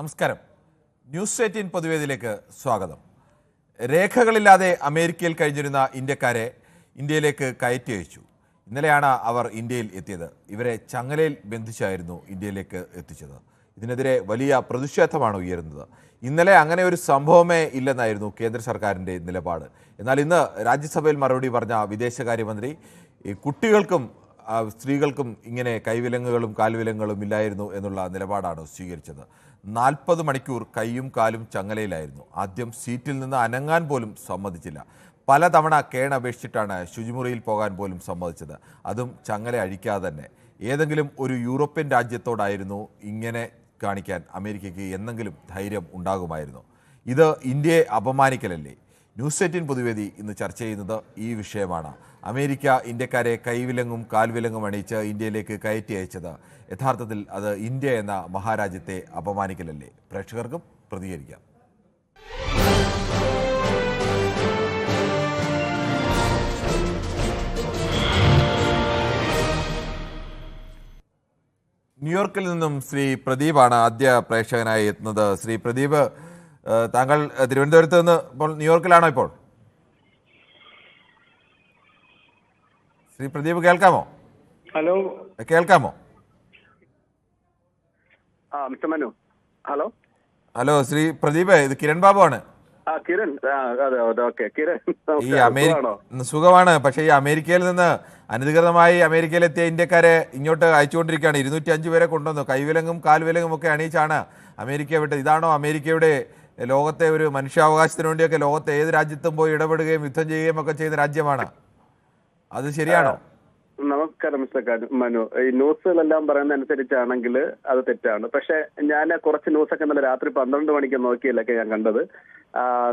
നമസ്കാരം. ന്യൂസ് 18 പൊതുവേദിയിലേക്ക് സ്വാഗതം. രേഖകളില്ലാതെ അമേരിക്കയിൽ കഴിഞ്ഞിരുന്ന ഇന്ത്യക്കാരെ ഇന്ത്യയിലേക്ക് കയറ്റി അയച്ചു. ഇന്നലെയാണ് അവർ ഇന്ത്യയിൽ എത്തിയത്. ഇവരെ ചങ്ങലയിൽ ബന്ധിച്ചായിരുന്നു ഇന്ത്യയിലേക്ക് എത്തിച്ചത്. ഇതിനെതിരെ വലിയ പ്രതിഷേധമാണ് ഉയരുന്നത്. ഇന്നലെ അങ്ങനെ ഒരു സംഭവമേ ഇല്ലെന്നായിരുന്നു കേന്ദ്ര സർക്കാരിൻ്റെ നിലപാട്. എന്നാൽ ഇന്ന് രാജ്യസഭയിൽ മറുപടി പറഞ്ഞ വിദേശകാര്യമന്ത്രി കുട്ടികൾക്കും സ്ത്രീകൾക്കും ഇങ്ങനെ കൈവിലങ്ങുകളും കാൽവിലങ്ങുകളും ഇല്ലായിരുന്നു എന്നുള്ള നിലപാടാണ് സ്വീകരിച്ചത്. 40 മണിക്കൂർ കൈയും കാലും ചങ്ങലയിലായിരുന്നു. ആദ്യം സീറ്റിൽ നിന്ന് അനങ്ങാൻ പോലും സമ്മതിച്ചില്ല. പലതവണ കേണപേക്ഷിച്ചിട്ടാണ് ശുചിമുറിയിൽ പോകാൻ പോലും സമ്മതിച്ചത്. അതും ചങ്ങല അഴിക്കാതെ തന്നെ. ഏതെങ്കിലും ഒരു യൂറോപ്യൻ രാജ്യത്തോടായിരുന്നു ഇങ്ങനെ കാണിക്കാൻ അമേരിക്കയ്ക്ക് എന്നെങ്കിലും ധൈര്യം ഉണ്ടാകുമായിരുന്നു. ഇത് ഇന്ത്യയെ അപമാനിക്കലല്ലേ? ന്യൂസ് 18 പൊതുവേദി ഇന്ന് ചർച്ച ചെയ്യുന്നത് ഈ വിഷയമാണ്. അമേരിക്ക ഇന്ത്യക്കാരെ കൈവിലങ്ങും കാൽവിലങ്ങും അണിയിച്ച് ഇന്ത്യയിലേക്ക് കയറ്റി അയച്ചത് യഥാർത്ഥത്തിൽ അത് ഇന്ത്യ എന്ന മഹാരാജ്യത്തെ അപമാനിക്കലല്ലേ? പ്രേക്ഷകർക്കും പ്രതികരിക്കാം. ന്യൂയോർക്കിൽ നിന്നും ശ്രീ പ്രദീപാണ് ആദ്യ പ്രേക്ഷകനായി എത്തുന്നത്. ശ്രീ പ്രദീപ്, താങ്കൾ തിരുവനന്തപുരത്ത് നിന്ന് ഇപ്പോൾ ന്യൂയോർക്കിലാണോ ഇപ്പോൾ? ശ്രീ പ്രദീപ് കേൾക്കാമോ? ഹലോ, കേൾക്കാമോ? Mister Manu. Hello hello Shri Pradeep, ഇത് കിരൺ ബാബു ആണ്. കിരൺ. അതെ, ഓക്കെ കിരൺ. ഈ സുഖമാണ്. പക്ഷേ ഈ അമേരിക്കയിൽ നിന്ന് അനധികൃതമായി അമേരിക്കയിലെത്തിയ ഇന്ത്യക്കാരെ ഇങ്ങോട്ട് അയച്ചുകൊണ്ടിരിക്കുകയാണ്. 205 പേരെ കൊണ്ടുവന്നു. കൈവിലങ്ങും കാൽവിലങ്ങും ഒക്കെ അണിയിച്ചാണ് അമേരിക്ക വിട്ടത്. ഇതാണോ അമേരിക്കയുടെ ലോകത്തെ ഒരു മനുഷ്യാവകാശത്തിന് വേണ്ടിയൊക്കെ ലോകത്തെ ഏത് രാജ്യത്തും പോയി ഇടപെടുകയും യുദ്ധം ചെയ്യുകയും ഒക്കെ ചെയ്യുന്ന രാജ്യമാണ്? അത് ശരിയാണോ? നമസ്കാരം മിസ്റ്റർ മനു. ഈ ന്യൂസുകളെല്ലാം പറയുന്ന അനുസരിച്ചാണെങ്കിൽ അത് തെറ്റാണ്. പക്ഷെ ഞാൻ കുറച്ച് ന്യൂസൊക്കെ ഇന്നലെ രാത്രി 12 മണിക്ക് നോക്കിയല്ലൊക്കെ ഞാൻ കണ്ടത്.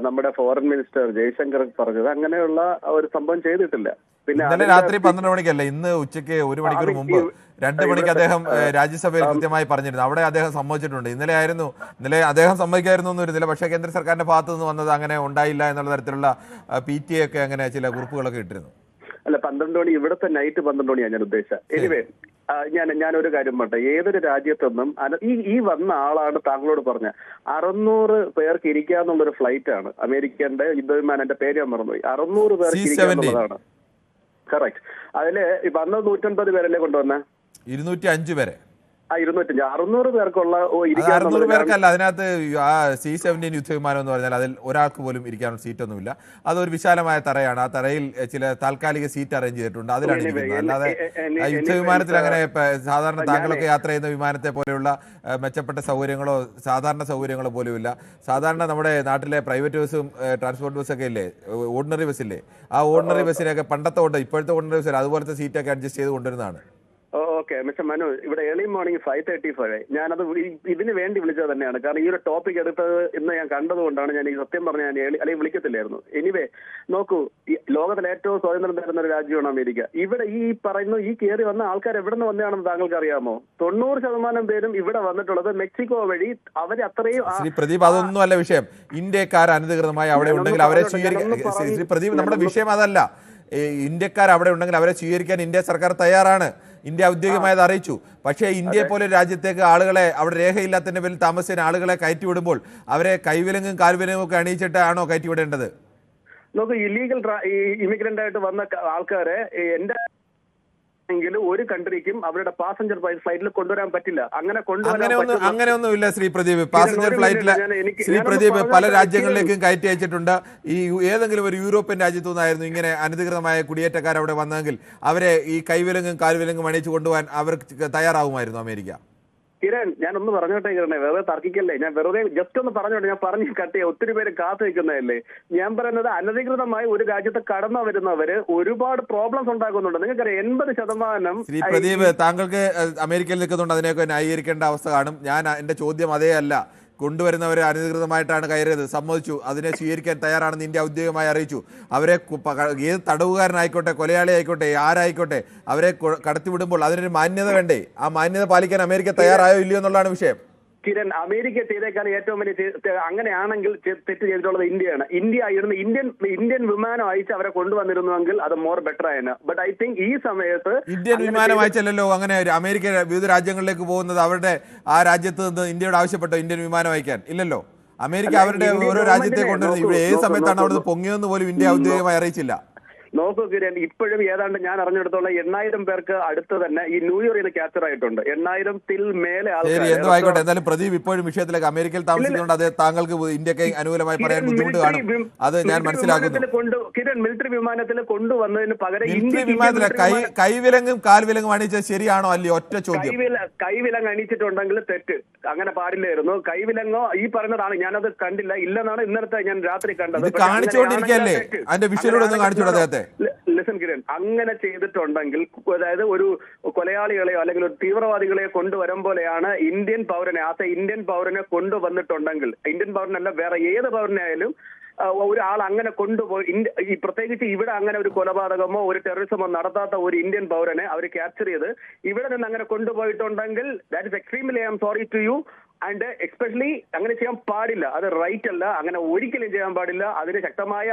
നമ്മുടെ ഫോറിൻ മിനിസ്റ്റർ ജയശങ്കർ പറഞ്ഞത് അങ്ങനെയുള്ള ഒരു സംഭവം ചെയ്തിട്ടില്ല. പിന്നെ ഇന്നലെ രാത്രി 12 മണിക്കല്ല, ഇന്ന് ഉച്ചയ്ക്ക് 1 മണിക്കൂർ മുമ്പ് 2 മണിക്ക് അദ്ദേഹം രാജ്യസഭയിൽ കൃത്യമായി പറഞ്ഞിരുന്നു. അവിടെ അദ്ദേഹം സമ്മതിച്ചിട്ടുണ്ട്. ഇന്നലെ അദ്ദേഹം സമ്മതിക്കായിരുന്നു ഒന്നും വരുന്നില്ല. പക്ഷേ കേന്ദ്ര സർക്കാരിന്റെ ഭാഗത്തു നിന്ന് വന്നത് അങ്ങനെ ഉണ്ടായില്ല എന്നുള്ള തരത്തിലുള്ള PTA ഒക്കെ അങ്ങനെ ചില കുറിപ്പുകളൊക്കെ ഇട്ടിരുന്നു. അല്ല, 12 മണി ഇവിടുത്തെ നൈറ്റ് 12 മണിയാണ് ഞാൻ ഉദ്ദേശിച്ചത്. എനിവേ, ഞാനൊരു കാര്യം പറട്ടെ. ഏതൊരു രാജ്യത്തൊന്നും ഈ വന്ന ആളാണ് താങ്കളോട് പറഞ്ഞ 600 പേർക്ക് ഇരിക്കാന്നുള്ളൊരു ഫ്ലൈറ്റ് ആണ് അമേരിക്കന്റെ യുദ്ധവിമാനം. എന്റെ പേര് ഞാൻ മറന്നുപോയി. 600 പേർക്ക് ഇരിക്കാന്നുള്ളതാണ്. കറക്റ്റ്. അതില് വന്നത് 150 പേരല്ലേ കൊണ്ടുവന്ന? 205 പേരെ. 205. 600 പേർക്കുള്ള 600 പേർക്കല്ല. അതിനകത്ത് C-17 യുദ്ധവിമാനം എന്ന് പറഞ്ഞാൽ അതിൽ ഒരാൾക്ക് പോലും ഇരിക്കാനുള്ള സീറ്റൊന്നുമില്ല. അതൊരു വിശാലമായ തറയാണ്. ആ തറയിൽ ചില താൽക്കാലിക സീറ്റ് അറേഞ്ച് ചെയ്തിട്ടുണ്ട്. അതിലാണ് ഇരിക്കുന്നത്. അല്ലാതെ യുദ്ധവിമാനത്തിൽ അങ്ങനെ സാധാരണ താങ്കളൊക്കെ യാത്ര ചെയ്യുന്ന വിമാനത്തെ പോലെയുള്ള മെച്ചപ്പെട്ട സൗകര്യങ്ങളോ സാധാരണ സൗകര്യങ്ങളോ പോലുമില്ല. സാധാരണ നമ്മുടെ നാട്ടിലെ പ്രൈവറ്റ് ബസ്സും ട്രാൻസ്പോർട്ട് ബസ്സൊക്കെ ഇല്ലേ, ഓർഡിനറി ബസ്സില്ലേ, ആ ഓർഡിനറി ബസ്സിനൊക്കെ പണ്ടത്തെ കൊണ്ട് ഇപ്പോഴത്തെ ഓർഡിനറി ബസ്സിൽ അതുപോലത്തെ സീറ്റൊക്കെ അഡ്ജസ്റ്റ് ചെയ്ത് കൊണ്ടുവരുന്നതാണ്. ഓക്കെ മിസ്റ്റർ മനു, ഇവിടെ ഏർലി മോർണിംഗ് 5:35. ഞാനത് ഇതിന് വേണ്ടി വിളിച്ചത് തന്നെയാണ്. കാരണം ഈ ഒരു ടോപ്പിക് എടുത്തത് ഇന്ന് ഞാൻ കണ്ടതുകൊണ്ടാണ് ഞാൻ ഈ സത്യം പറഞ്ഞ ഞാൻ അല്ലെങ്കിൽ വിളിക്കത്തില്ലായിരുന്നു. എനിവേ, നോക്കൂ, ലോകത്തിലെ ഏറ്റവും സ്വാതന്ത്ര്യം തരുന്ന ഒരു രാജ്യമാണ് അമേരിക്ക. ഇവിടെ ഈ പറയുന്ന ഈ കയറി വന്ന ആൾക്കാർ എവിടെ നിന്ന് വന്നതാണെന്ന് താങ്കൾക്ക് അറിയാമോ? 90% പേരും ഇവിടെ വന്നിട്ടുള്ളത് മെക്സിക്കോ വഴി. അവർ അത്രയും. ശ്രീ പ്രദീപ്, അതൊന്നും അല്ല വിഷയം. ഇന്ത്യക്കാർ അനധികൃതമായി അവിടെ ഉണ്ടെങ്കിൽ അവരെ സ്വീകരിക്കാൻ. ശ്രീ പ്രദീപ്, നമ്മുടെ വിഷയം അതല്ല. ഇന്ത്യക്കാർ അവിടെ ഉണ്ടെങ്കിൽ അവരെ സ്വീകരിക്കാൻ ഇന്ത്യ സർക്കാർ തയ്യാറാണ്. ഇന്ത്യ ഔദ്യോഗികമായത് അറിയിച്ചു. പക്ഷേ ഇന്ത്യയെ പോലെ രാജ്യത്തേക്ക് ആളുകളെ അവിടെ രേഖയില്ലാത്തതിന്റെ പേരിൽ താമസിക്കുന്ന ആളുകളെ കയറ്റിവിടുമ്പോൾ അവരെ കൈവിലങ്ങും കാൽവിലങ്ങും ഒക്കെ അണിയിച്ചിട്ടാണോ കയറ്റിവിടേണ്ടത്? നോക്കൂ, ഇല്ലീഗൽ ഇമിഗ്രന്റ് ആയിട്ട് വന്ന ആൾക്കാരെ എന്റെ ഒരു കൺട്രിക്കും അവരുടെ പാസഞ്ചർ ഫ്ലൈറ്റിൽ കൊണ്ടുവരാൻ പറ്റില്ല. അങ്ങനെയൊന്നും ഇല്ല ശ്രീ പ്രദീപ്. പാസഞ്ചർ ഫ്ലൈറ്റിൽ ശ്രീ പ്രദീപ് പല രാജ്യങ്ങളിലേക്കും കയറ്റി അയച്ചിട്ടുണ്ട്. ഈ ഏതെങ്കിലും ഒരു യൂറോപ്യൻ രാജ്യത്തു നിന്നായിരുന്നു ഇങ്ങനെ അനധികൃതമായ കുടിയേറ്റക്കാർ അവിടെ വന്നെങ്കിൽ അവരെ ഈ കൈവിലങ്ങും കാൽവിലങ്ങും അണിയിച്ചു കൊണ്ടുപോകാൻ അവർക്ക് തയ്യാറാവുമായിരുന്നു അമേരിക്ക. കിരൺ, ഞാനൊന്ന് പറഞ്ഞോട്ടെ കിരണേ, വെറുതെ തർക്കിക്കല്ലേ. ഞാൻ വെറുതെ ജസ്റ്റ് ഒന്ന് പറഞ്ഞോട്ടെ. ഞാൻ പറഞ്ഞു കട്ട് ചെയ്യാം. ഒത്തിരി പേര് കാത്തു നിൽക്കുന്നതല്ലേ. ഞാൻ പറയുന്നത് അനധികൃതമായി ഒരു രാജ്യത്ത് കടന്നു വരുന്നവര് ഒരുപാട് പ്രോബ്ലംസ് ഉണ്ടാക്കുന്നുണ്ട്. നിങ്ങൾക്കറിയാം 80%. ശ്രീ പ്രദീപ്, താങ്കൾക്ക് അമേരിക്കയിൽ നിൽക്കുന്നുണ്ട്, അതിനെയൊക്കെ ന്യായീകരിക്കേണ്ട അവസ്ഥ കാണും. എന്റെ ചോദ്യം അതേ അല്ല. കൊണ്ടുവരുന്നവരെ അനധികൃതമായിട്ടാണ് കയറിയത്, സമ്മതിച്ചു. അതിനെ സ്വീകരിക്കാൻ തയ്യാറാണെന്ന് ഇന്ത്യ ഔദ്യോഗികമായി അറിയിച്ചു. അവരെ ഏത് തടവുകാരനായിക്കോട്ടെ, കൊലയാളി ആയിക്കോട്ടെ, ആരായിക്കോട്ടെ, അവരെ കടത്തിവിടുമ്പോൾ അതിനൊരു മാന്യത വേണ്ടേ? ആ മാന്യത പാലിക്കാൻ അമേരിക്ക തയ്യാറായോ ഇല്ലയോ എന്നുള്ളതാണ് വിഷയം. കിരൺ, അമേരിക്ക ചെയ്തേക്കാൻ ഏറ്റവും വലിയ അങ്ങനെയാണെങ്കിൽ തെറ്റ് ചെയ്തിട്ടുള്ളത് ഇന്ത്യയാണ്. ഇന്ത്യൻ വിമാനം അയച്ച് അവരെ കൊണ്ടുവന്നിരുന്നുവെങ്കിൽ അത് മോർ ബെറ്റർ ആയിരുന്നു. ബട്ട് ഐ തിങ്ക് ഈ സമയത്ത് ഇന്ത്യൻ വിമാനം അയച്ചല്ലോ അങ്ങനെ അമേരിക്ക വിവിധ രാജ്യങ്ങളിലേക്ക് പോകുന്നത്. അവരുടെ ആ രാജ്യത്ത് നിന്ന് ഇന്ത്യയോട് ആവശ്യപ്പെട്ടോ ഇന്ത്യൻ വിമാനം അയക്കാൻ? ഇല്ലല്ലോ. അമേരിക്ക അവരുടെ ഓരോ രാജ്യത്തെ കൊണ്ടുവരുന്നത് ഇവിടെ ഏത് സമയത്താണ് അവിടുന്ന് പൊങ്ങിയതെന്ന് പോലും ഇന്ത്യ ഔദ്യോഗികമായി അറിയിച്ചില്ല. നോക്കൂ കിരൺ, ഇപ്പോഴും ഏതാണ്ട് ഞാൻ അറിഞ്ഞെടുത്തോളം 8,000 പേർക്ക് അടുത്ത് തന്നെ ഈ ന്യൂ ഇയറിന് ക്യാപ്ചർ ആയിട്ടുണ്ട്. 8,000-ൽ മേലെ ആൾക്കാർ. എന്തോ ആയിക്കോട്ടെ, എന്തായാലും പ്രദീപ് ഇപ്പോഴും വിഷയത്തിലേക്ക് അമേരിക്കയിൽ താമസിക്കുന്നുണ്ട്. അത് താങ്കൾക്ക് ഇന്ത്യക്ക് അനുകൂലമായി പറയാൻ ബുദ്ധിമുട്ട് കാണും. അത് ഞാൻ മനസ്സിലാക്കുന്നു. കിരൺ, മിലിറ്ററി വിമാനത്തിൽ കൊണ്ടുവന്നതിന് പകരം മിലിറ്ററി വിമാനത്തിലെ കൈവിലങ്ങും കാൽവിലങ്ങും അണിയിച്ചത് ശരിയാണോ അല്ലയോ? ഒറ്റ ചോദ്യം. കൈവിലങ്ങ് അണിയിച്ചിട്ടുണ്ടെങ്കിൽ തെറ്റ്, അങ്ങനെ പാടില്ലായിരുന്നു. കൈവിലങ്ങോ ഈ പറഞ്ഞതാണ്, ഞാനത് കണ്ടില്ല, ഇല്ലെന്നാണ് ഇന്നലത്തെ ഞാൻ രാത്രി കണ്ടത്. കാണിച്ചുകൊണ്ടിരിക്കല്ലേ, അതിന്റെ വിഷ്വലൂടെ ഒന്ന് കാണിച്ചോളൂ അദ്ദേഹത്തെ. ലിസൺ കിരൺ, അങ്ങനെ ചെയ്തിട്ടുണ്ടെങ്കിൽ, അതായത് ഒരു കൊലയാളികളെയോ അല്ലെങ്കിൽ ഒരു തീവ്രവാദികളെയോ കൊണ്ടുവരും പോലെയാണ് ഇന്ത്യൻ പൗരനെ കൊണ്ടുവന്നിട്ടുണ്ടെങ്കിൽ, ഇന്ത്യൻ പൗരനല്ല വേറെ ഏത് പൗരനെ ആയാലും ഒരാൾ അങ്ങനെ കൊണ്ടുപോയി, പ്രത്യേകിച്ച് ഇവിടെ അങ്ങനെ ഒരു കൊലപാതകമോ ഒരു ടെററിസമോ നടത്താത്ത ഒരു ഇന്ത്യൻ പൗരനെ അവർ ക്യാപ്ചർ ചെയ്ത് ഇവിടെ നിന്ന് അങ്ങനെ കൊണ്ടുപോയിട്ടുണ്ടെങ്കിൽ that is extremely I am sorry to you. And especially അങ്ങനെ ചെയ്യാൻ പാടില്ല, അത് റൈറ്റ് അല്ല, അങ്ങനെ ഒരിക്കലും ചെയ്യാൻ പാടില്ല. അതിന് ശക്തമായ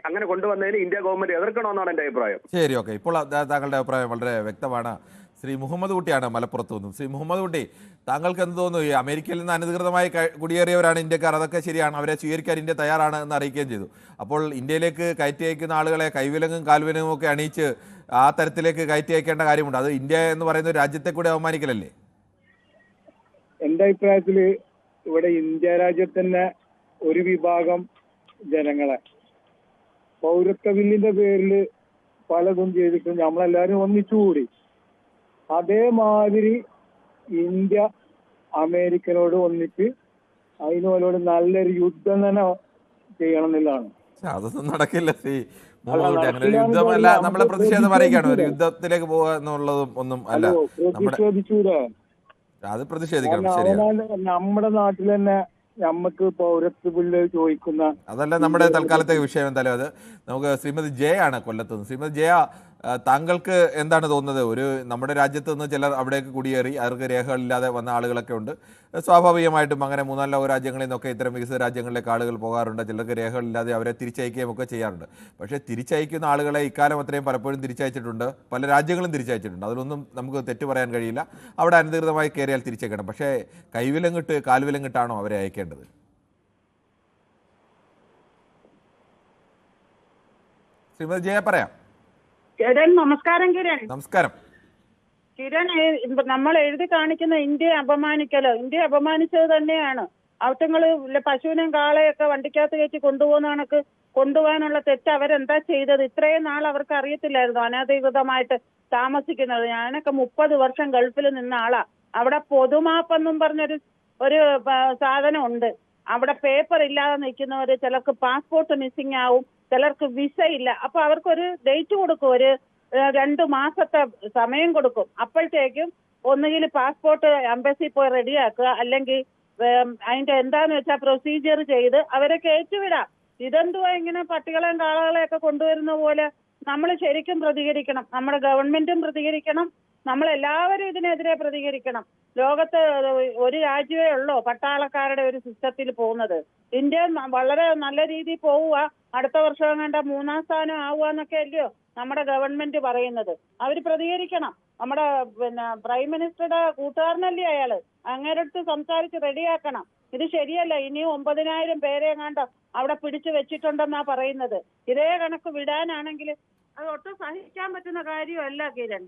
അങ്ങനെ കൊണ്ടുവന്നതിന് ഇന്ത്യ ഗവൺമെന്റ് എതിർക്കണമെന്നാണ് എന്റെ അഭിപ്രായം. ശരി, ഓക്കെ. ഇപ്പോൾ താങ്കളുടെ അഭിപ്രായം വളരെ വ്യക്തമാണ്. ശ്രീ മുഹമ്മദ് കുട്ടിയാണ് മലപ്പുറത്ത് നിന്നും. ശ്രീ മുഹമ്മദ് കുട്ടി, താങ്കൾക്ക് എന്ത് തോന്നുന്നു? ഈ അമേരിക്കയിൽ നിന്ന് അനധികൃതമായി കുടിയേറിയവരാണ് ഇന്ത്യക്കാർ, അതൊക്കെ ശരിയാണ്, അവരെ സ്വീകരിക്കാൻ ഇന്ത്യ തയ്യാറാണ് എന്ന് അറിയിക്കുകയും ചെയ്തു. അപ്പോൾ ഇന്ത്യയിലേക്ക് കയറ്റി അയക്കുന്ന ആളുകളെ കൈവിലങ്ങും കാൽവിലങ്ങും ഒക്കെ അണിയിച്ച് ആ തരത്തിലേക്ക് കയറ്റി അയക്കേണ്ട കാര്യമുണ്ട്? അത് ഇന്ത്യ എന്ന് പറയുന്ന ഒരു രാജ്യത്തെ കൂടി അവമാനിക്കലല്ലേ? എന്റെ അഭിപ്രായത്തില് ഇവിടെ ഇന്ത്യ രാജ്യത്ത് തന്നെ ഒരു വിഭാഗം ജനങ്ങളെ പൗരത്വ ബില്ലിന്റെ പേരിൽ പലതും ചെയ്തിട്ട് നമ്മളെല്ലാരും ഒന്നിച്ചുകൂടി, അതേമാതിരി ഇന്ത്യ അമേരിക്കനോട് ഒന്നിച്ച് അതിനോട് നല്ലൊരു യുദ്ധം തന്നെ ചെയ്യണം എന്നുള്ളതാണ്. അതൊന്നും നടക്കില്ല ശ്രീ മുഹമ്മദ് കുട്ടി. അങ്ങനെ ഒരു യുദ്ധമല്ല, നമ്മളെ പ്രതിഷേധം അറിയിക്കാണ്. ഒരു യുദ്ധത്തിലേക്ക് പോകുക എന്നുള്ളതും ഒന്നും അല്ല. അത് പ്രതിഷേധിക്കണം, ശരിയാണ്. നമ്മുടെ നാട്ടിൽ തന്നെ നമുക്ക് പൗരത്വ ബില്ല് ചോദിക്കുന്ന, അതല്ല നമ്മുടെ തൽക്കാലത്തെ വിഷയം. എന്തായാലും അത് നമുക്ക് ശ്രീമതി ജയ ആണ് കൊല്ലത്തുനിന്ന്. ശ്രീമതി ജയ, താങ്കൾക്ക് എന്താണ് തോന്നുന്നത്? നമ്മുടെ രാജ്യത്ത് നിന്ന് ചിലർ അവിടേക്ക് കുടിയേറി, അവർക്ക് രേഖകളില്ലാതെ വന്ന ആളുകളൊക്കെ ഉണ്ട്. സ്വാഭാവികമായിട്ടും അങ്ങനെ 3-4 രാജ്യങ്ങളിൽ നിന്നൊക്കെ ഇത്തരം വികസിത രാജ്യങ്ങളിലേക്ക് ആളുകൾ പോകാറുണ്ട്. ചിലർക്ക് രേഖകളില്ലാതെ അവരെ തിരിച്ചയക്കുകയും ഒക്കെ ചെയ്യാറുണ്ട്. പക്ഷേ തിരിച്ചയക്കുന്ന ആളുകളെ ഇക്കാലം അത്രയും പലപ്പോഴും തിരിച്ചയച്ചിട്ടുണ്ട്, പല രാജ്യങ്ങളും തിരിച്ചയച്ചിട്ടുണ്ട്. അതിലൊന്നും നമുക്ക് തെറ്റു പറയാൻ കഴിയില്ല. അവിടെ അനധികൃതമായി കയറിയാൽ തിരിച്ചയക്കണം. പക്ഷേ കൈവിലങ്ങിട്ട് കാൽവിലങ്ങിട്ടാണോ അവരെ അയക്കേണ്ടത്? ശ്രീമതി ജയ പറയാം. കിരൺ, നമസ്കാരം. നമസ്കാരം. കിരൺ, നമ്മൾ എഴുതി കാണിക്കുന്ന ഇന്ത്യയെ അപമാനിക്കലോ? ഇന്ത്യയെ അപമാനിച്ചത് തന്നെയാണ്. അവറ്റങ്ങള് പശുവിനെയും കാളയൊക്കെ വണ്ടിക്കകത്ത് കയറ്റി കൊണ്ടുപോകുന്ന കണക്ക് കൊണ്ടുപോകാനുള്ള തെറ്റ് അവരെന്താ ചെയ്തത്? ഇത്രയും നാൾ അവർക്ക് അറിയത്തില്ലായിരുന്നു അനധികൃതമായിട്ട് താമസിക്കുന്നത്. ഞാനൊക്കെ 30 വർഷം ഗൾഫിൽ നിന്ന ആളാ. അവിടെ പൊതുമാപ്പെന്നും പറഞ്ഞൊരു സാധനം ഉണ്ട്. അവിടെ പേപ്പർ ഇല്ലാതെ നിൽക്കുന്നവര്, ചിലർക്ക് പാസ്പോർട്ട് മിസ്സിംഗ് ആവും, ചിലർക്ക് വിസ ഇല്ല. അപ്പൊ അവർക്കൊരു ഡേറ്റ് കൊടുക്കും, ഒരു 2 മാസത്തെ സമയം കൊടുക്കും. അപ്പോഴത്തേക്കും ഒന്നുകിൽ പാസ്പോർട്ട് എംബസി പോയി റെഡിയാക്കുക, അല്ലെങ്കിൽ അതിന്റെ എന്താന്ന് വെച്ചാൽ പ്രൊസീജിയർ ചെയ്ത് അവരെ കയറ്റിവിടാം. ഇതെന്തുവാ ഇങ്ങനെ പട്ടികളെയും കാളകളെയൊക്കെ കൊണ്ടുവരുന്ന പോലെ? നമ്മൾ ശരിക്കും പ്രതികരിക്കണം, നമ്മുടെ ഗവൺമെന്റും പ്രതികരിക്കണം, നമ്മളെല്ലാവരും ഇതിനെതിരെ പ്രതികരിക്കണം. ലോകത്ത് ഒരു രാജ്യമേ ഉള്ളൂ പട്ടാളക്കാരുടെ ഒരു സിസ്റ്റത്തിൽ പോകുന്നത്. ഇന്ത്യ വളരെ നല്ല രീതിയിൽ പോവുക, അടുത്ത വർഷം കണ്ട 3-ാം സ്ഥാനം ആവുക എന്നൊക്കെ അല്ലയോ നമ്മുടെ ഗവൺമെന്റ് പറയുന്നത്. അവർ പ്രതികരിക്കണം. നമ്മുടെ പ്രൈം മിനിസ്റ്ററുടെ കൂട്ടുകാരനല്ലേ അയാള്, അങ്ങേരടുത്ത് സംസാരിച്ച് റെഡിയാക്കണം. ഇത് ശരിയല്ല. ഇനിയും 9,000 പേരെ കണ്ടോ അവിടെ പിടിച്ചു വെച്ചിട്ടുണ്ടെന്നാ പറയുന്നത്. ഇതേ കണക്ക് വിടാനാണെങ്കിൽ അത് ഒട്ടും സഹിക്കാൻ പറ്റുന്ന കാര്യമല്ല കിരൺ.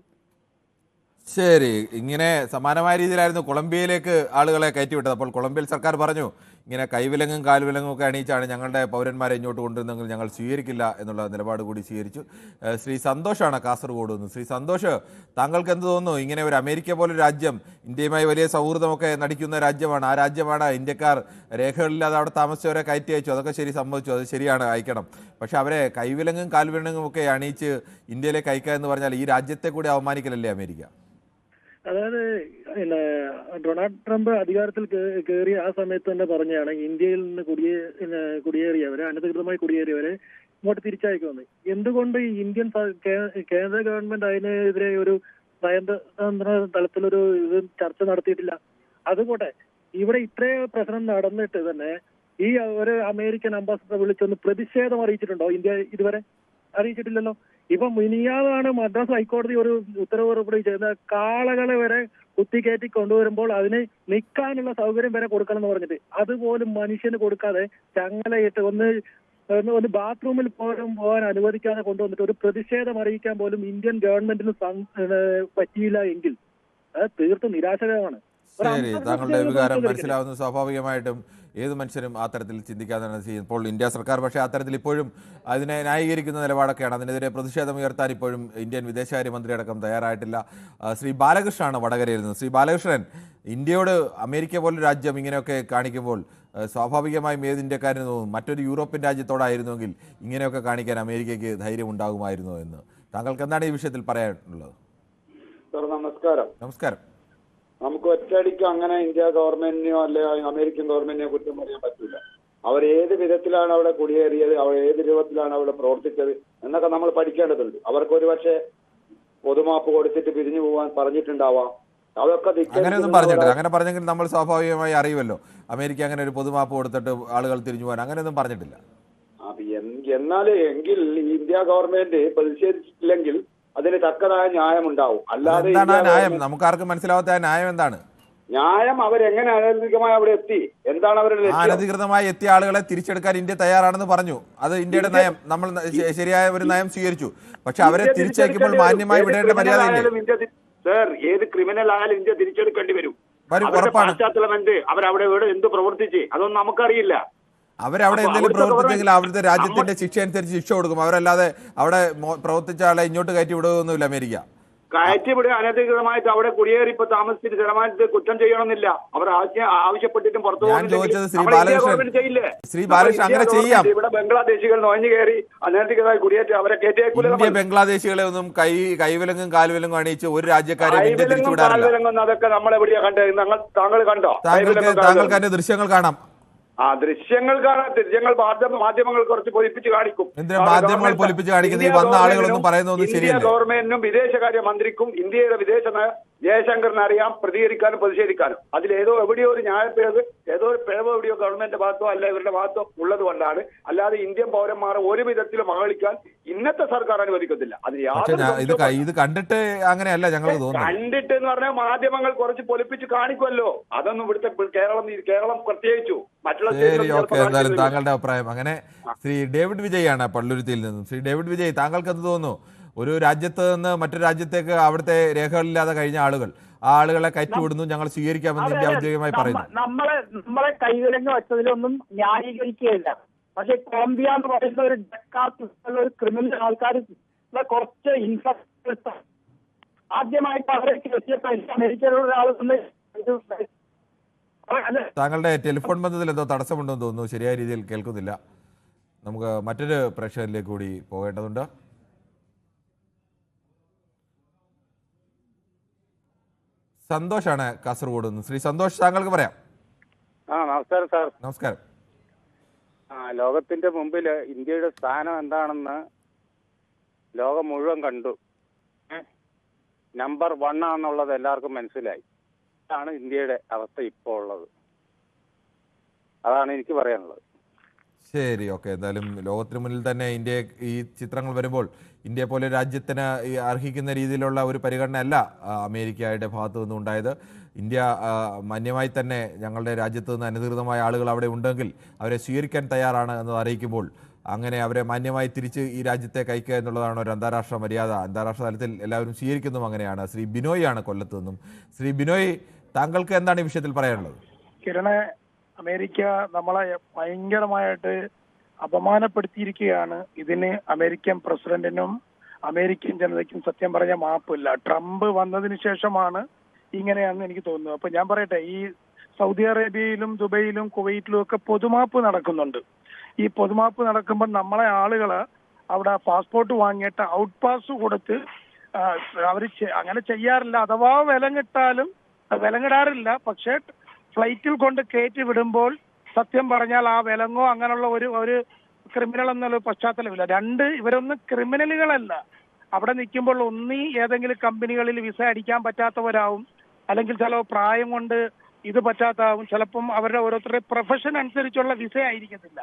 ശരി, ഇങ്ങനെ സമാനമായ രീതിയിലായിരുന്നു കൊളംബിയയിലേക്ക് ആളുകളെ കയറ്റിവിട്ടത്. അപ്പോൾ കൊളംബിയയിൽ സർക്കാർ പറഞ്ഞു, ഇങ്ങനെ കൈവിലങ്ങും കാൽവിലങ്ങും ഒക്കെ അണിയിച്ചാണ് ഞങ്ങളുടെ പൗരന്മാരെ ഇങ്ങോട്ട് കൊണ്ടുവരുന്നെങ്കിൽ ഞങ്ങൾ സ്വീകരിക്കില്ല എന്നുള്ള നിലപാട് കൂടി സ്വീകരിച്ചു. ശ്രീ സന്തോഷാണ് കാസർഗോഡ് നിന്ന്. ശ്രീ സന്തോഷ്, താങ്കൾക്ക് എന്ത് തോന്നുന്നു? ഇങ്ങനെ ഒരു അമേരിക്ക പോലൊരു രാജ്യം, ഇന്ത്യയുമായി വലിയ സൗഹൃദമൊക്കെ നടിക്കുന്ന രാജ്യമാണ്, ആ രാജ്യമാണ് ഇന്ത്യക്കാർ രേഖകളില്ലാതെ അവിടെ താമസിച്ചവരെ കയറ്റി അയച്ചു. അതൊക്കെ ശരി, സമ്മതിച്ചു, അത് ശരിയാണ്, അയക്കണം. പക്ഷെ അവരെ കൈവിലങ്ങും കാൽവിലങ്ങും ഒക്കെ അണിയിച്ച് ഇന്ത്യയിലേക്ക് അയക്കുക എന്ന് പറഞ്ഞാൽ ഈ രാജ്യത്തെ കൂടി അവമാനിക്കലല്ലേ അമേരിക്ക? അതായത് ഡൊണാൾഡ് ട്രംപ് അധികാരത്തിൽ കയറിയ ആ സമയത്ത് തന്നെ പറഞ്ഞാണ് ഇന്ത്യയിൽ നിന്ന് കുടിയേറിയവരെ, അനധികൃതമായി കുടിയേറിയവരെ ഇങ്ങോട്ട് തിരിച്ചയക്കുമെന്ന്. എന്തുകൊണ്ട് ഇന്ത്യൻ കേന്ദ്ര ഗവൺമെന്റ് അതിനെതിരെ ഒരു നയതന്ത്ര തലത്തിലൊരു ചർച്ച നടത്തിയിട്ടില്ല? അതുപോട്ടെ, ഇവിടെ ഇത്രയും പ്രശ്നം നടന്നിട്ട് തന്നെ ഈ ഒരു അമേരിക്കൻ അംബാസിഡർ വിളിച്ചൊന്ന് പ്രതിഷേധം അറിയിച്ചിട്ടുണ്ടോ ഇന്ത്യ ഇതുവരെ? അറിയിച്ചിട്ടില്ലല്ലോ. ഇപ്പൊ മിനിയാതാണ് മദ്രാസ് ഹൈക്കോടതി ഒരു ഉത്തരവ് പുറപ്പെടുവിച്ചത്, കാളകളെ വരെ കുത്തിക്കയറ്റി കൊണ്ടുവരുമ്പോൾ അതിന് നിൽക്കാനുള്ള സൗകര്യം വരെ കൊടുക്കണം എന്ന് പറഞ്ഞിട്ട്, അതുപോലും മനുഷ്യന് കൊടുക്കാതെ ചങ്ങലയിട്ട് ഒന്ന് ബാത്റൂമിൽ പോലും പോകാൻ അനുവദിക്കാതെ കൊണ്ടുവന്നിട്ട് ഒരു പ്രതിഷേധം അറിയിക്കാൻ പോലും ഇന്ത്യൻ ഗവൺമെന്റിന് പറ്റിയില്ല എങ്കിൽ അത് തീർത്തും നിരാശകരമാണ്. ശരി, താങ്കളുടെ വികാരം മനസ്സിലാവുന്നു. സ്വാഭാവികമായിട്ടും ഏത് മനുഷ്യരും ആ തരത്തിൽ ചിന്തിക്കാതാണ് ചെയ്യുന്നത്. ഇപ്പോൾ ഇന്ത്യ സർക്കാർ പക്ഷേ അത്തരത്തിൽ ഇപ്പോഴും അതിനെ ന്യായീകരിക്കുന്ന നിലപാടൊക്കെയാണ്. അതിനെതിരെ പ്രതിഷേധം ഉയർത്താൻ ഇപ്പോഴും ഇന്ത്യൻ വിദേശകാര്യമന്ത്രി അടക്കം തയ്യാറായിട്ടില്ല. ശ്രീ ബാലകൃഷ്ണനാണ് വടകരയിൽ നിന്ന്. ശ്രീ ബാലകൃഷ്ണൻ, ഇന്ത്യയോട് അമേരിക്ക പോലൊരു രാജ്യം ഇങ്ങനെയൊക്കെ കാണിക്കുമ്പോൾ സ്വാഭാവികമായും ഏത് ഇന്ത്യക്കാരന് തോന്നും മറ്റൊരു യൂറോപ്യൻ രാജ്യത്തോടായിരുന്നുവെങ്കിൽ ഇങ്ങനെയൊക്കെ കാണിക്കാൻ അമേരിക്കയ്ക്ക് ധൈര്യം ഉണ്ടാകുമായിരുന്നോ എന്ന്. താങ്കൾക്ക് എന്താണ് ഈ വിഷയത്തിൽ പറയാനുള്ളത്? നമസ്കാരം. നമസ്കാരം. നമുക്ക് ഒറ്റയടിക്ക് അങ്ങനെ ഇന്ത്യ ഗവൺമെന്റിനെയോ അല്ലെ അമേരിക്കൻ ഗവൺമെന്റിനെയോ കുറ്റം പറയാൻ പറ്റില്ല. അവർ ഏത് വിധത്തിലാണ് അവിടെ കുടിയേറിയത്, അവർ ഏത് രൂപത്തിലാണ് അവിടെ പ്രവർത്തിച്ചത് എന്നൊക്കെ നമ്മൾ പഠിക്കേണ്ടതുണ്ട്. അവർക്ക് ഒരുപക്ഷെ പൊതുമാപ്പ് കൊടുത്തിട്ട് പിരിഞ്ഞു പോകാൻ പറഞ്ഞിട്ടുണ്ടാവാം. അതൊക്കെ അങ്ങനെയൊന്നും പറഞ്ഞിട്ടില്ല. അങ്ങനെ പറഞ്ഞെങ്കിൽ നമ്മൾ സ്വാഭാവികമായി അറിയുമല്ലോ. അമേരിക്ക അങ്ങനെ ഒരു പൊതുമാപ്പ് കൊടുത്തിട്ട് ആളുകൾ തിരിഞ്ഞു പോകാൻ അങ്ങനെയൊന്നും പറഞ്ഞിട്ടില്ല. എന്നാൽ എങ്കിൽ ഇന്ത്യ ഗവൺമെന്റ് പ്രതിഷേധിച്ചിട്ടില്ലെങ്കിൽ അതിന് തക്കതായ ന്യായം ഉണ്ടാവും. അല്ലാതെ ന്യായം നമുക്കാർക്കും മനസ്സിലാവാത്ത ന്യായം എന്താണ്? ന്യായം അവരെങ്ങനെ അനധികൃതമായി അവിടെ എത്തി, എന്താണ് അവരുടെ അനധികൃതമായി എത്തിയ ആളുകളെ തിരിച്ചെടുക്കാൻ ഇന്ത്യ തയ്യാറാണെന്ന് പറഞ്ഞു. അത് ഇന്ത്യയുടെ നയം. നമ്മൾ ശരിയായ ഒരു നയം സ്വീകരിച്ചു. പക്ഷെ അവരെ തിരിച്ചയക്കുമ്പോൾ മാന്യമായി വിടേണ്ട മര്യാദയില്ല. സർ, ഏത് ക്രിമിനൽ ആയാലും ഇന്ത്യ തിരിച്ചെടുക്കേണ്ടി വരും. പശ്ചാത്തലം എന്ത്, അവരവിടെ എന്ത് പ്രവർത്തിച്ച് അതൊന്നും നമുക്കറിയില്ല. അവരവിടെ എന്തെങ്കിലും പ്രവർത്തിച്ചെങ്കിൽ അവരുടെ രാജ്യത്തിന്റെ ശിക്ഷ അനുസരിച്ച് ശിക്ഷ കൊടുക്കും. അവരല്ലാതെ അവിടെ പ്രവർത്തിച്ച ആളെ ഇങ്ങോട്ട് കയറ്റി വിടുകയൊന്നുമില്ല അമേരിക്ക. കയറ്റിവിടെ അനധികൃതമായിട്ട് അവിടെ കുടിയേറി ഇപ്പൊ താമസിച്ചിട്ട് സ്ഥിരമായിട്ട് കുറ്റം ചെയ്യണമെന്നില്ല. അവർ ആവശ്യപ്പെട്ടിട്ടും പുറത്തു ശ്രീ ബാലകൃഷ്ണൻ അങ്ങനെ ചെയ്യാം. ഇവിടെ ബംഗ്ലാദേശികൾ നുഴഞ്ഞു കയറി അനധികൃതമായി കുടിയേറ്റി അവരെ ഇന്ത്യ ബംഗ്ലാദേശികളെ ഒന്നും കൈവിലങ്ങും കാൽവിലങ്ങും അണിയിച്ച് ഒരു രാജ്യക്കാരെയും ഇന്ത്യ തിരിച്ചുവിടാറില്ല. അതൊക്കെ നമ്മളെവിടെയാ കണ്ടത്? താങ്കൾ കണ്ടോ? താങ്കൾക്ക് അതിന്റെ ദൃശ്യങ്ങൾ കാണാം. ദൃശ്യങ്ങൾ കാണാം. ദൃശ്യങ്ങൾ മാധ്യമങ്ങൾ കുറച്ച് പൊലിപ്പിച്ച് കാണിക്കും. മാധ്യമങ്ങൾ പൊലിപ്പിച്ച് കാണിക്കുന്നത് ഈ വന്ന ആളുകളൊന്നും പറയുന്നൊന്നും ശരിയല്ല. ഗവൺമെന്റിനും വിദേശകാര്യ മന്ത്രിക്കും ഇന്ത്യയുടെ വിദേശ ജയശങ്കറിന് അറിയാം പ്രതികരിക്കാനും പ്രതിഷേധിക്കാനും. അതിലേതോ എവിടെയോ ഒരു ന്യായപ്പിഴവ്, ഏതോ ഒരു പിഴവ് എവിടെയോ ഗവൺമെന്റ് ഭാഗത്തോ അല്ല ഇവരുടെ ഭാഗത്തോ ഉള്ളത് കൊണ്ടാണ്. അല്ലാതെ ഇന്ത്യൻ പൗരന്മാരെ ഒരു വിധത്തിലും അവഹേളിക്കാൻ ഇന്നത്തെ സർക്കാർ അനുവദിക്കത്തില്ല. ഇത് കണ്ടിട്ട് അങ്ങനെയല്ല ഞങ്ങൾക്ക് തോന്നുന്നത്. കണ്ടിട്ട് എന്ന് പറഞ്ഞാൽ മാധ്യമങ്ങൾ കുറച്ച് പൊലിപ്പിച്ച് കാണിക്കുമല്ലോ. അതൊന്നും ഇവിടുത്തെ കേരളം പ്രത്യേകിച്ചു എന്തായാലും താങ്കളുടെ അഭിപ്രായം. അങ്ങനെ ശ്രീ ഡേവിഡ് വിജയാണ് പള്ളുരുത്തിയിൽ നിന്നും. ശ്രീ ഡേവിഡ് വിജയ്, താങ്കൾക്ക് എന്ത് തോന്നുന്നു? ഒരു രാജ്യത്ത് നിന്ന് മറ്റൊരു രാജ്യത്തേക്ക് അവിടുത്തെ രേഖകളില്ലാതെ കഴിഞ്ഞ ആളുകൾ, ആ ആളുകളെ കയറ്റിവിടുന്നു, ഞങ്ങൾ സ്വീകരിക്കാമെന്ന് ഇന്ത്യ ഔദ്യോഗികമായി പറയുന്നു. നമ്മളെ കൈവിലങ്ങ് വെച്ചതിലൊന്നും ന്യായീകരിക്കുകയില്ല. പക്ഷെ കോളംബിയ എന്ന് പറയുന്ന ഒരു ഡക്കാത്തുള്ള ഒരു ക്രിമിനൽ ആൾക്കാർ കുറച്ച് ഇൻഫ്രാസ്ട്രക്ചർ ആദ്യമായിട്ട് അവരേക്ക് എത്തിയപ്പോൾ അമേരിക്കയിലുള്ള ഒരാൾ താങ്കളുടെ ടെലിഫോൺ ബന്ധത്തിൽ എന്തോ തടസ്സമുണ്ടെന്ന് തോന്നുന്നു. ശരിയായ രീതിയിൽ കേൾക്കുന്നില്ല. നമുക്ക് മറ്റൊരു പ്രേക്ഷകരിലേക്ക് കൂടി പോകേണ്ടതുണ്ട്. സന്തോഷാണ് കാസർഗോഡ് നിന്ന്. ശ്രീ സന്തോഷ്, താങ്കൾക്ക് പറയാം. നമസ്കാരം സാർ. നമസ്കാരം. ലോകത്തിന്റെ മുമ്പിൽ ഇന്ത്യയുടെ സ്ഥാനം എന്താണെന്ന് ലോകം മുഴുവൻ കണ്ടു. നമ്പർ 1 ആണെന്നുള്ളത് എല്ലാവർക്കും മനസ്സിലായി. ആണ് ഇന്ത്യയുടെ അവസ്ഥ ഇപ്പോൾ ഉള്ളത്. അതാണ് എനിക്ക് പറയാനുള്ളത്. ശരി, ഓക്കെ. എന്തായാലും ലോകത്തിന് മുന്നിൽ തന്നെ ഇന്ത്യ ഈ ചിത്രങ്ങൾ വരുമ്പോൾ ഇന്ത്യ പോലെ രാജ്യത്തിന് അർഹിക്കുന്ന രീതിയിലുള്ള ഒരു പരിഗണന അല്ല അമേരിക്കയുടെ ഭാഗത്തു നിന്നും ഉണ്ടായത്. ഇന്ത്യ മാന്യമായി തന്നെ ഞങ്ങളുടെ രാജ്യത്ത് നിന്ന് അനധികൃതമായ ആളുകൾ അവിടെ ഉണ്ടെങ്കിൽ അവരെ സ്വീകരിക്കാൻ തയ്യാറാണ് എന്ന് അറിയിക്കുമ്പോൾ അങ്ങനെ അവരെ മാന്യമായി തിരിച്ച് ഈ രാജ്യത്തേക്ക് അയക്കുക എന്നുള്ളതാണ് ഒരു അന്താരാഷ്ട്ര മര്യാദ. അന്താരാഷ്ട്ര തലത്തിൽ എല്ലാവരും സ്വീകരിക്കുന്നതും അങ്ങനെയാണ്. ശ്രീ ബിനോയ് ആണ് കൊല്ലത്ത് നിന്നും. ശ്രീ ബിനോയ്, താങ്കൾക്ക് എന്താണ് ഈ വിഷയത്തിൽ പറയാനുള്ളത്? കിരണെ, അമേരിക്ക നമ്മളെ ഭയങ്കരമായിട്ട് അപമാനപ്പെടുത്തിയിരിക്കുകയാണ്. ഇതിന് അമേരിക്കൻ പ്രസിഡന്റിനും അമേരിക്കൻ ജനതയ്ക്കും സത്യം പറഞ്ഞ മാപ്പില്ല. ട്രംപ് വന്നതിന് ശേഷമാണ് ഇങ്ങനെയാണെന്ന് എനിക്ക് തോന്നുന്നത്. അപ്പൊ ഞാൻ പറയട്ടെ, ഈ സൗദി അറേബ്യയിലും ദുബൈയിലും കുവൈറ്റിലും ഒക്കെ പൊതുമാപ്പ് നടക്കുന്നുണ്ട്. ഈ പൊതുമാപ്പ് നടക്കുമ്പോൾ നമ്മളെ ആളുകള് അവിടെ പാസ്പോർട്ട് വാങ്ങിയിട്ട് ഔട്ട് പാസ് കൊടുത്ത് അവർ അങ്ങനെ ചെയ്യാറില്ല. അഥവാ വിലങ്ങിടാറില്ല. പക്ഷെ ഫ്ലൈറ്റിൽ കൊണ്ട് കയറ്റി വിടുമ്പോൾ സത്യം പറഞ്ഞാൽ ആ വിലങ്ങോ അങ്ങനെയുള്ള ഒരു ക്രിമിനൽ എന്നുള്ള പശ്ചാത്തലമില്ല. ഇവരൊന്നും ക്രിമിനലുകളല്ല. അവിടെ നിൽക്കുമ്പോൾ ഒന്നീ ഏതെങ്കിലും കമ്പനികളിൽ വിസ അടിക്കാൻ പറ്റാത്തവരാവും, അല്ലെങ്കിൽ ചില പ്രായം കൊണ്ട് ഇത് പറ്റാത്താവും. ചിലപ്പം അവരുടെ ഓരോരുത്തരുടെ പ്രൊഫഷൻ അനുസരിച്ചുള്ള വിസ ആയിരിക്കത്തില്ല.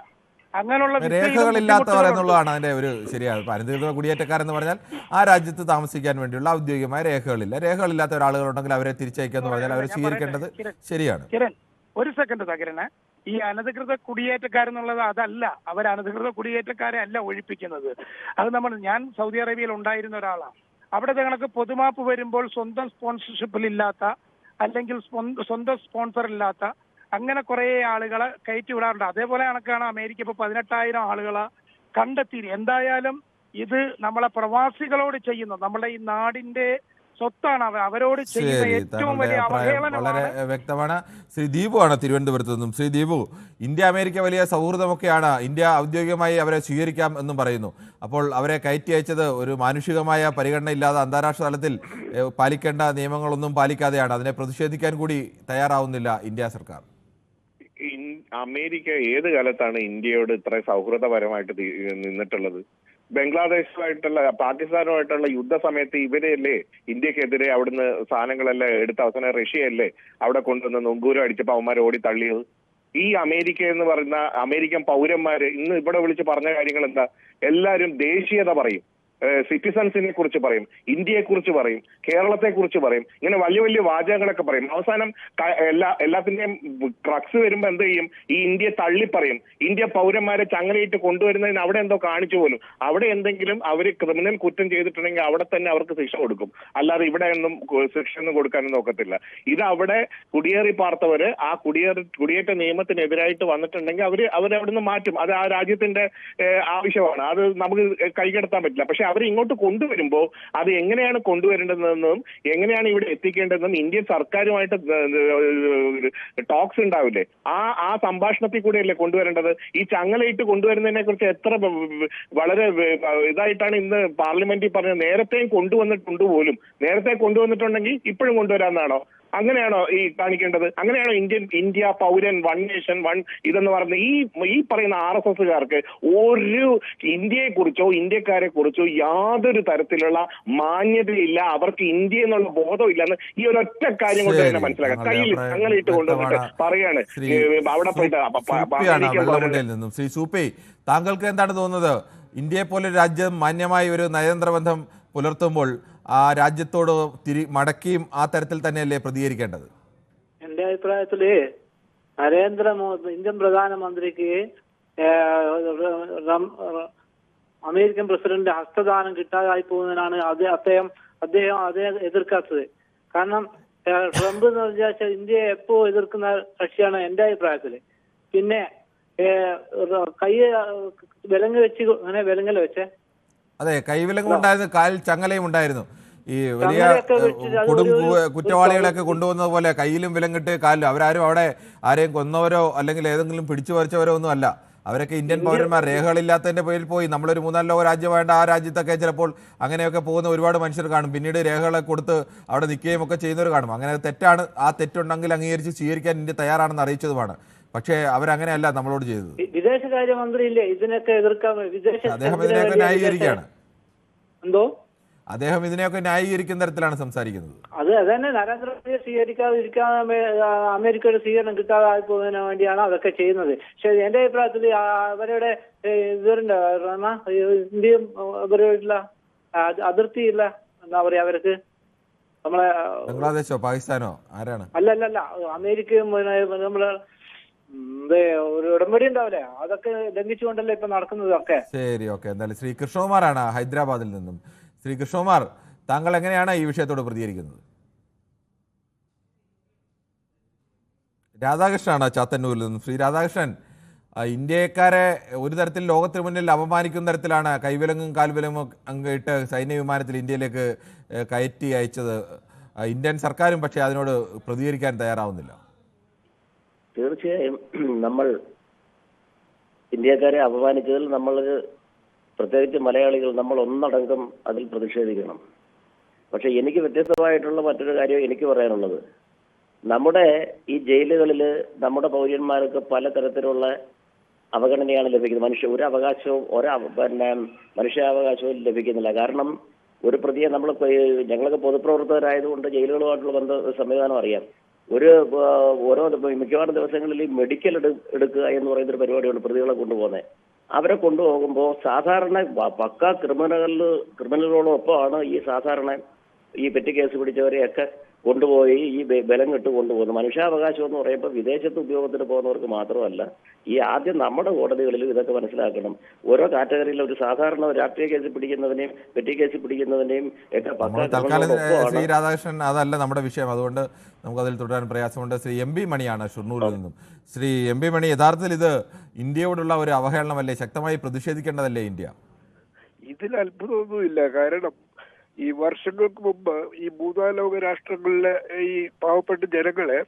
അങ്ങനെയുള്ള രേഖകളില്ലാത്തവർ എന്നുള്ളതാണ് അതിന്റെ ഒരു ശരിയാണ്. അനധികൃത കുടിയേറ്റക്കാരെന്ന് പറഞ്ഞാൽ ആ രാജ്യത്ത് താമസിക്കാൻ വേണ്ടിയുള്ള ഔദ്യോഗികമായ രേഖകളില്ല. രേഖകളില്ലാത്ത ഒരാളുകളുണ്ടെങ്കിൽ അവരെ തിരിച്ചയക്കാന്ന് പറഞ്ഞാൽ അവരെ സ്വീകരിക്കേണ്ടത് ശരിയാണ്. കിരൺ, ഒരു സെക്കൻഡ് തകിരന്, ഈ അനധികൃത കുടിയേറ്റക്കാരെന്നുള്ളത് അതല്ല. അവർ അനധികൃത കുടിയേറ്റക്കാരെ അല്ല ഒഴിപ്പിക്കുന്നത്. അത് ഞാൻ സൗദി അറേബ്യയിൽ ഉണ്ടായിരുന്ന ഒരാളാണ്. അവിടെ കണക്ക് പൊതുമാപ്പ് വരുമ്പോൾ സ്വന്തം സ്പോൺസർഷിപ്പിൽ ഇല്ലാത്ത അല്ലെങ്കിൽ സ്വന്തം സ്പോൺസർ ഇല്ലാത്ത അങ്ങനെ കുറെ ആളുകളെ കയറ്റി വിടാറുണ്ട്. അതേപോലെ കണക്കാണ് അമേരിക്ക ഇപ്പോൾ 18,000 ആളുകളെ കണ്ടെത്തി. എന്തായാലും ഇത് നമ്മളെ പ്രവാസികളോട് ചെയ്യുന്ന, നമ്മുടെ ഈ നാടിന്റെ സ്വത്താണ്, അവരോട് ചെയ്യുന്ന ഏറ്റവും വലിയ അവഹേളനമാണ്. വളരെ വ്യക്തമാണ്. ശ്രീ ദീപു ആണ് തിരുവനന്തപുരത്ത് നിന്നും. ശ്രീ ദീപു, ഇന്ത്യ അമേരിക്ക വലിയ സൗഹൃദമൊക്കെയാണ്. ഇന്ത്യ ഔദ്യോഗികമായി അവരെ സ്വീകരിക്കാം എന്നും പറയുന്നു. അപ്പോൾ അവരെ കയറ്റി അയച്ചത് ഒരു മാനുഷികമായ പരിഗണന ഇല്ലാതെ അന്താരാഷ്ട്ര തലത്തിൽ പാലിക്കേണ്ട നിയമങ്ങളൊന്നും പാലിക്കാതെയാണ്. അതിനെ പ്രതിഷേധിക്കാൻ കൂടി തയ്യാറാവുന്നില്ല ഇന്ത്യ സർക്കാർ. അമേരിക്ക ഏത് കാലത്താണ് ഇന്ത്യയോട് ഇത്ര സൗഹൃദപരമായിട്ട് നിന്നിട്ടുള്ളത്? ബംഗ്ലാദേശുമായിട്ടുള്ള പാകിസ്ഥാനുമായിട്ടുള്ള യുദ്ധ സമയത്ത് ഇവരെയല്ലേ ഇന്ത്യക്കെതിരെ അവിടുന്ന് സാധനങ്ങളെല്ലാം എടുത്ത് അവസാനം റഷ്യയല്ലേ അവിടെ കൊണ്ടുവന്ന് നൊങ്കൂരം അടിച്ചപ്പോൾ അവന്മാർ ഓടി തള്ളിയത്? ഈ അമേരിക്ക എന്ന് പറയുന്ന അമേരിക്കൻ പൗരന്മാര് ഇന്ന് ഇവിടെ വിളിച്ച് പറഞ്ഞ കാര്യങ്ങൾ എന്താ? എല്ലാവരും ദേശീയത പറയും, സിറ്റിസൺസിനെ കുറിച്ച് പറയും, ഇന്ത്യയെ കുറിച്ച് പറയും, കേരളത്തെ കുറിച്ച് പറയും, ഇങ്ങനെ വലിയ വലിയ വാചകങ്ങളൊക്കെ പറയും. അവസാനം എല്ലാത്തിന്റെയും ക്രക്സ് വരുമ്പോ എന്ത് ചെയ്യും? ഈ ഇന്ത്യ തള്ളിപ്പറയും. ഇന്ത്യ പൗരന്മാരെ ചങ്ങലയിട്ട് കൊണ്ടുവരുന്നതിന് അവിടെ എന്തോ കാണിച്ചു പോലും. അവിടെ എന്തെങ്കിലും അവർ ക്രിമിനൽ കുറ്റം ചെയ്തിട്ടുണ്ടെങ്കിൽ അവിടെ തന്നെ അവർക്ക് ശിക്ഷ കൊടുക്കും. അല്ലാതെ ഇവിടെ ഒന്നും ശിക്ഷ ഒന്നും കൊടുക്കാനും നോക്കത്തില്ല. ഇത് അവിടെ കുടിയേറി പാർത്തവര് ആ കുടിയേറ്റ നിയമത്തിനെതിരായിട്ട് വന്നിട്ടുണ്ടെങ്കിൽ അവരവിടുന്ന് മാറ്റും. അത് ആ രാജ്യത്തിന്റെ ആവശ്യമാണ്. അത് നമുക്ക് കൈകടത്താൻ പറ്റില്ല. പക്ഷെ അവർ ഇങ്ങോട്ട് കൊണ്ടുവരുമ്പോൾ അത് എങ്ങനെയാണ് കൊണ്ടുവരേണ്ടതെന്നും എങ്ങനെയാണ് ഇവിടെ എത്തിക്കേണ്ടതെന്നും ഇന്ത്യൻ സർക്കാരുമായിട്ട് ടോക്സ് ഉണ്ടാവില്ലേ? ആ സംഭാഷണത്തിൽ കൂടെയല്ലേ കൊണ്ടുവരേണ്ടത്? ഈ ചങ്ങലയിട്ട് കൊണ്ടുവരുന്നതിനെ കുറിച്ച് എത്ര വളരെ ഇതായിട്ടാണ് ഇന്ന് പാർലമെന്റിൽ പറഞ്ഞത്. നേരത്തെയും കൊണ്ടുവന്നിട്ടുണ്ട് പോലും. നേരത്തെ കൊണ്ടുവന്നിട്ടുണ്ടെങ്കിൽ ഇപ്പോഴും കൊണ്ടുവരാമെന്നാണോ? അങ്ങനെയാണോ ഈ കാണിക്കേണ്ടത്? അങ്ങനെയാണോ ഇന്ത്യ പൗരൻ, വൺ നേഷൻ വൺ ഇതെന്ന് പറഞ്ഞ ഈ പറയുന്ന RSSകാർക്ക് ഒരു ഇന്ത്യയെ കുറിച്ചോ ഇന്ത്യക്കാരെ കുറിച്ചോ യാതൊരു തരത്തിലുള്ള മാന്യതയില്ല. അവർക്ക് ഇന്ത്യ എന്നുള്ള ബോധം ഇല്ലെന്ന് ഈ ഒരൊറ്റ കാര്യം കൊണ്ട് തന്നെ മനസ്സിലാക്കാം. കയ്യിൽ അങ്ങനെ ഇട്ട് കൊണ്ടുവന്നിട്ട് പറയാണ് അവിടെ പോയിട്ട്. ശ്രീ സൂപ്പി, താങ്കൾക്ക് എന്താണ് തോന്നുന്നത്? ഇന്ത്യയെ പോലെ രാജ്യം മാന്യമായി ഒരു നയതന്ത്ര ബന്ധം പുലർത്തുമ്പോൾ ആ രാജ്യത്തോട് മടക്കിയും ആ തരത്തിൽ തന്നെയല്ലേ പ്രതികരിക്കേണ്ടത്? എന്റെ അഭിപ്രായത്തില് നരേന്ദ്രമോദി ഇന്ത്യൻ പ്രധാനമന്ത്രിക്ക് അമേരിക്കൻ പ്രസിഡന്റ് ഹസ്തദാനം കിട്ടാതായി പോകുന്നതിനാണ് അദ്ദേഹം അതേ എതിർക്കാത്തത്. കാരണം ട്രംപ് എന്ന് പറഞ്ഞാൽ ഇന്ത്യയെ എപ്പോ എതിർക്കുന്ന കക്ഷിയാണ് എന്റെ അഭിപ്രായത്തില്. പിന്നെ കൈ വിലങ്ങ് വെച്ച് അങ്ങനെ വിലങ്ങല വെച്ചേ അതെ, കൈവിലങ്ങും ഉണ്ടായിരുന്നു, കാലിൽ ചങ്ങലയും ഉണ്ടായിരുന്നു. ഈ വലിയ കൊടും കുറ്റവാളികളൊക്കെ കൊണ്ടുവന്നത് പോലെ കയ്യിലും വിലങ്ങിട്ട് കാലിലും. അവരാരും അവിടെ ആരെയും കൊന്നവരോ അല്ലെങ്കിൽ ഏതെങ്കിലും പിടിച്ചു പറിച്ചവരോ ഒന്നും അല്ല. അവരൊക്കെ ഇന്ത്യൻ പൗരന്മാർ. രേഖകളില്ലാത്തതിന്റെ പേരിൽ പോയി നമ്മളൊരു 3-4 ലോക രാജ്യമായിട്ട് ആ രാജ്യത്തൊക്കെ ചിലപ്പോൾ അങ്ങനെയൊക്കെ പോകുന്ന ഒരുപാട് മനുഷ്യർ കാണും. പിന്നീട് രേഖകളെ കൊടുത്ത് അവിടെ നിൽക്കുകയും ഒക്കെ ചെയ്യുന്നവർ കാണും. അങ്ങനെ തെറ്റാണ്. ആ തെറ്റുണ്ടെങ്കിൽ അംഗീകരിച്ച് സ്വീകരിക്കാൻ ഇന്ത്യ തയ്യാറാണെന്ന് അറിയിച്ചതുമാണ്. പക്ഷേ അവരങ്ങനെയല്ല നമ്മളോട് ചെയ്തത്. വിദേശകാര്യമന്ത്രി ഇല്ലേ ഇതിനൊക്കെ എതിർക്കാൻ? അദ്ദേഹം ഇതിനെയൊക്കെ ന്യായീകരിക്കുകയാണ്. എന്തോ അദ്ദേഹം ഇതിനെയൊക്കെ ന്യായീകരിക്കുന്ന തരത്തിലാണ് സംസാരിക്കുന്നത്. അത് തന്നെ നരേന്ദ്രമോദിയെ സ്വീകരിക്കാതിരിക്കാതെ അമേരിക്കയുടെ സ്വീകരണം കിട്ടാതായി പോകുന്നതിന് വേണ്ടിയാണ് അതൊക്കെ ചെയ്യുന്നത്. പക്ഷെ എന്റെ അഭിപ്രായത്തിൽ അവരുടെ ഇവരുണ്ട് ഇന്ത്യയും അവരുമായിട്ടുള്ള അതിർത്തിയില്ല എന്താ പറയാ അവർക്ക് നമ്മളെ ബംഗ്ലാദേശോ പാകിസ്ഥാനോ ആരാണ്? അല്ലല്ല അമേരിക്കയും നമ്മള് ഒരു ഉടമ്പടി ഉണ്ടാവില്ലേ, അതൊക്കെ ലംഘിച്ചുകൊണ്ടല്ലേ ഇപ്പൊ നടക്കുന്നത് ഒക്കെ. ശരി, ഓക്കെ. എന്തായാലും ശ്രീ കൃഷ്ണകുമാറാണ് ഹൈദരാബാദിൽ നിന്നും. ശ്രീ കൃഷ്ണകുമാർ, താങ്കൾ എങ്ങനെയാണ് ഈ വിഷയത്തോട് പ്രതികരിക്കുന്നത്? രാധാകൃഷ്ണനാണ് ചാത്തന്നൂരിൽ നിന്നും. ശ്രീ രാധാകൃഷ്ണൻ, ഇന്ത്യക്കാരെ ഒരു തരത്തിൽ ലോകത്തിന് മുന്നിൽ അപമാനിക്കുന്ന തരത്തിലാണ് കൈവിലങ്ങും കാൽവിലങ്ങും ഇട്ട് സൈന്യ വിമാനത്തിൽ ഇന്ത്യയിലേക്ക് കയറ്റി അയച്ചത് ഇന്ത്യൻ സർക്കാരും. പക്ഷേ അതിനോട് പ്രതികരിക്കാൻ തയ്യാറാവുന്നില്ല. തീർച്ചയായും നമ്മൾ ഇന്ത്യക്കാരെ അപമാനിച്ചതിൽ നമ്മൾ പ്രത്യേകിച്ച് മലയാളികൾ നമ്മൾ ഒന്നടങ്കം അതിൽ പ്രതിഷേധിക്കണം. പക്ഷെ എനിക്ക് വ്യത്യസ്തമായിട്ടുള്ള മറ്റൊരു കാര്യം എനിക്ക് പറയാനുള്ളത്, നമ്മുടെ ഈ ജയിലുകളിൽ നമ്മുടെ പൗരന്മാർക്ക് പലതരത്തിലുള്ള അവഗണനയാണ് ലഭിക്കുന്നത്. ഒരു അവകാശവും മനുഷ്യാവകാശവും ലഭിക്കുന്നില്ല. കാരണം ഒരു പ്രതിയെ ഞങ്ങളൊക്കെ പൊതുപ്രവർത്തകരായതുകൊണ്ട് ജയിലുകളുമായിട്ടുള്ള സംവിധാനം അറിയാം. ഒരു ഓരോ മിക്കവാറും ദിവസങ്ങളിൽ ഈ മെഡിക്കൽ എടുക്കുക എന്ന് പറയുന്നൊരു പരിപാടിയുണ്ട് പ്രതികളെ കൊണ്ടുപോകുന്നത്. അവരെ കൊണ്ടുപോകുമ്പോൾ സാധാരണ പക്കാ ക്രിമിനലുകളോടൊപ്പമാണ് ഈ സാധാരണ ഈ പെറ്റി കേസ് പിടിച്ചവരെയൊക്കെ കൊണ്ടുപോയി ഈ ബലം കെട്ട് കൊണ്ടുപോകുന്നത്. മനുഷ്യാവകാശം എന്ന് പറയുമ്പോൾ വിദേശത്ത് ഉദ്യോഗത്തിന് പോകുന്നവർക്ക് മാത്രമല്ല, ഈ ആദ്യം നമ്മുടെ കോടതികളിലും ഇതൊക്കെ മനസ്സിലാക്കണം. ഓരോ കാറ്റഗറിയിലും ഒരു സാധാരണ രാഷ്ട്രീയ കേസിൽ പിടിക്കുന്നതിനെയും പെറ്റി കേസിൽ പിടിക്കുന്നതിനെയും ഒക്കെ തൽക്കാലം ശ്രീ രാധാകൃഷ്ണൻ അതല്ല നമ്മുടെ വിഷയം, അതുകൊണ്ട് നമുക്കതിൽ തുടരാൻ പ്രയാസമുണ്ട്. ശ്രീ എം പി മണിയാണ് ഷൊർണൂരിൽ നിന്നും. ശ്രീ എം പി മണി, യഥാർത്ഥത്തിൽ ഇത് ഇന്ത്യയോടുള്ള ഒരു അവഹേളനമല്ലേ? ശക്തമായി പ്രതിഷേധിക്കേണ്ടതല്ലേ ഇന്ത്യ? ഇതിൽ അത്ഭുതമൊന്നുമില്ല. കാരണം ഈ വർഷങ്ങൾക്ക് മുമ്പ് ഈ മൂന്നാം ലോക രാഷ്ട്രങ്ങളിലെ ഈ പാവപ്പെട്ട ജനങ്ങളെ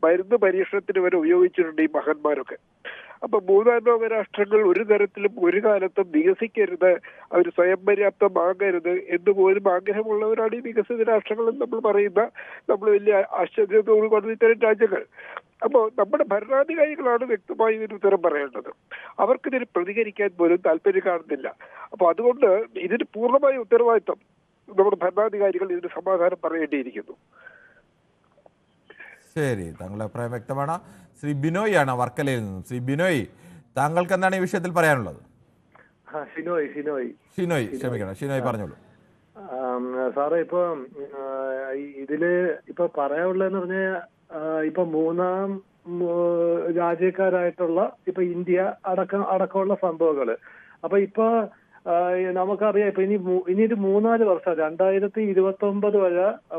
മരുന്ന് പരീക്ഷണത്തിന് വരെ ഉപയോഗിച്ചിട്ടുണ്ട് ഈ മഹാന്മാരൊക്കെ. അപ്പൊ മൂന്നാം ലോക രാഷ്ട്രങ്ങൾ ഒരു തരത്തിലും ഒരു കാലത്തും വികസിക്കരുത്, അവർ സ്വയം പര്യാപ്തമാകരുത് എന്ന് പോലും ആഗ്രഹമുള്ളവരാണ് ഈ വികസിത രാഷ്ട്രങ്ങൾ എന്ന് നമ്മൾ പറയുന്ന, നമ്മൾ വലിയ ആശ്ചര്യത്തോട് കാണുന്ന ഇത്തരം രാജ്യങ്ങൾ. അപ്പോൾ നമ്മുടെ ഭരണാധികാരികളാണ് വ്യക്തമായി ഇതിന് ഉത്തരം പറയേണ്ടത്. അവർക്കിതിന് പ്രതികരിക്കാൻ പോലും താല്പര്യം കാണുന്നില്ല. അപ്പൊ അതുകൊണ്ട് ഇതിന് പൂർണ്ണമായ ഉത്തരവാദിത്വം നമ്മുടെ ഭരണാധികാരികൾ ഇതിന് സമാധാനം പറയേണ്ടിയിരിക്കുന്നു. ശരി, താങ്കളുടെ അഭിപ്രായം വ്യക്തമാണ്. ശ്രീ ബിനോയ് ആണ് വർക്കലയിൽ നിന്നും. ശ്രീ ബിനോയ്, താങ്കൾക്ക് എന്താണ് ഈ വിഷയത്തിൽ പറയാനുള്ളത്? ഷിനോയ് ക്ഷമിക്കണം, ഷിനോയ് പറഞ്ഞോളൂ. സാറേ, ഇപ്പൊ ഇതില് ഇപ്പൊ പറയാനുള്ളതെന്ന് പറഞ്ഞാൽ ഇപ്പൊ മൂന്നാം രാജ്യക്കാരായിട്ടുള്ള ഇപ്പൊ ഇന്ത്യ അടക്കമുള്ള സംഭവങ്ങള്. അപ്പൊ ഇപ്പൊ നമുക്കറിയാം, ഇപ്പൊ ഇനി ഒരു 3-4 വർഷം 2029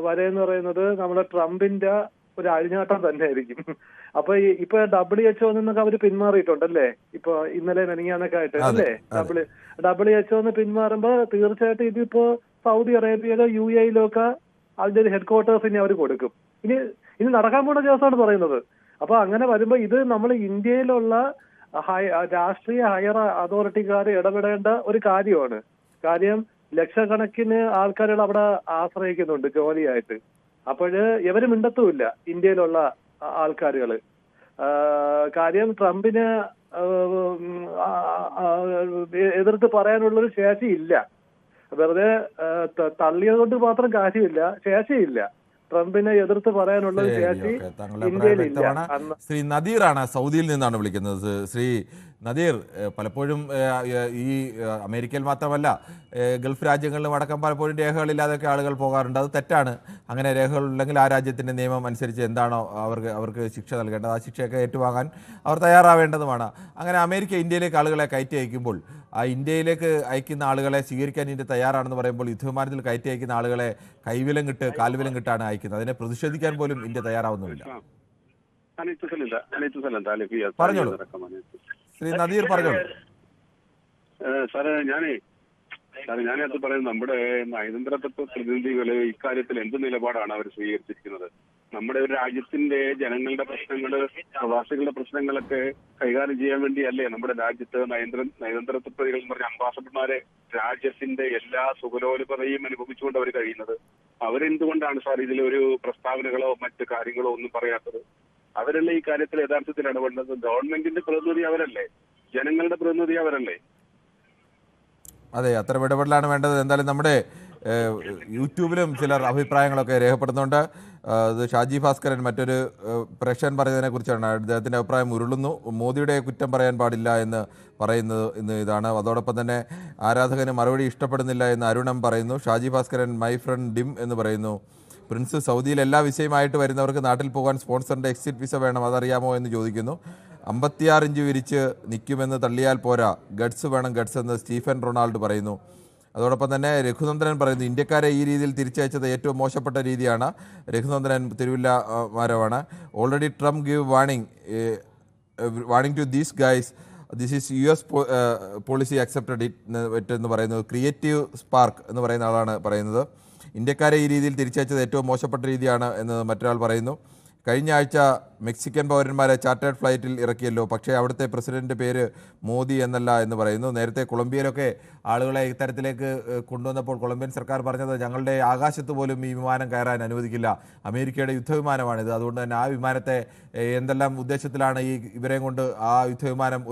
വരെ എന്ന് പറയുന്നത് നമ്മുടെ ട്രംപിന്റെ ഒരു അഴിഞ്ഞാട്ടം തന്നെ ആയിരിക്കും. അപ്പൊ ഇപ്പൊ WHO നിന്നൊക്കെ അവര് പിന്മാറിയിട്ടുണ്ടല്ലേ, ഇപ്പൊ ഇന്നലെ നനിങ്ങാന്നൊക്കെ ആയിട്ട് അല്ലേ? WHO പിന്മാറുമ്പോ തീർച്ചയായിട്ടും ഇതിപ്പോ സൗദി അറേബ്യയിലോ UAE ഒക്കെ അതിന്റെ ഒരു ഹെഡ് ക്വാർട്ടേഴ്സ് ഇനി അവർ കൊടുക്കും. ഇനി നടക്കാൻ പോണ കേസാണ് പറയുന്നത്. അപ്പൊ അങ്ങനെ വരുമ്പോ ഇത് നമ്മൾ ഇന്ത്യയിലുള്ള രാഷ്ട്രീയ ഹയർ അതോറിറ്റിക്കാർ ഇടപെടേണ്ട ഒരു കാര്യമാണ്. കാര്യം ലക്ഷക്കണക്കിന് ആൾക്കാരുകൾ അവിടെ ആശ്രയിക്കുന്നുണ്ട് ജോലിയായിട്ട്. അപ്പോഴ് ഇവര് മിണ്ടത്തുമില്ല ഇന്ത്യയിലുള്ള ആൾക്കാരുകള്. കാര്യം ട്രംപിന് എതിർത്ത് പറയാനുള്ളൊരു ശേഷിയില്ല. വെറുതെ തള്ളിയത് കൊണ്ട് മാത്രം കാര്യമില്ല, ശേഷിയില്ല. ട്രംപിനെ എതിർത്ത് പറയാനുള്ള ശേഷി ഇന്ത്യയിലില്ല. ശ്രീ നദീറാണ് സൗദിയിൽ നിന്നാണ് വിളിക്കുന്നത്. ശ്രീ നദീർ, പലപ്പോഴും ഈ അമേരിക്കയിൽ മാത്രമല്ല ഗൾഫ് രാജ്യങ്ങളിലും അടക്കം പലപ്പോഴും രേഖകളില്ലാതൊക്കെ ആളുകൾ പോകാറുണ്ട്. അത് തെറ്റാണ്. അങ്ങനെ രേഖകളുണ്ടെങ്കിൽ ആ രാജ്യത്തിൻ്റെ നിയമം അനുസരിച്ച് എന്താണോ അവർക്ക് ശിക്ഷ നൽകേണ്ടത് ആ ശിക്ഷയൊക്കെ ഏറ്റുവാങ്ങാൻ അവർ തയ്യാറാവേണ്ടതുമാണ്. അങ്ങനെ അമേരിക്ക ഇന്ത്യയിലേക്ക് ആളുകളെ കയറ്റി അയക്കുമ്പോൾ ആ ഇന്ത്യയിലേക്ക് അയക്കുന്ന ആളുകളെ സ്വീകരിക്കാൻ ഇന്ത്യ തയ്യാറാണെന്ന് പറയുമ്പോൾ യുദ്ധവിമാനത്തിൽ കയറ്റി അയക്കുന്ന ആളുകളെ കൈവിലം കിട്ട് കാൽവിലം കിട്ടാണ് അയക്കുന്നത്. അതിനെ പ്രതിഷേധിക്കാൻ പോലും ഇന്ത്യ തയ്യാറാവുന്നുമില്ല. പറഞ്ഞോളൂ ശ്രീ നദീർ, പറഞ്ഞോളൂ. സാറേ, ഞാനത് പറയുന്നത് നമ്മുടെ നയതന്ത്ര തത്വ പ്രതിനിധികള് ഇക്കാര്യത്തിൽ എന്ത് നിലപാടാണ് അവർ സ്വീകരിച്ചിരിക്കുന്നത്? നമ്മുടെ ഒരു രാജ്യത്തിന്റെ ജനങ്ങളുടെ പ്രശ്നങ്ങള്, പ്രവാസികളുടെ പ്രശ്നങ്ങളൊക്കെ കൈകാര്യം ചെയ്യാൻ വേണ്ടിയല്ലേ നമ്മുടെ രാജ്യത്ത് നയതന്ത്ര തത്വങ്ങൾ എന്ന് പറഞ്ഞ അംബാസഡർമാരെ രാജ്യത്തിന്റെ എല്ലാ സുഖലോലുപതയും അനുഭവിച്ചുകൊണ്ട് അവർ കഴിയുന്നത്? അവരെന്തുകൊണ്ടാണ് സാർ ഇതിലൊരു പ്രസ്താവനകളോ മറ്റു കാര്യങ്ങളോ ഒന്നും പറയാത്തത്? അവരല്ലേ ഈ കാര്യത്തിൽ യഥാർത്ഥത്തിൽ ഇടപെടുന്നത്? ഗവൺമെന്റിന്റെ പ്രതിനിധി അവരല്ലേ, ജനങ്ങളുടെ പ്രതിനിധി അവരല്ലേ? അതെ, അത്തരം ഇടപെടലാണ് വേണ്ടത്. എന്തായാലും നമ്മുടെ യൂട്യൂബിലും ചിലർ അഭിപ്രായങ്ങളൊക്കെ രേഖപ്പെടുന്നുണ്ട്. ഇത് ഷാജി ഭാസ്കരൻ മറ്റൊരു പ്രേക്ഷകൻ പറയുന്നതിനെ കുറിച്ചാണ്. അദ്ദേഹത്തിൻ്റെ അഭിപ്രായം ഉരുളുന്നു. മോദിയുടെ കുറ്റം പറയാൻ പാടില്ല എന്ന് പറയുന്നത് ഇതാണ്. അതോടൊപ്പം തന്നെ ആരാധകന് മറുപടി ഇഷ്ടപ്പെടുന്നില്ല എന്ന് അരുണം പറയുന്നു. Shaji Bhaskaran my friend dim എന്ന് പറയുന്നു. പ്രിൻസ്, സൗദിയിൽ എല്ലാ വിസയുമായിട്ട് വരുന്നവർക്ക് നാട്ടിൽ പോകാൻ സ്പോൺസറിൻ്റെ എക്സിറ്റ് വിസ വേണം, അതറിയാമോ എന്ന് ചോദിക്കുന്നു. 56 ഇഞ്ച് വിരിച്ച് നിൽക്കുമെന്ന് തള്ളിയാൽ പോരാ, ഗഡ്സ് വേണം ഗഡ്സ് എന്ന് സ്റ്റീഫൻ റൊണാൾഡ് പറയുന്നു. അതോടൊപ്പം തന്നെ രഘുനന്ദനൻ പറയുന്നു, ഇന്ത്യക്കാരെ ഈ രീതിയിൽ തിരിച്ചയച്ചത് ഏറ്റവും മോശപ്പെട്ട രീതിയാണ്. രഘുനന്ദനൻ തിരുവില്ല മരമാണ്. Already Trump give warning to these guys, this is US policy accepted it എന്ന് പറയുന്നത്. ക്രിയേറ്റീവ് സ്പാർക്ക് എന്ന് പറയുന്ന ആളാണ് പറയുന്നത്. ഇന്ത്യക്കാരെ ഈ രീതിയിൽ തിരിച്ചയച്ചത് ഏറ്റവും മോശപ്പെട്ട രീതിയാണ് എന്ന് മറ്റൊരാൾ പറയുന്നു. കഴിഞ്ഞ ആഴ്ച മെക്സിക്കൻ പൗരന്മാരെ ചാർട്ടേഡ് ഫ്ലൈറ്റിൽ ഇറക്കിയല്ലോ, പക്ഷേ അവിടുത്തെ പ്രസിഡന്റ് പേര് മോദി എന്നല്ല എന്ന് പറയുന്നു. നേരത്തെ കൊളംബിയയിലൊക്കെ ആളുകളെ ഇത്തരത്തിലേക്ക് കൊണ്ടുവന്നപ്പോൾ കൊളംബിയൻ സർക്കാർ പറഞ്ഞത് ഞങ്ങളുടെ ആകാശത്ത് പോലും ഈ വിമാനം കയറാൻ അനുവദിക്കില്ല, അമേരിക്കയുടെ യുദ്ധവിമാനമാണിത്, അതുകൊണ്ട് തന്നെ ആ വിമാനത്തെ എന്തെല്ലാം ഉദ്ദേശത്തിലാണ് ഇവരെയും കൊണ്ട് ആ യുദ്ധവിമാനം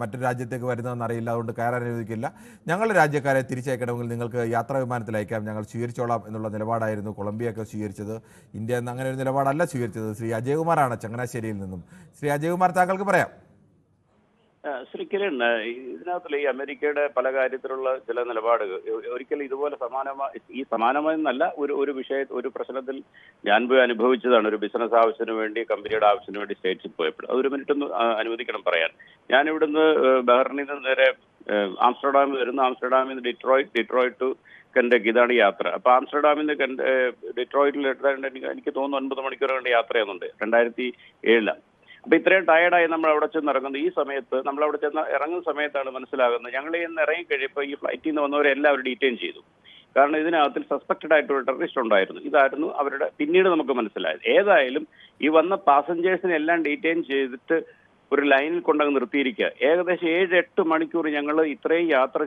മറ്റൊരു രാജ്യത്തേക്ക് വരുന്നതെന്ന് അറിയില്ല, അതുകൊണ്ട് കയറാൻ അനുവദിക്കില്ല, ഞങ്ങളുടെ രാജ്യക്കാരെ തിരിച്ചയക്കണമെങ്കിൽ നിങ്ങൾക്ക് യാത്രാ വിമാനത്തിൽ അയക്കാം, ഞങ്ങൾ സ്വീകരിച്ചോളാം എന്നുള്ള നിലപാടായിരുന്നു കൊളംബിയൊക്കെ സ്വീകരിച്ചത്. ഇന്ത്യ അങ്ങനെ ഒരു നിലപാടല്ല സ്വീകരിച്ചത്. ശ്രീ അജയകുമാറാണ് ചങ്ങനാശ്ശേരിയിൽ നിന്നും. ശ്രീ അജയകുമാർ, താങ്കൾക്ക് പറയാം. ശ്രീ കിരൺ, ഇതിനകത്തുള്ള ഈ അമേരിക്കയുടെ പല കാര്യത്തിലുള്ള ചില നിലപാടുകൾ ഒരിക്കലും ഇതുപോലെ സമാനമായെന്നല്ല, ഒരു പ്രശ്നത്തിൽ ഞാൻ പോയി അനുഭവിച്ചതാണ്. ഒരു ബിസിനസ് ആവശ്യത്തിന് വേണ്ടി, കമ്പനിയുടെ ആവശ്യത്തിന് വേണ്ടി സ്റ്റേറ്റ്സിൽ പോയപ്പോൾ അതൊരു മിനിറ്റ് ഒന്ന് അനുവദിക്കണം പറയാൻ. ഞാൻ ഇവിടുന്ന് ബഹ്റിനിൽ നിന്ന് നേരെ ആംസ്റ്റർഡാമിൽ വരുന്നു. ആംസ്റ്റർഡാമിൽ നിന്ന് ഡിട്രോയിറ്റ് ടു കെൻഡക്കി, ഇതാണ് യാത്ര. അപ്പൊ ആംസ്റ്റർഡാമിൽ നിന്ന് ഡിട്രോയിറ്റിൽ എനിക്ക് തോന്നുന്നു 9 മണിക്കൂർ കൊണ്ട് യാത്ര ചെയ്യുന്നുണ്ട് 2007. അപ്പൊ ഇത്രയും ടയർഡായി നമ്മൾ അവിടെ ചെന്ന് ഇറങ്ങുന്നത്. ഈ സമയത്ത് നമ്മൾ അവിടെ ചെന്ന് ഇറങ്ങുന്ന സമയത്താണ് മനസ്സിലാകുന്നത് ഞങ്ങൾ ഇന്ന് ഇറങ്ങി കഴിയുമ്പോൾ ഈ ഫ്ലൈറ്റിൽ നിന്ന് വന്നവരെ എല്ലാവരും ഡീറ്റെയിൻ ചെയ്തു. കാരണം ഇതിനകത്തിൽ സസ്പെക്റ്റഡ് ആയിട്ടൊരു ടെററിസ്റ്റ് ഉണ്ടായിരുന്നു. ഇതായിരുന്നു അവരുടെ, പിന്നീട് നമുക്ക് മനസ്സിലായത്. ഏതായാലും ഈ വന്ന പാസഞ്ചേഴ്സിനെ എല്ലാം ഡീറ്റെയിൻ ചെയ്തിട്ട് ഒരു ലൈനിൽ കൊണ്ടങ്ങ് നിർത്തിയിരിക്കുക. ഏകദേശം 7-8 മണിക്കൂർ ഞങ്ങൾ ഇത്രയും യാത്ര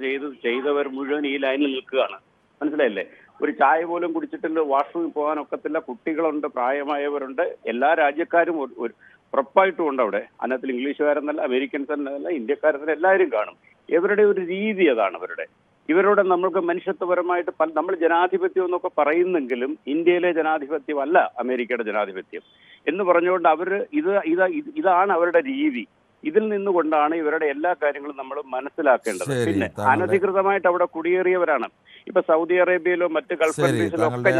ചെയ്തവർ മുഴുവൻ ഈ ലൈനിൽ നിൽക്കുകയാണ്. മനസ്സിലായില്ലേ? ഒരു ചായ പോലും കുടിച്ചിട്ടില്ല, വാഷ്റൂമിൽ പോകാൻ ഒക്കത്തില്ല, കുട്ടികളുണ്ട്, പ്രായമായവരുണ്ട്, എല്ലാ രാജ്യക്കാരും ഉറപ്പായിട്ടും ഉണ്ട് അവിടെ. അതിനകത്തിൽ ഇംഗ്ലീഷുകാരെന്നല്ല, അമേരിക്കൻസ് എന്നല്ല, ഇന്ത്യക്കാരെന്നല്ല, എല്ലാവരും കാണും. ഇവരുടെ ഒരു രീതി അതാണ്. ഇവരോട് നമ്മൾക്ക് മനുഷ്യത്വപരമായിട്ട് നമ്മൾ ജനാധിപത്യം എന്നൊക്കെ പറയുന്നെങ്കിലും ഇന്ത്യയിലെ ജനാധിപത്യം അല്ല അമേരിക്കയുടെ ജനാധിപത്യം എന്ന് പറഞ്ഞുകൊണ്ട് ഇതാണ് അവരുടെ രീതി. ഇതിൽ നിന്നുകൊണ്ടാണ് ഇവരുടെ എല്ലാ കാര്യങ്ങളും നമ്മൾ മനസ്സിലാക്കേണ്ടത്. പിന്നെ അനധികൃതമായിട്ട് അവിടെ കുടിയേറിയവരാണ്. ഇപ്പൊ സൗദി അറേബ്യയിലോ മറ്റ് ഗൾഫ് കൺട്രീസിലോ ഒക്കെ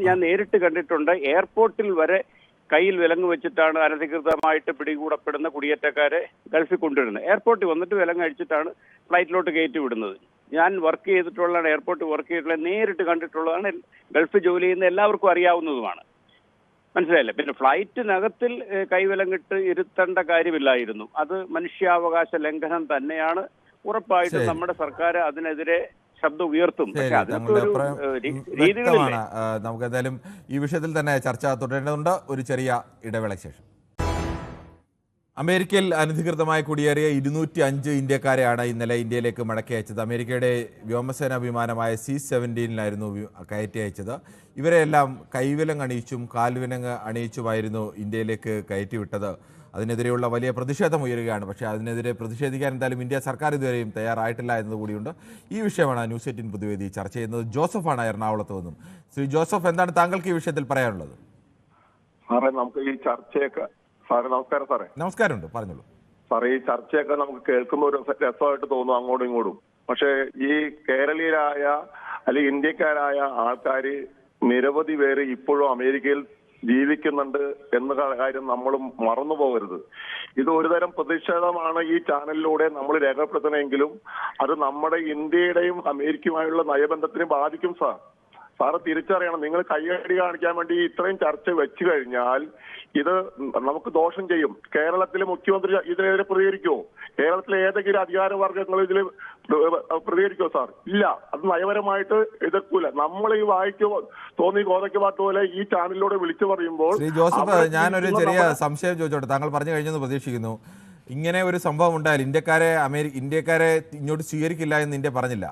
ഞാൻ നേരിട്ട് കണ്ടിട്ടുണ്ട്. എയർപോർട്ടിൽ വരെ കയ്യിൽ വിലങ്ങ് വെച്ചിട്ടാണ് അനധികൃതമായിട്ട് പിടികൂടപ്പെടുന്ന കുടിയേറ്റക്കാരെ ഗൾഫിൽ കൊണ്ടുവരുന്നത്. എയർപോർട്ടിൽ വന്നിട്ട് വിലങ്ങ് അടിച്ചിട്ടാണ് ഫ്ലൈറ്റിലോട്ട് കയറ്റി വിടുന്നത്. ഞാൻ വർക്ക് ചെയ്തിട്ടുള്ളതാണ്, എയർപോർട്ടിൽ വർക്ക് ചെയ്തിട്ടുള്ള, നേരിട്ട് കണ്ടിട്ടുള്ളതാണ്. ഗൾഫ് ജോലി ചെയ്യുന്ന എല്ലാവർക്കും അറിയാവുന്നതുമാണ്. മനസ്സിലായില്ലേ? പിന്നെ ഫ്ലൈറ്റിനകത്തിൽ കൈവിലങ്ങിട്ട് ഇരുത്തേണ്ട കാര്യമില്ലായിരുന്നു. അത് മനുഷ്യാവകാശ ലംഘനം തന്നെയാണ്. ഉറപ്പായിട്ടും നമ്മുടെ സർക്കാർ അതിനെതിരെ ശബ്ദം ഉയർത്തും. വ്യക്തമാണ്. നമുക്ക് എന്തായാലും ഈ വിഷയത്തിൽ തന്നെ ചർച്ച തുടരേണ്ടതുണ്ട്. ഒരു ചെറിയ ഇടവേളയ്ക്ക് ശേഷം. അമേരിക്കയിൽ അനധികൃതമായി കുടിയേറിയ 205 ഇന്ത്യക്കാരെയാണ് ഇന്നലെ ഇന്ത്യയിലേക്ക് മടക്കി അയച്ചത്. അമേരിക്കയുടെ വ്യോമസേനാ വിമാനമായ C-17 കയറ്റി അയച്ചത്. ഇവരെല്ലാം കൈവിലങ്ങ് അണിയിച്ചും കാൽവിലങ്ങ് അണിയിച്ചുമായിരുന്നു ഇന്ത്യയിലേക്ക് കയറ്റിവിട്ടത്. അതിനെതിരെയുള്ള വലിയ പ്രതിഷേധം ഉയരുകയാണ്. പക്ഷേ അതിനെതിരെ പ്രതിഷേധിക്കാൻ എന്തായാലും ഇന്ത്യ സർക്കാർ ഇതുവരെയും തയ്യാറായിട്ടില്ല എന്നതുകൂടിയുണ്ട്. ഈ വിഷയമാണ് ന്യൂസ് 18 പൊതുവേദി ചർച്ച ചെയ്യുന്നത്. ജോസഫാണ് എറണാകുളത്ത് നിന്നും. ശ്രീ ജോസഫ്, എന്താണ് താങ്കൾക്ക് ഈ വിഷയത്തിൽ പറയാനുള്ളത്? സാറേ, നമുക്ക് ഈ ചർച്ചയൊക്കെ, സാറേ നമസ്കാരം. സാറേ നമസ്കാരമുണ്ട്, പറഞ്ഞോളൂ. സാറേ, ഈ ചർച്ചയൊക്കെ നമുക്ക് കേൾക്കുമ്പോൾ ഒരു രസമായിട്ട് തോന്നും അങ്ങോട്ടും ഇങ്ങോട്ടും. പക്ഷേ ഈ കേരളീയരായ അല്ലെങ്കിൽ ഇന്ത്യക്കാരായ ആൾക്കാർ നിരവധി പേര് ഇപ്പോഴും അമേരിക്കയിൽ ജീവിക്കുന്നുണ്ട് എന്ന കാര്യം നമ്മളും മറന്നു പോകരുത്. ഇത് ഒരുതരം പ്രതിഷേധമാണ് ഈ ചാനലിലൂടെ നമ്മൾ രേഖപ്പെടുത്തണമെങ്കിലും അത് നമ്മുടെ ഇന്ത്യയുടെയും അമേരിക്കയുമായുള്ള നയബന്ധത്തിനെ ബാധിക്കും. സാറ് തിരിച്ചറിയണം. നിങ്ങൾ കയ്യടി കാണിക്കാൻ വേണ്ടി ഇത്രയും ചർച്ച വെച്ചു കഴിഞ്ഞാൽ ഇത് നമുക്ക് ദോഷം ചെയ്യും. കേരളത്തിലെ മുഖ്യമന്ത്രി ഇതിനെതിരെ പ്രതികരിക്കുമോ? കേരളത്തിലെ ഏതെങ്കിലും അധികാരവർഗങ്ങൾ ഇതിൽ പ്രതികരിക്കുമോ സാർ? ഇല്ല. അത് നയപരമായിട്ട് എതിർക്കൂല. നമ്മൾ ഈ തോന്നി കോതയ്ക്ക് പാട്ട് പോലെ ഈ ചാനലിലൂടെ വിളിച്ചു പറയുമ്പോൾ. ശ്രീ ജോസഫ്, ഞാനൊരു ചെറിയ സംശയം ചോദിച്ചോട്ടെ. താങ്കൾ പറഞ്ഞു കഴിഞ്ഞെന്ന് പ്രതീക്ഷിക്കുന്നു. ഇങ്ങനെ ഒരു സംഭവം ഉണ്ടായാൽ ഇന്ത്യക്കാരെ ഇങ്ങോട്ട് സ്വീകരിക്കില്ല എന്ന് ഇന്ത്യ പറഞ്ഞില്ല.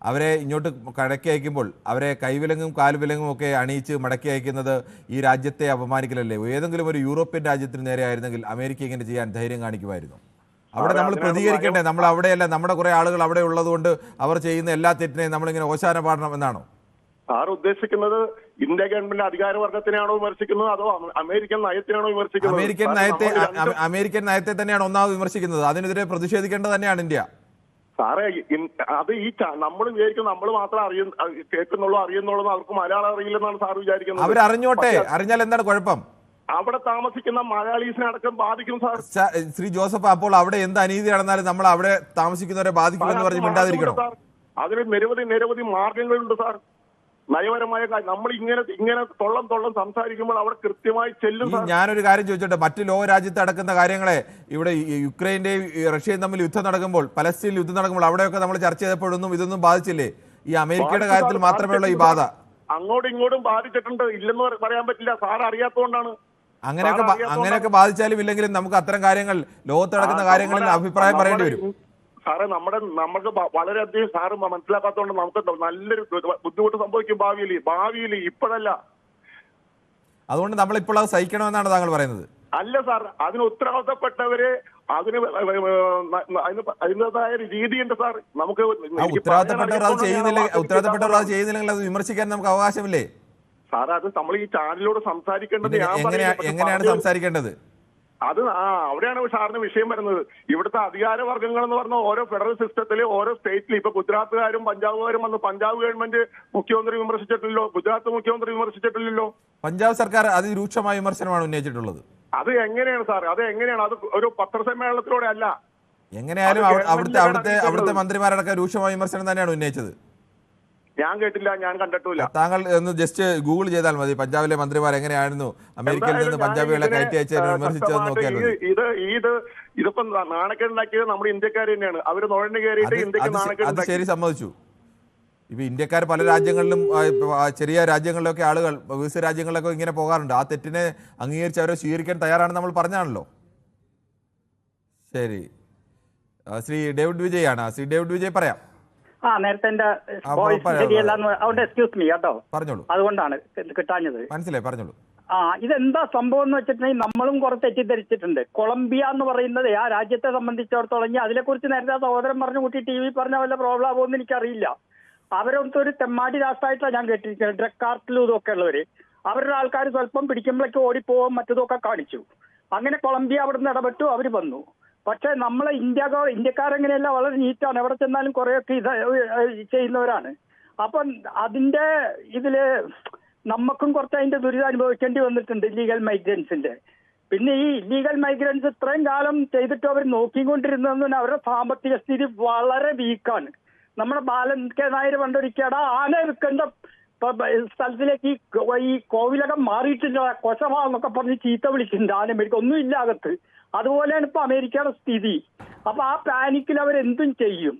അവരെ ഇങ്ങോട്ട് കടക്കി അയക്കുമ്പോൾ അവരെ കൈവിലങ്ങും കാൽവിലങ്ങും ഒക്കെ അണിയിച്ച് മടക്കി അയക്കുന്നത് ഈ രാജ്യത്തെ അപമാനിക്കലല്ലേ? ഏതെങ്കിലും ഒരു യൂറോപ്യൻ രാജ്യത്തിന് നേരെ ആയിരുന്നെങ്കിൽ അമേരിക്ക ഇങ്ങനെ ചെയ്യാൻ ധൈര്യം കാണിക്കുമായിരുന്നു. അവിടെ നമ്മൾ പ്രതികരിക്കണ്ടേ? നമ്മൾ അവിടെയല്ല, നമ്മുടെ കുറെ ആളുകൾ അവിടെ ഉള്ളതുകൊണ്ട് അവർ ചെയ്യുന്ന എല്ലാ തെറ്റിനെയും നമ്മളിങ്ങനെ ഓശാന പാടണം എന്നാണോ സാർ ഉദ്ദേശിക്കുന്നത്? ഇന്ത്യ ഗവൺമെന്റ് അധികാരവർഗത്തിനാണോ വിമർശിക്കുന്നത് അതോ അമേരിക്കൻ നയത്തിനാണോ വിമർശിക്കുന്നത്? അമേരിക്കൻ നയത്തെ തന്നെയാണ് ഒന്നാമത് വിമർശിക്കുന്നത്. അതിനെതിരെ പ്രതിഷേധിക്കേണ്ടത് തന്നെയാണ് ഇന്ത്യ. സാറേ, അത് ഈ നമ്മൾ വിചാരിക്കും നമ്മൾ മാത്രം കേൾക്കുന്നുള്ളൂ അറിയുന്നുള്ളൂ. അവർക്ക് മലയാളം അറിയില്ലെന്നാണ് സാർ വിചാരിക്കുന്നത്. അവരറിഞ്ഞോട്ടെ, അറിഞ്ഞാൽ എന്താണ് കുഴപ്പം? അവിടെ താമസിക്കുന്ന മലയാളീസിനെ അടക്കം ബാധിക്കും സാർ. ശ്രീ ജോസഫ്, അപ്പോൾ അവിടെ എന്ത് അനീതി നടന്നാലും നമ്മൾ അവിടെ താമസിക്കുന്നവരെ ബാധിക്കുമെന്ന് പറഞ്ഞ് മിണ്ടാതിരിക്കണം. അതിന് നിരവധി മാർഗങ്ങളുണ്ട് സാർ. നയപരമായ നമ്മൾ ഇങ്ങനെ തൊള്ളം സംസാരിക്കുമ്പോൾ അവിടെ കൃത്യമായി ചെല്ലും. ഞാനൊരു കാര്യം ചോദിച്ചോട്ടെ, മറ്റു ലോക രാജ്യത്ത് നടക്കുന്ന കാര്യങ്ങളെ ഇവിടെ യുക്രൈന്റെയും റഷ്യയും തമ്മിൽ യുദ്ധം നടക്കുമ്പോൾ, പലസ്തീനിൽ യുദ്ധം നടക്കുമ്പോൾ അവിടെയൊക്കെ നമ്മൾ ചർച്ച ചെയ്തപ്പോഴൊന്നും ഇതൊന്നും ബാധിച്ചില്ലേ? ഈ അമേരിക്കയുടെ കാര്യത്തിൽ മാത്രമേ ഉള്ള ഈ ബാധ അങ്ങോട്ടും ഇങ്ങോട്ടും ബാധിച്ചിട്ടുണ്ട്. ഇല്ലെന്ന് പറയാൻ പറ്റില്ല. സാർ അറിയാത്തതുകൊണ്ടാണ്. അങ്ങനെയൊക്കെ ബാധിച്ചാലും ഇല്ലെങ്കിലും നമുക്ക് അത്തരം കാര്യങ്ങൾ, ലോകത്ത് നടക്കുന്ന കാര്യങ്ങളിൽ അഭിപ്രായം പറയേണ്ടി വരും. സാറേ, നമുക്ക് വളരെയധികം സാറ് മനസ്സിലാക്കാത്തതുകൊണ്ട് നമുക്ക് നല്ലൊരു ബുദ്ധിമുട്ട് സംഭവിക്കും ഭാവിയിൽ, ഇപ്പോഴല്ല. അതുകൊണ്ട് നമ്മൾ ഇപ്പോൾ അത് സഹിക്കണമെന്നാണ് താങ്കൾ പറയുന്നത്? അല്ല സാർ, അതിന് ഉത്തരവാദിത്തപ്പെട്ടവര് അതിൻ്റെതായ രീതിയുണ്ട് സാർ. നമുക്ക് ഉത്തരവാദിത്തപ്പെട്ടവർ അത് ചെയ്യുന്നില്ലെങ്കിൽ അത് വിമർശിക്കാൻ നമുക്ക് അവകാശമില്ലേ? സാറേ അത് നമ്മൾ ഈ ചാനലിലൂടെ സംസാരിക്കേണ്ടത് ഞാൻ എങ്ങനെയാണ് സംസാരിക്കേണ്ടത്? അത് അവിടെയാണ് സാറിന് വിഷയം വരുന്നത്. ഇവിടുത്തെ അധികാരവർഗ്ഗങ്ങൾ എന്ന് പറഞ്ഞ ഓരോ ഫെഡറൽ സിസ്റ്റത്തിൽ ഓരോ സ്റ്റേറ്റിൽ ഇപ്പൊ ഗുജറാത്തുകാരും പഞ്ചാബുകാരും വന്ന് പഞ്ചാബ് ഗവൺമെന്റ് മുഖ്യമന്ത്രി വിമർശിച്ചിട്ടില്ലല്ലോ, ഗുജറാത്ത് മുഖ്യമന്ത്രി വിമർശിച്ചിട്ടില്ലല്ലോ. പഞ്ചാബ് സർക്കാർ അതിരൂക്ഷമായ വിമർശനമാണ് ഉന്നയിച്ചിട്ടുള്ളത്. അത് എങ്ങനെയാണ് സാർ? അത് എങ്ങനെയാണ്? അത് ഒരു പത്രസമ്മേളനത്തിലൂടെ അല്ല. എങ്ങനെയാലും അവിടുത്തെ മന്ത്രിമാരടക്കം രൂക്ഷമായ വിമർശനം തന്നെയാണ് ഉന്നയിച്ചത്. ഞാൻ കേട്ടില്ല, ഞാൻ കണ്ടിട്ടില്ല. താങ്കൾ ഒന്ന് ജസ്റ്റ് ഗൂഗിൾ ചെയ്താൽ മതി, പഞ്ചാബിലെ മന്ത്രിമാർ എങ്ങനെയായിരുന്നു അമേരിക്കയിൽ നിന്ന് പഞ്ചാബികളെ കയറ്റി അയച്ചതിനെ വിമർശിച്ചതെന്ന് നോക്കിയാൽ മതി. ഇതിപ്പോ നാണക്കേടുണ്ടാക്കിയത് നമ്മുടെ ഇന്ത്യക്കാർ തന്നെയാണ്. അവര് നുഴഞ്ഞു കയറിയിട്ട് ഇന്ത്യക്ക് നാണക്കേട്. അത് ശരി, സമ്മതിച്ചു. ഇപ്പൊ ഇന്ത്യക്കാർ പല രാജ്യങ്ങളിലും ചെറിയ രാജ്യങ്ങളിലൊക്കെ ആളുകൾ വികസിത രാജ്യങ്ങളിലൊക്കെ ഇങ്ങനെ പോകാറുണ്ട്. ആ തെറ്റിനെ അംഗീകരിച്ച് അവരെ സ്വീകരിക്കാൻ തയ്യാറാണെന്ന് നമ്മൾ പറഞ്ഞാണല്ലോ. ശരി, ശ്രീ ഡേവിഡ് വിജയ് ആണ്. ശ്രീ ഡേവിഡ് വിജയ് പറയാം. നേരത്തെ എന്റെ വോയിസ് ശരിയല്ലെന്ന് അതുകൊണ്ട് എക്സ്ക്യൂസ് മീ കേട്ടോ. പറഞ്ഞോളൂ. അതുകൊണ്ടാണ് കിട്ടാഞ്ഞത്. മനസ്സിലായി, പറഞ്ഞോളൂ. ഇതെന്താ സംഭവം എന്ന് വെച്ചിട്ടുണ്ടെങ്കിൽ നമ്മളും കുറെ തെറ്റിദ്ധരിച്ചിട്ടുണ്ട്. കൊളംബിയ എന്ന് പറയുന്നത് ആ രാജ്യത്തെ സംബന്ധിച്ചിടത്തോളം അതിനെക്കുറിച്ച് നേരത്തെ സഹോദരൻ പറഞ്ഞു കൂട്ടി ടി വി പറഞ്ഞ വല്ല പ്രോബ്ലം ആകുമെന്ന് എനിക്കറിയില്ല. അവരൊന്നും ഒരു തെമ്മാടി രാഷ്ട്രമായിട്ടാണ് ഞാൻ കേട്ടിരിക്കുന്നത്. ഡ്രഗ് കാർട്ടിലും ഇതൊക്കെ ഉള്ളവര് അവരുടെ ആൾക്കാർ സ്വല്പം പിടിക്കുമ്പോഴേക്ക് ഓടിപ്പോവും മറ്റതൊക്കെ കാണിച്ചു. അങ്ങനെ കൊളംബിയ അവിടെ നിന്ന് ഇടപെട്ടു, അവർ വന്നു. പക്ഷെ നമ്മളെ ഇന്ത്യക്കാരെങ്ങനെയല്ല, വളരെ നീറ്റാണ്. എവിടെ ചെന്നാലും കുറെയൊക്കെ ഇത് ചെയ്യുന്നവരാണ്. അപ്പം അതിന്റെ ഇതില് നമുക്കും കുറച്ച് അതിന്റെ ദുരിതം അനുഭവിക്കേണ്ടി വന്നിട്ടുണ്ട് ഇല്ലീഗൽ മൈഗ്രൻസിന്റെ. പിന്നെ ഈ ഇല്ലീഗൽ മൈഗ്രൻസ് ഇത്രയും കാലം ചെയ്തിട്ട് അവർ നോക്കിക്കൊണ്ടിരുന്നതെന്ന് അവരുടെ സാമ്പത്തിക സ്ഥിതി വളരെ വീക്കാണ്. നമ്മുടെ ബാലൻ കെ നായർ പണ്ടൊരിക്കട ആന വിൽക്കേണ്ട സ്ഥലത്തിലേക്ക് ഈ കോവിലകം മാറിയിട്ടില്ല, കൊശമാന്നൊക്കെ പറഞ്ഞ് ചീത്ത വിളിച്ചിട്ടുണ്ട്. ആന മേടിക്കും ഒന്നും ഇല്ല അകത്ത്. അതുപോലെയാണ് ഇപ്പൊ അമേരിക്കയുടെ സ്ഥിതി. അപ്പൊ ആ പാനിക്കിൽ അവരെന്തും ചെയ്യും.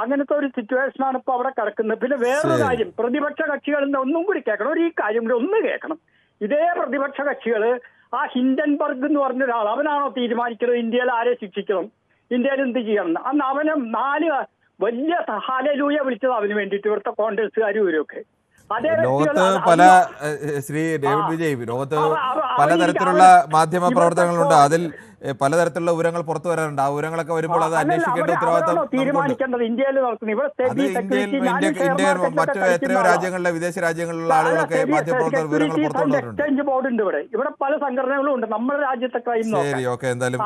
അങ്ങനത്തെ ഒരു സിറ്റുവേഷനാണ് ഇപ്പൊ അവിടെ കിടക്കുന്നത്. പിന്നെ വേറൊരു കാര്യം, പ്രതിപക്ഷ കക്ഷികളിൽ ഒന്നും കൂടി കേൾക്കണം, ഈ കാര്യം കൂടി ഒന്ന് കേൾക്കണം. ഇതേ പ്രതിപക്ഷ കക്ഷികള് ആ ഹിൻഡൻബർഗ് എന്ന് പറഞ്ഞ ഒരാൾ, അവനാണോ തീരുമാനിക്കുന്നത് ഇന്ത്യയിൽ ആരെ ശിക്ഷിക്കണം, ഇന്ത്യയിൽ എന്ത് ചെയ്യണം? അന്ന് അവനെ 4 വലിയ ഹല്ലേലൂയ വിളിച്ചത് അവന് വേണ്ടിയിട്ട് ഇവിടുത്തെ കോൺഗ്രസ്സുകാരും ഇവരൊക്കെ. ലോകത്ത് പല ശ്രീ ഡേവിഡ് വിജയ്, ലോകത്ത് പലതരത്തിലുള്ള മാധ്യമ പ്രവർത്തനങ്ങളുണ്ട്. അതിൽ പലതരത്തിലുള്ള വിവരങ്ങൾ പുറത്തു വരാറുണ്ട്. ആ വിവരങ്ങളൊക്കെ വരുമ്പോൾ അത് അന്വേഷിക്കേണ്ട ഉത്തരവാദിത്തം ഇന്ത്യയിൽ മറ്റു എത്രയോ രാജ്യങ്ങളിലെ വിദേശ രാജ്യങ്ങളിലുള്ള ആളുകളൊക്കെ മാധ്യമപ്രവർത്തകർ വിവരങ്ങൾ പുറത്തുകൊണ്ടുവരുന്നുണ്ട്. എക്സ്ചേഞ്ച് ബോർഡ് ഉണ്ട് ഇവിടെ പല സംഘടനകളും ഉണ്ട്. നമ്മുടെ രാജ്യത്തെ ശരി, ഓക്കെ. എന്തായാലും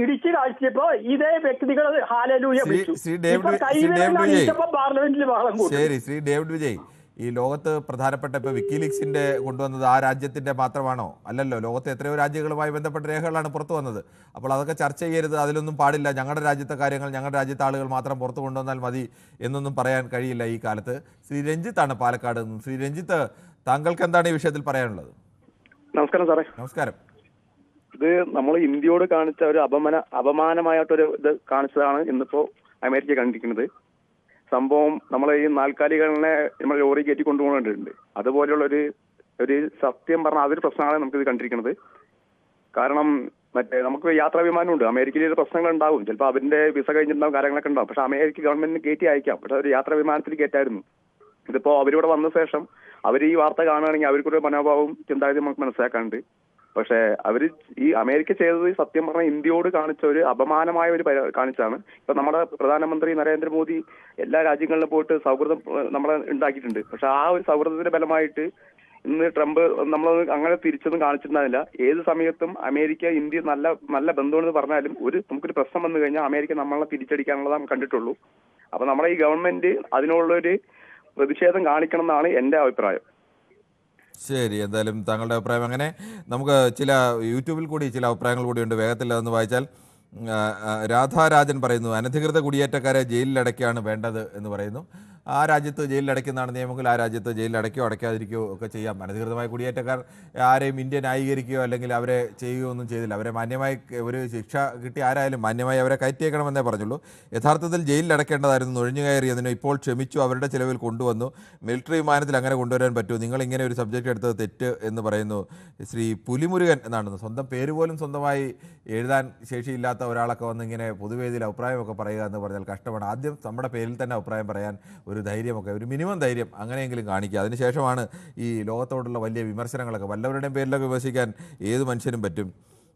ഇടിച്ചു കാഴ്ചപ്പോ ഇതേ വ്യക്തികൾ ഹാലലൂയ വിളിച്ചു. പാർലമെന്റിൽ ബഹളം കൂടി. ശരി, ശ്രീ ഡേവിഡ് വിജയ്, ഈ ലോകത്ത് പ്രധാനപ്പെട്ട ഇപ്പൊ വിക്കിലീക്സിന്റെ കൊണ്ടുവന്നത് ആ രാജ്യത്തിന്റെ മാത്രമാണോ? അല്ലല്ലോ, ലോകത്തെ എത്രയോ രാജ്യങ്ങളുമായി ബന്ധപ്പെട്ട രേഖകളാണ് പുറത്തു വന്നത്. അപ്പോൾ അതൊക്കെ ചർച്ച ചെയ്യരുത്, അതിലൊന്നും പാടില്ല, ഞങ്ങളുടെ രാജ്യത്തെ കാര്യങ്ങൾ ഞങ്ങളുടെ രാജ്യത്തെ ആളുകൾ മാത്രം പുറത്തു കൊണ്ടുവന്നാൽ മതി എന്നൊന്നും പറയാൻ കഴിയില്ല ഈ കാലത്ത്. ശ്രീ രഞ്ജിത്താണ് പാലക്കാട് നിന്നും. ശ്രീ രഞ്ജിത്ത്, താങ്കൾക്ക് എന്താണ് ഈ വിഷയത്തിൽ പറയാനുള്ളത്? നമസ്കാരം സാറേ. നമസ്കാരം. ഇത് നമ്മൾ ഇന്ത്യയോട് കാണിച്ച ഒരു അപമാനമായിട്ടൊരു ഇത് കാണിച്ചതാണ് ഇന്നിപ്പോ അമേരിക്ക കണ്ടിരിക്കുന്നത്. സംഭവം നമ്മളെ ഈ നാൽക്കാലികളെ നമ്മൾ ലോറി കയറ്റി കൊണ്ടുപോകുന്നുണ്ട്. അതുപോലെയുള്ള ഒരു സത്യം പറഞ്ഞാൽ അതൊരു പ്രശ്നമാണ് നമുക്കിത് കണ്ടിരിക്കുന്നത്. കാരണം നമുക്ക് യാത്രാ വിമാനമുണ്ട്. അമേരിക്കയിൽ പ്രശ്നങ്ങൾ ഉണ്ടാവും, ചിലപ്പോൾ അവരുടെ വിസ കഴിഞ്ഞിട്ടുണ്ടാവും, കാര്യങ്ങളൊക്കെ ഉണ്ടാവും. പക്ഷെ അമേരിക്ക ഗവൺമെന്റിന് കയറ്റി അയക്കാം, പക്ഷെ ഒരു യാത്രാ വിമാനത്തിൽ കയറ്റായിരുന്നു. ഇതിപ്പോ അവരിവിടെ വന്ന ശേഷം അവർ ഈ വാർത്ത കാണുകയാണെങ്കിൽ അവർക്കൊരു മനോഭാവവും ചിന്താഗതി നമുക്ക് മനസ്സിലാക്കാനുണ്ട്. പക്ഷെ അവര് ഈ അമേരിക്ക ചെയ്തത് സത്യം പറഞ്ഞാൽ ഇന്ത്യയോട് കാണിച്ച ഒരു അപമാനമായ ഒരു കാണിച്ചാണ്. ഇപ്പൊ നമ്മുടെ പ്രധാനമന്ത്രി നരേന്ദ്രമോദി എല്ലാ രാജ്യങ്ങളിലും പോയിട്ട് സൗഹൃദം നമ്മളെ ഉണ്ടാക്കിയിട്ടുണ്ട്. പക്ഷെ ആ ഒരു സൗഹൃദത്തിന്റെ ഫലമായിട്ട് ഇന്ന് ട്രംപ് നമ്മൾ അങ്ങനെ തിരിച്ചൊന്നും കാണിച്ചിട്ടുണ്ടാവില്ല. ഏത് സമയത്തും അമേരിക്ക ഇന്ത്യ നല്ല ബന്ധമാണെന്ന് പറഞ്ഞാലും നമുക്കൊരു പ്രശ്നം വന്നു കഴിഞ്ഞാൽ അമേരിക്ക നമ്മളെ തിരിച്ചടിക്കാനുള്ളതാണ് കണ്ടിട്ടുള്ളൂ. അപ്പൊ നമ്മുടെ ഈ ഗവൺമെന്റ് അതിനുള്ളൊരു പ്രതിഷേധം കാണിക്കണം എന്നാണ് എന്റെ അഭിപ്രായം. ശരി, എന്തായാലും താങ്കളുടെ അഭിപ്രായം അങ്ങനെ. നമുക്ക് ചില യൂട്യൂബിൽ കൂടി ചില അഭിപ്രായങ്ങൾ കൂടിയുണ്ട്, വേഗത്തിൽ അതൊന്ന് വായിച്ചാൽ. രാധാരാജൻ പറയുന്നു, അനധികൃത കുടിയേറ്റക്കാരെ ജയിലിലടയ്ക്കുകയാണ് വേണ്ടത് എന്ന് പറയുന്നു. ആ രാജ്യത്ത് ജയിലിലടയ്ക്കുന്നതാണ് നിയമങ്ങൾ, ആ രാജ്യത്ത് ജയിലിലടയ്ക്കുകയോ അടയ്ക്കാതിരിക്കുകയോ ഒക്കെ ചെയ്യാം. അനധികൃതമായ കുടിയേറ്റക്കാർ ആരെയും ഇന്ത്യ ന്യായീകരിക്കുകയോ അല്ലെങ്കിൽ അവരെ ചെയ്യുകയോ ഒന്നും ചെയ്തില്ല. അവരെ മാന്യമായി ഒരു ശിക്ഷ കിട്ടി ആരായാലും മാന്യമായി അവരെ കയറ്റിയേക്കണമെന്നേ പറഞ്ഞുള്ളൂ. യഥാർത്ഥത്തിൽ ജയിലിലടയ്ക്കേണ്ടതായിരുന്നു, നുഴഞ്ഞു കയറിയതിന് ഇപ്പോൾ ക്ഷമിച്ചു, അവരുടെ ചിലവിൽ കൊണ്ടുവന്നു. മിലിറ്ററി വിമാനത്തിൽ അങ്ങനെ കൊണ്ടുവരാൻ പറ്റുമോ? നിങ്ങൾ ഇങ്ങനെ ഒരു സബ്ജക്റ്റ് എടുത്തത് തെറ്റ് എന്ന് പറയുന്നു ശ്രീ പുലിമുരുകൻ എന്നാണ്. സ്വന്തം പേര് പോലും സ്വന്തമായി എഴുതാൻ ശേഷിയില്ലാത്ത ഒരാളൊക്കെ വന്ന് ഇങ്ങനെ പൊതുവേദിയിൽ അഭിപ്രായമൊക്കെ പറയുക എന്ന് പറഞ്ഞാൽ കഷ്ടമാണ്. ആദ്യം നമ്മുടെ പേരിൽ തന്നെ അഭിപ്രായം പറയാൻ ഒരു ധൈര്യമൊക്കെ, ഒരു മിനിമം ധൈര്യം അങ്ങനെയെങ്കിലും കാണിക്കുക. അതിനുശേഷമാണ് ഈ ലോകത്തോടുള്ള വലിയ വിമർശനങ്ങളൊക്കെ. വല്ലവരുടെയും പേരിലൊക്കെ വിമർശിക്കാൻ ഏത് മനുഷ്യനും പറ്റും.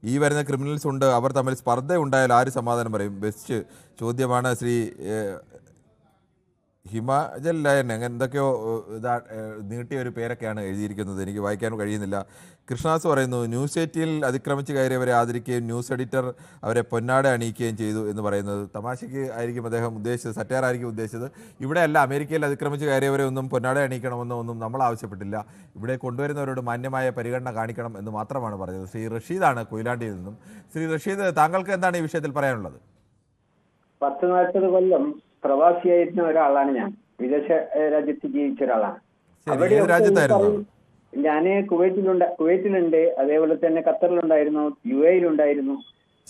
ഈ വരുന്ന ക്രിമിനൽസ് ഉണ്ട്, അവർ തമ്മിൽ സ്പർദ്ധ ഉണ്ടായാൽ ആര് സമാധാനം പറയും? ബെസ്റ്റ് ചോദ്യമാണ് ശ്രീ ഹിമാചൽ ലയൻ അങ്ങനെ എന്തൊക്കെയോ നീട്ടിയ ഒരു പേരൊക്കെയാണ് എഴുതിയിരിക്കുന്നത്, എനിക്ക് വായിക്കാൻ കഴിയുന്നില്ല. കൃഷ്ണദാസ് പറയുന്നു, ന്യൂസ് 8 അതിക്രമിച്ച് കയറിയവരെ ആദരിക്കുകയും ന്യൂസ് എഡിറ്റർ അവരെ പൊന്നാട അണിയിക്കുകയും ചെയ്തു എന്ന് പറയുന്നത് തമാശയ്ക്ക് ആയിരിക്കും അദ്ദേഹം ഉദ്ദേശിച്ചത്, സറ്റയർ ആയിരിക്കും ഉദ്ദേശിച്ചത്. ഇവിടെയല്ല, അമേരിക്കയിൽ അതിക്രമിച്ച് കയറിയവരെ ഒന്നും പൊന്നാട അണിയിക്കണമെന്നോ ഒന്നും നമ്മൾ ആവശ്യപ്പെട്ടില്ല. ഇവിടെ കൊണ്ടുവരുന്നവരോട് മാന്യമായ പരിഗണന കാണിക്കണം എന്ന് മാത്രമാണ് പറഞ്ഞത്. ശ്രീ റഷീദാണ് കൊയിലാണ്ടിയിൽ നിന്നും. ശ്രീ റഷീദ്, താങ്കൾക്ക് എന്താണ് ഈ വിഷയത്തിൽ പറയാനുള്ളത്? 40-40 കൊല്ലം പ്രവാസിയായിരുന്ന ഒരാളാണ് ഞാൻ. വിദേശ രാജ്യത്ത് ജീവിച്ച ഒരാളാണ്. ഞാൻ കുവൈറ്റിലുണ്ട്, അതേപോലെ തന്നെ ഖത്തറിലുണ്ടായിരുന്നു, UAE-ലുണ്ടായിരുന്നു.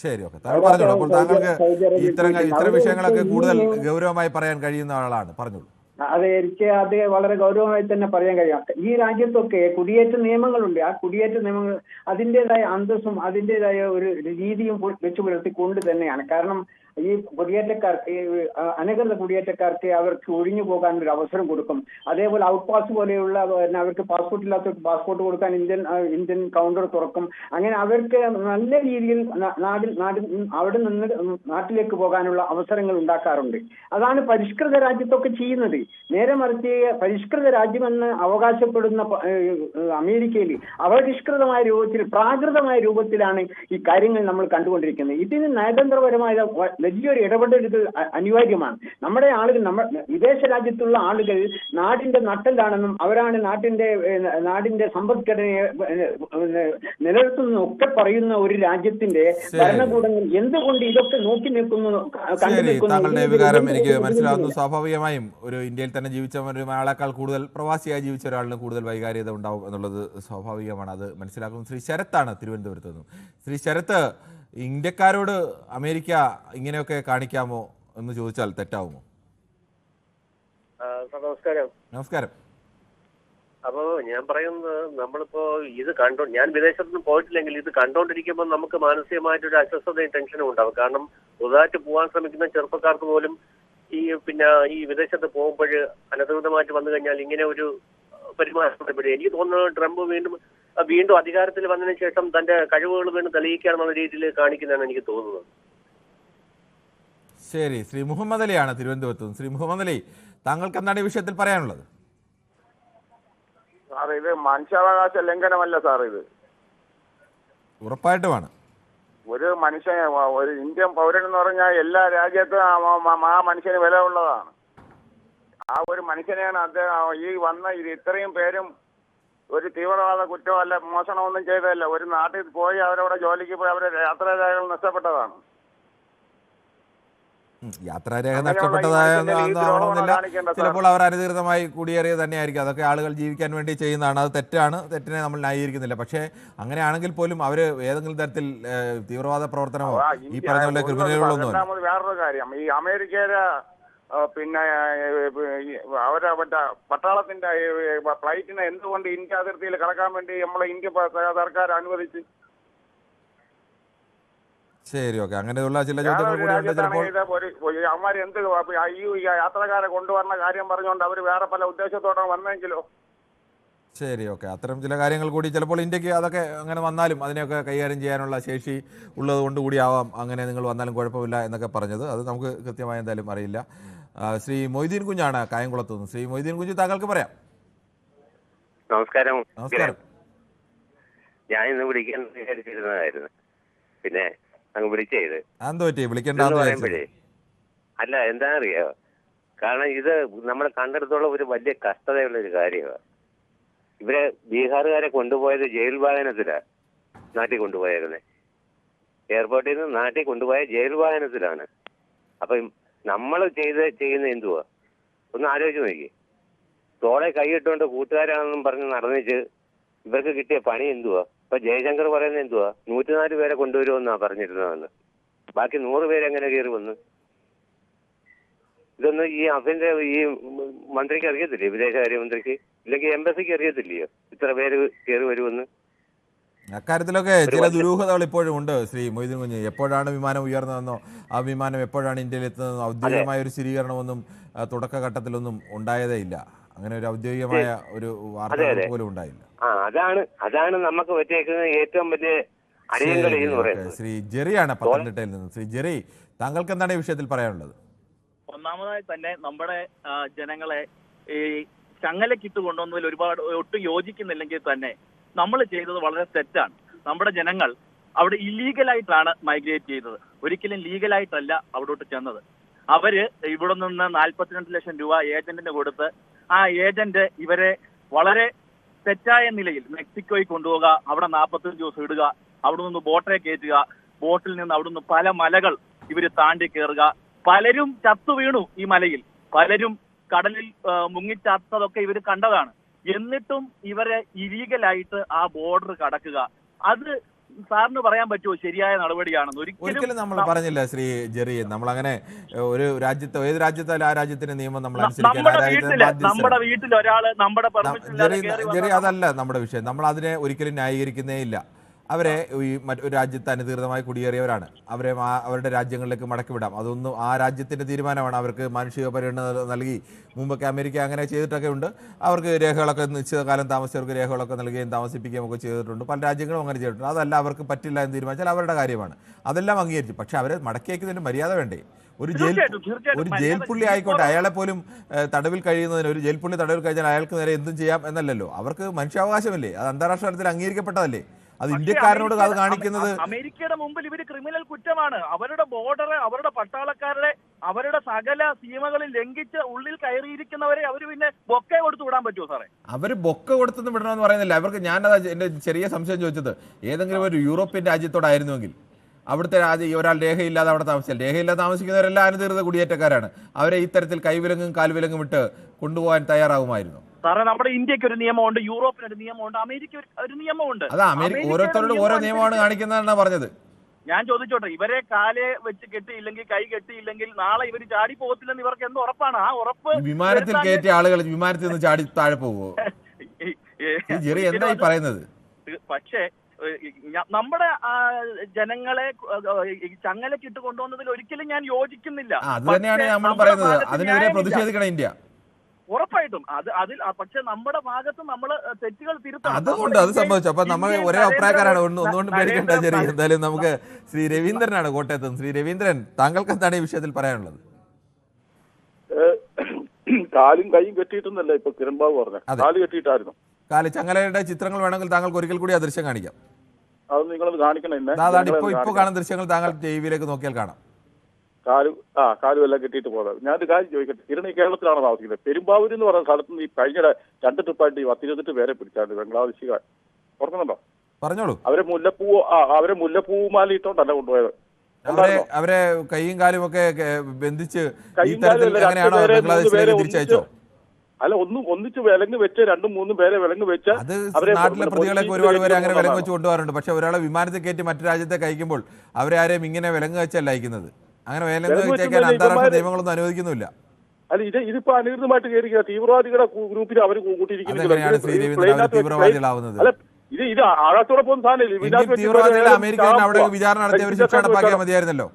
ശരി, ഓക്കെ. താങ്കൾ പറഞ്ഞോളൂ. അപ്പോൾ താങ്കൾക്ക് ഇത്തരം വിഷയങ്ങളൊക്കെ കൂടുതൽ ഗൗരവമായി പറയാൻ കഴിയുന്ന ആളാണ്, പറഞ്ഞോളൂ. അതെ, എനിക്ക് അത് വളരെ ഗൗരവമായി തന്നെ പറയാൻ കഴിയും. ഈ രാജ്യത്തൊക്കെ കുടിയേറ്റ നിയമങ്ങളുണ്ട്. ആ കുടിയേറ്റ നിയമങ്ങൾ അതിൻ്റെതായ അന്തസ്സും അതിൻ്റെതായ ഒരു രീതിയും വെച്ചു പുലർത്തിക്കൊണ്ട് തന്നെയാണ്. കാരണം ഈ കുടിയേറ്റക്കാർക്ക്, അനധികൃത കുടിയേറ്റക്കാർക്ക് അവർക്ക് ഒഴിഞ്ഞു പോകാൻ ഒരു അവസരം കൊടുക്കും. അതേപോലെ ഔട്ട് പാസ് പോലെയുള്ള അവർക്ക് പാസ്പോർട്ട് ഇല്ലാത്തവർക്ക് പാസ്പോർട്ട് കൊടുക്കാൻ ഇന്ത്യൻ കൗണ്ടർ തുറക്കും. അങ്ങനെ അവർക്ക് നല്ല രീതിയിൽ അവിടെ നിന്ന് നാട്ടിലേക്ക് പോകാനുള്ള അവസരങ്ങൾ ഉണ്ടാക്കാറുണ്ട്. അതാണ് പരിഷ്കൃത രാജ്യത്തൊക്കെ ചെയ്യുന്നത്. നേരെ മറിച്ച് പരിഷ്കൃത രാജ്യമെന്ന് അവകാശപ്പെടുന്ന അമേരിക്കയിൽ അപരിഷ്കൃതമായ രൂപത്തിൽ, പ്രാകൃതമായ രൂപത്തിലാണ് ഈ കാര്യങ്ങൾ നമ്മൾ കണ്ടുകൊണ്ടിരിക്കുന്നത്. ഇതിന് നയതന്ത്രപരമായ വലിയൊരു ഇടപെടലുകൾ അനിവാര്യമാണ്. നമ്മുടെ ആളുകൾ, വിദേശ രാജ്യത്തുള്ള ആളുകൾ നാടിന്റെ നട്ടെല്ലാണെന്നും അവരാണ് നാടിന്റെ സമ്പദ്ഘടനയെ നിലനിർത്തുന്നതും ഒക്കെ പറയുന്ന ഒരു രാജ്യത്തിന്റെ ഭരണകൂടങ്ങൾ എന്തുകൊണ്ട് ഇതൊക്കെ നോക്കി നിൽക്കുന്നു? താങ്കളുടെ വികാരം എനിക്ക് മനസ്സിലാവുന്നു. സ്വാഭാവികമായും ഒരു ഇന്ത്യയിൽ തന്നെ ജീവിച്ച ഒരാളെക്കാൾ കൂടുതൽ പ്രവാസിയായി ജീവിച്ച ഒരാളിന് കൂടുതൽ വൈകാര്യത ഉണ്ടാവും എന്നുള്ളത് സ്വാഭാവികമാണ്, അത് മനസ്സിലാക്കുന്നു. ശ്രീ ശരത്താണ് തിരുവനന്തപുരത്ത് നിന്നും. ശ്രീ ശരത്ത്, ഇന്ത്യക്കാരോട് അമേരിക്ക ഇങ്ങനെയൊക്കെ കാണിക്കാമോ എന്ന് ചോദിച്ചാൽ തെറ്റാവുമോ? നമസ്കാരം. നമസ്കാരം. അപ്പോ ഞാൻ പറയുന്നത്, നമ്മളിപ്പോ ഇത് ഞാൻ വിദേശത്തൊന്നും പോയിട്ടില്ലെങ്കിൽ ഇത് കണ്ടോണ്ടിരിക്കുമ്പോൾ നമുക്ക് മാനസികമായിട്ടൊരു അസ്വസ്ഥതയും ടെൻഷനും ഉണ്ടാവും. കാരണം പുതുതായിട്ട് പോകാൻ ശ്രമിക്കുന്ന ചെറുപ്പക്കാർക്ക് പോലും ഈ വിദേശത്ത് പോകുമ്പോൾ അനധികൃതമായിട്ട് വന്നു കഴിഞ്ഞാൽ ഇങ്ങനെ ഒരു പെരുമാറ്റം. എനിക്ക് തോന്നുന്നു ട്രംപ് വീണ്ടും അധികാരത്തിൽ വന്നതിന് ശേഷം തന്റെ കഴിവുകൾ വീണ്ടും തെളിയിക്കാനുള്ള രീതിയിൽ കാണിക്കുന്നതാണ് എനിക്ക് തോന്നുന്നത്. ശരി, ശ്രീ മുഹമ്മദ് അലിയാണ് തിരുവനന്തപുരത്ത്. ശ്രീ മുഹമ്മദ് അലി, താങ്കൾക്ക് എന്താണ് ഈ വിഷയത്തിൽ പറയാനുള്ളത്? സാർ, ഇത് മനുഷ്യാവകാശ ലംഘനമല്ല സാർ, ഇത് ഉറപ്പായിട്ടുമാണ്. ഒരു മനുഷ്യൻ, ഒരു ഇന്ത്യൻ പൗരൻ എന്ന് പറഞ്ഞാൽ എല്ലാ രാജ്യത്തും ആ മനുഷ്യന് വില ഉള്ളതാണ്. ആ ഒരു മനുഷ്യനെയാണ് അദ്ദേഹം ഈ വന്ന ഇത്രയും പേരും ഒരു തീവ്രവാദ കുറ്റമോ അല്ല മോഷണമൊന്നും ചെയ്തതല്ല. ഒരു നാട്ടിൽ പോയി അവരവിടെ ജോലിക്ക് പോയി അവരുടെ യാത്രാരേഖകൾ നഷ്ടപ്പെട്ടതാണ്. യാത്രാരേഖ നഷ്ടപ്പെട്ടതാണെന്നില്ല, ചിലപ്പോൾ അവർ അനധികൃതമായി കുടിയേറിയത് തന്നെയായിരിക്കും. അതൊക്കെ ആളുകൾ ജീവിക്കാൻ വേണ്ടി ചെയ്യുന്നതാണ്, അത് തെറ്റാണ്, തെറ്റിനെ നമ്മൾ ന്യായീകരിക്കുന്നില്ല. പക്ഷേ അങ്ങനെയാണെങ്കിൽ പോലും അവർ ഏതെങ്കിലും തരത്തിൽ തീവ്രവാദ പ്രവർത്തനമോ ഈ പറഞ്ഞ പോലെ ക്രിമിനലുകളൊന്നും. വേറൊരു കാര്യം, ഈ അമേരിക്കയിലെ അവരെ പട്ടാളത്തിന്റെ ഫ്ലൈറ്റിനെ എന്തുകൊണ്ട് ഇന്ത്യ അതിർത്തിയിൽ കടക്കാൻ വേണ്ടി നമ്മളെ ഇന്ത്യ സർക്കാർ അനുവദിച്ചു? ശരി, ഓക്കെ. അങ്ങനെയുള്ള ചില ചോദ്യങ്ങൾ കൂടിയുണ്ട്. ചിലപ്പോൾ അവന്മാർ എന്ത് ഈ യാത്രക്കാരെ കൊണ്ടുവരുന്ന കാര്യം പറഞ്ഞുകൊണ്ട് അവർ വേറെ പല ഉദ്ദേശത്തോടെ വന്നെങ്കിലോ? ശരി, ഓക്കെ. അത്തരം ചില കാര്യങ്ങൾ കൂടി ചിലപ്പോൾ ഇന്ത്യക്ക് അതൊക്കെ അങ്ങനെ വന്നാലും അതിനെയൊക്കെ കൈകാര്യം ചെയ്യാനുള്ള ശേഷി ഉള്ളത് കൊണ്ട് കൂടിയാവാം അങ്ങനെ നിങ്ങൾ വന്നാലും കുഴപ്പമില്ല എന്നൊക്കെ പറഞ്ഞത്. അത് നമുക്ക് കൃത്യമായി എന്തായാലും അറിയില്ല. ശ്രീ മൊയ്തീൻ കുഞ്ഞാണ് കായംകുളത്ത് നിന്ന്. ശ്രീ മൊയ്തീൻ കുഞ്ഞ്, താങ്കൾക്ക് പറയാം. നമസ്കാരം. നമസ്കാരം. ഞാൻ ഇന്ന് വിളിക്കാൻ വിചാരിച്ചിരുന്നതായിരുന്നു, പിന്നെ അങ്ങ് വിളിച്ചത്. എന്തോ പറ്റി വിളിക്കേണ്ടതെന്ന് പറയുമ്പോഴേ അല്ല, എന്താണെന്നറിയോ, കാരണം ഇത് നമ്മൾ കണ്ടെടുത്തോളം ഒരു വലിയ കഷ്ടതയുള്ള ഒരു കാര്യമാണ്. ഇവരെ ബീഹാറുകാരെ കൊണ്ടുപോയത് ജയിൽ വാഹനത്തിലാണ് നാട്ടിൽ കൊണ്ടുപോയിരുന്നത്. എയർപോർട്ടിൽ നിന്ന് നാട്ടിൽ കൊണ്ടുപോയ ജയിൽ വാഹനത്തിലാണ്. അപ്പം നമ്മൾ ചെയ്യുന്ന എന്തുവാ ഒന്ന് ആലോചിച്ച് നോക്കി. തോളെ കൈയിട്ടുകൊണ്ട് കൂട്ടുകാരാണെന്നും പറഞ്ഞ് നടന്നിട്ട് ഇവർക്ക് കിട്ടിയ പണി എന്തുവാ? ഇപ്പൊ ജയശങ്കർ പറയുന്നത് എന്തുവാ? 104 പേരെ കൊണ്ടുവരുമെന്നാ പറഞ്ഞിരുന്നതെന്ന്. ബാക്കി 100 പേരെങ്ങനെ കയറി വന്ന്? ഇതൊന്നും ഈ ഈ മന്ത്രിക്ക് അറിയത്തില്ലേ? വിദേശകാര്യമന്ത്രിക്ക് ഇല്ലെങ്കിൽ എംബസിക്ക് അറിയത്തില്ലയോ ഇത്ര പേര് കയറി വരുമെന്ന്? അക്കാര്യത്തിലൊക്കെ ചില ദുരൂഹതകൾ ഇപ്പോഴും ഉണ്ട്. ശ്രീ മൊയ്തീൻ കുഞ്ഞ്, എപ്പോഴാണ് വിമാനം ഉയർന്നതെന്നോ ആ വിമാനം എപ്പോഴാണ് ഇന്ത്യയിൽ എത്തുന്നതെന്നോ ഔദ്യോഗികമായ ഒരു സ്ഥിരീകരണമൊന്നും തുടക്കഘട്ടത്തിലൊന്നും ഉണ്ടായതേ ഇല്ല. അങ്ങനെ ഒരു ഔദ്യോഗികമായ ഒരു വാർത്ത പോലും ഉണ്ടായില്ല. അതാണ് നമുക്ക് പറ്റിയേക്കുന്ന ഏറ്റവും വലിയ അടിയങ്കളി എന്ന് പറയുന്നത്. ശ്രീ ജെറിയാണ് പത്തനംതിട്ടയിൽ നിന്ന്. ശ്രീ ജെറി, താങ്കൾക്ക് എന്താണ് ഈ വിഷയത്തിൽ പറയാനുള്ളത്? ഒന്നാമതായി തന്നെ നമ്മുടെ ജനങ്ങളെ ഈ ചങ്ങലക്കിട്ട് കൊണ്ടുവന്നതിൽ ഒട്ടും യോജിക്കുന്നില്ലെങ്കിൽ തന്നെ നമ്മൾ ചെയ്തത് വളരെ തെറ്റാണ്. നമ്മുടെ ജനങ്ങൾ അവിടെ ഇല്ലീഗലായിട്ടാണ് മൈഗ്രേറ്റ് ചെയ്തത്, ഒരിക്കലും ലീഗലായിട്ടല്ല അവിടോട്ട് ചെന്നത്. അവര് ഇവിടെ നിന്ന് 42 ലക്ഷം രൂപ ഏജന്റിന് കൊടുത്ത് ആ ഏജന്റ് ഇവരെ വളരെ തെറ്റായ നിലയിൽ മെക്സിക്കോയിൽ കൊണ്ടുപോകുക, അവിടെ 45 ദിവസം ഇടുക, അവിടെ നിന്ന് ബോട്ടെ കയറ്റുക, ബോട്ടിൽ നിന്ന് അവിടെ നിന്ന് പല മലകൾ ഇവര് താണ്ടി കയറുക. പലരും ചത്തു വീണു ഈ മലയിൽ, പലരും കടലിൽ മുങ്ങിച്ചാത്തതൊക്കെ ഇവർ കണ്ടതാണ്. എന്നിട്ടും ഇവരെ ഇലീഗലായിട്ട് ആ ബോർഡർ കടക്കുക, അത് സാറിന് പറയാൻ പറ്റുമോ ശരിയായ നടപടിയാണെന്ന്? ഒരിക്കലും നമ്മൾ പറഞ്ഞില്ല ശ്രീ ജെറി. നമ്മൾ അങ്ങനെ ഒരു രാജ്യത്ത് ഏത് രാജ്യത്തായാലും ആ രാജ്യത്തിന്റെ നിയമം നമ്മൾ അനുസരിക്കാൻ. നമ്മുടെ വീട്ടിൽ ഒരാള് നമ്മുടെ ജെറി, അതല്ല നമ്മുടെ വിഷയം. നമ്മൾ അതിനെ ഒരിക്കലും ന്യായീകരിക്കുന്നേ ഇല്ല. അവരെ ഈ മറ്റൊരു രാജ്യത്ത് അനധികൃതമായി കുടിയേറിയവരാണ്, അവരെ അവരുടെ രാജ്യങ്ങളിലേക്ക് മടക്കി വിടാം. അതൊന്നും ആ രാജ്യത്തിന്റെ തീരുമാനമാണ്. അവർക്ക് മാനുഷിക പരിഗണന നൽകി മുമ്പൊക്കെ അമേരിക്ക അങ്ങനെ ചെയ്തിട്ടൊക്കെ ഉണ്ട്. അവർക്ക് രേഖകളൊക്കെ നിശ്ചിത കാലം താമസിച്ചവർക്ക് രേഖകളൊക്കെ നൽകുകയും താമസിപ്പിക്കുകയും ഒക്കെ ചെയ്തിട്ടുണ്ട്. പല രാജ്യങ്ങളും അങ്ങനെ ചെയ്തിട്ടുണ്ട്. അതല്ല അവർക്ക് പറ്റില്ല എന്ന് തീരുമാനിച്ചാൽ അവരുടെ കാര്യമാണ്, അതെല്ലാം അംഗീകരിച്ചു. പക്ഷെ അവരെ മടക്കിയേക്കുന്നതിന് മര്യാദ വേണ്ടേ? ഒരു ജയിൽ പുള്ളി ആയിക്കോട്ടെ, അയാളെ പോലും തടവിൽ കഴിയുന്നതിന്, ഒരു ജയിൽ പുള്ളി തടവിൽ കഴിഞ്ഞാൽ അയാൾക്ക് നേരെ എന്തും ചെയ്യാം എന്നല്ലല്ലോ. അവർക്ക് മനുഷ്യാവകാശമല്ലേ, അത് അന്താരാഷ്ട്ര തലത്തിൽ അംഗീകരിക്കപ്പെട്ടതല്ലേ. അത് ഇന്ത്യക്കാരനോട് അത് കാണിക്കുന്നത് അമേരിക്കയുടെ മുമ്പിൽ ഇവര് ക്രിമിനൽ കുറ്റമാണ്. അവരുടെ ബോർഡർ, അവരുടെ പട്ടാളക്കാരുടെ, അവരുടെ സകല സീമകളിൽ ലംഘിച്ച് ഉള്ളിൽ കയറിയിരിക്കുന്നവരെ അവര് പിന്നെ ബൊക്കെ കൊടുത്തു വിടാൻ പറ്റുമോ സാറേ? അവര് ബൊക്കെ കൊടുത്തെന്ന് വിടണമെന്ന് പറയുന്നില്ല. അവർക്ക് ഞാനതാ എന്റെ ചെറിയ സംശയം ചോദിച്ചത്, ഏതെങ്കിലും ഒരു യൂറോപ്യൻ രാജ്യത്തോടായിരുന്നുവെങ്കിൽ അവിടുത്തെ ഒരാൾ രേഖയില്ലാതെ അവിടെ താമസിച്ചാൽ, രേഖയില്ലാതെ താമസിക്കുന്നവരെല്ലാം അനധികൃത കുടിയേറ്റക്കാരാണ്, അവരെ ഇത്തരത്തിൽ കൈവിലങ്ങും കാൽവിലങ്ങും വിട്ട് കൊണ്ടുപോകാൻ തയ്യാറാകുമായിരുന്നു. സാറേ, നമ്മുടെ ഇന്ത്യക്ക് ഒരു നിയമമുണ്ട്, യൂറോപ്പിന് ഒരു നിയമമുണ്ട്, അമേരിക്ക ഒരു നിയമമുണ്ട്. അതാ അമേരിക്ക ഓരോരുത്തരോടും ഓരോ നിയമമാണ് കാണിക്കുന്നതെന്നാണ് പറഞ്ഞത്. ഞാൻ ചോദിച്ചോട്ടെ, ഇവരെ കാലെ വെച്ച് കെട്ടിയില്ലെങ്കിൽ, കൈ കെട്ടിയില്ലെങ്കിൽ നാളെ ഇവര് ചാടി പോകത്തില്ലെന്ന് ഇവർക്ക് എന്ത് ഉറപ്പാണ്? ആ ഉറപ്പ് വിമാനത്തിൽ കയറ്റിയ ആളുകൾ വിമാനത്തിൽ നിന്ന് ചാടി താഴെ പോവോ? ജെറി എന്താ ഈ പറയുന്നത്? പക്ഷേ നമ്മുടെ ജനങ്ങളെ ചങ്ങലക്കിട്ട് കൊണ്ടുവന്നതിൽ ഒരിക്കലും ഞാൻ യോജിക്കുന്നില്ല. അത് തന്നെയാണ് നമ്മൾ പറയുന്നത്. അതിനെതിരെ പ്രതിഷേധിക്കണം ഇന്ത്യ. ഉറപ്പായിട്ടും അതിൽ പക്ഷെ നമ്മുടെ ഭാഗത്ത് നമ്മൾ തെറ്റുകൾ തിരുത്തണം. അതുകൊണ്ട് അത് സംഭവിച്ചു. അപ്പൊ നമ്മൾ ഒരേ അഭിപ്രായക്കാരാണ്, ഒന്നുകൊണ്ട് പേടിക്കേണ്ട ചെറിയ. എന്തായാലും നമുക്ക് ശ്രീ രവീന്ദ്രനാണ് കോട്ടയത്ത്. ശ്രീ രവീന്ദ്രൻ, താങ്കൾക്ക് എന്താണ് ഈ വിഷയത്തിൽ പറയാനുള്ളത്? കാലും കൈയും കെട്ടിയിട്ടെന്നല്ല ഇപ്പൊ കിരൺ ബാബു പറഞ്ഞ, കാല് കെട്ടിയിട്ടായിരുന്നു. കാല് ചങ്ങലയുടെ ചിത്രങ്ങൾ വേണമെങ്കിൽ താങ്കൾക്ക് ഒരിക്കൽ കൂടി ആ ദൃശ്യം കാണിക്കാം. അത് നിങ്ങളത് കാണിക്കണം. ഇപ്പൊ കാണുന്ന ദൃശ്യങ്ങൾ താങ്കൾ ടിവിയിലേക്ക് നോക്കിയാൽ കാണാം. കാലും എല്ലാം കെട്ടിയിട്ട് പോകാം. ഞാനൊരു കാര്യം ചോദിക്കട്ടെ, കിരൺ ഈ കേരളത്തിലാണ് താമസിക്കുന്നത്. പെരുമ്പാവൂർ എന്ന് പറയുന്ന സ്ഥലത്ത് നിന്ന് ഈ കഴിഞ്ഞ 2 ട്രിപ്പായിട്ട് 10-28 പേരെ പിടിച്ചാണ് ബംഗ്ലാദേശിക്കാർ. ഓർക്കുന്നുണ്ടോ? പറഞ്ഞോളൂ. അവരെ മുല്ലപ്പൂമാല ഇട്ടോണ്ടല്ല കൊണ്ടുപോയത്. അവരെ കൈയും കാലും ഒക്കെ ബന്ധിച്ച് തിരിച്ചയച്ചോ? അല്ല, ഒന്നിച്ച് വിലങ്ങ് വെച്ച് 2-3 പേരെ വിലങ്ങ് വെച്ച് നാട്ടിലെ പ്രതികളൊക്കെ ഒരുപാട് പേരെ അങ്ങനെ വിലങ്ങ് വെച്ച് കൊണ്ടുപോകാറുണ്ട്. പക്ഷെ ഒരാളെ വിമാനത്തിൽ കയറ്റി മറ്റു രാജ്യത്തെ അയക്കുമ്പോൾ അവരെ ആരെയും ഇങ്ങനെ വിലങ്ങ് വെച്ചല്ല അയക്കുന്നത്. അങ്ങനെ വിലങ്ങ് വെച്ചേക്കാൻ അന്താരാഷ്ട്ര നിയമങ്ങളൊന്നും അനുവദിക്കുന്നില്ല. അല്ല, ഇതിപ്പോ അനധികൃതമായിട്ട് കയറിയിരിക്കുക തീവ്രവാദികളുടെ ഗ്രൂപ്പിൽ അവർ കൂട്ടിയിരിക്കുന്നത്. തീവ്രവാദികളാവുന്നത് ഇത് ആകാശത്തോടെ പോകുന്ന സാധനം. തീവ്രവാദികളെ അമേരിക്ക അവിടെ വിചാരണ നടത്തി അവർ ശിക്ഷ നടപ്പാക്കിയാൽ മതിയായിരുന്നല്ലോ.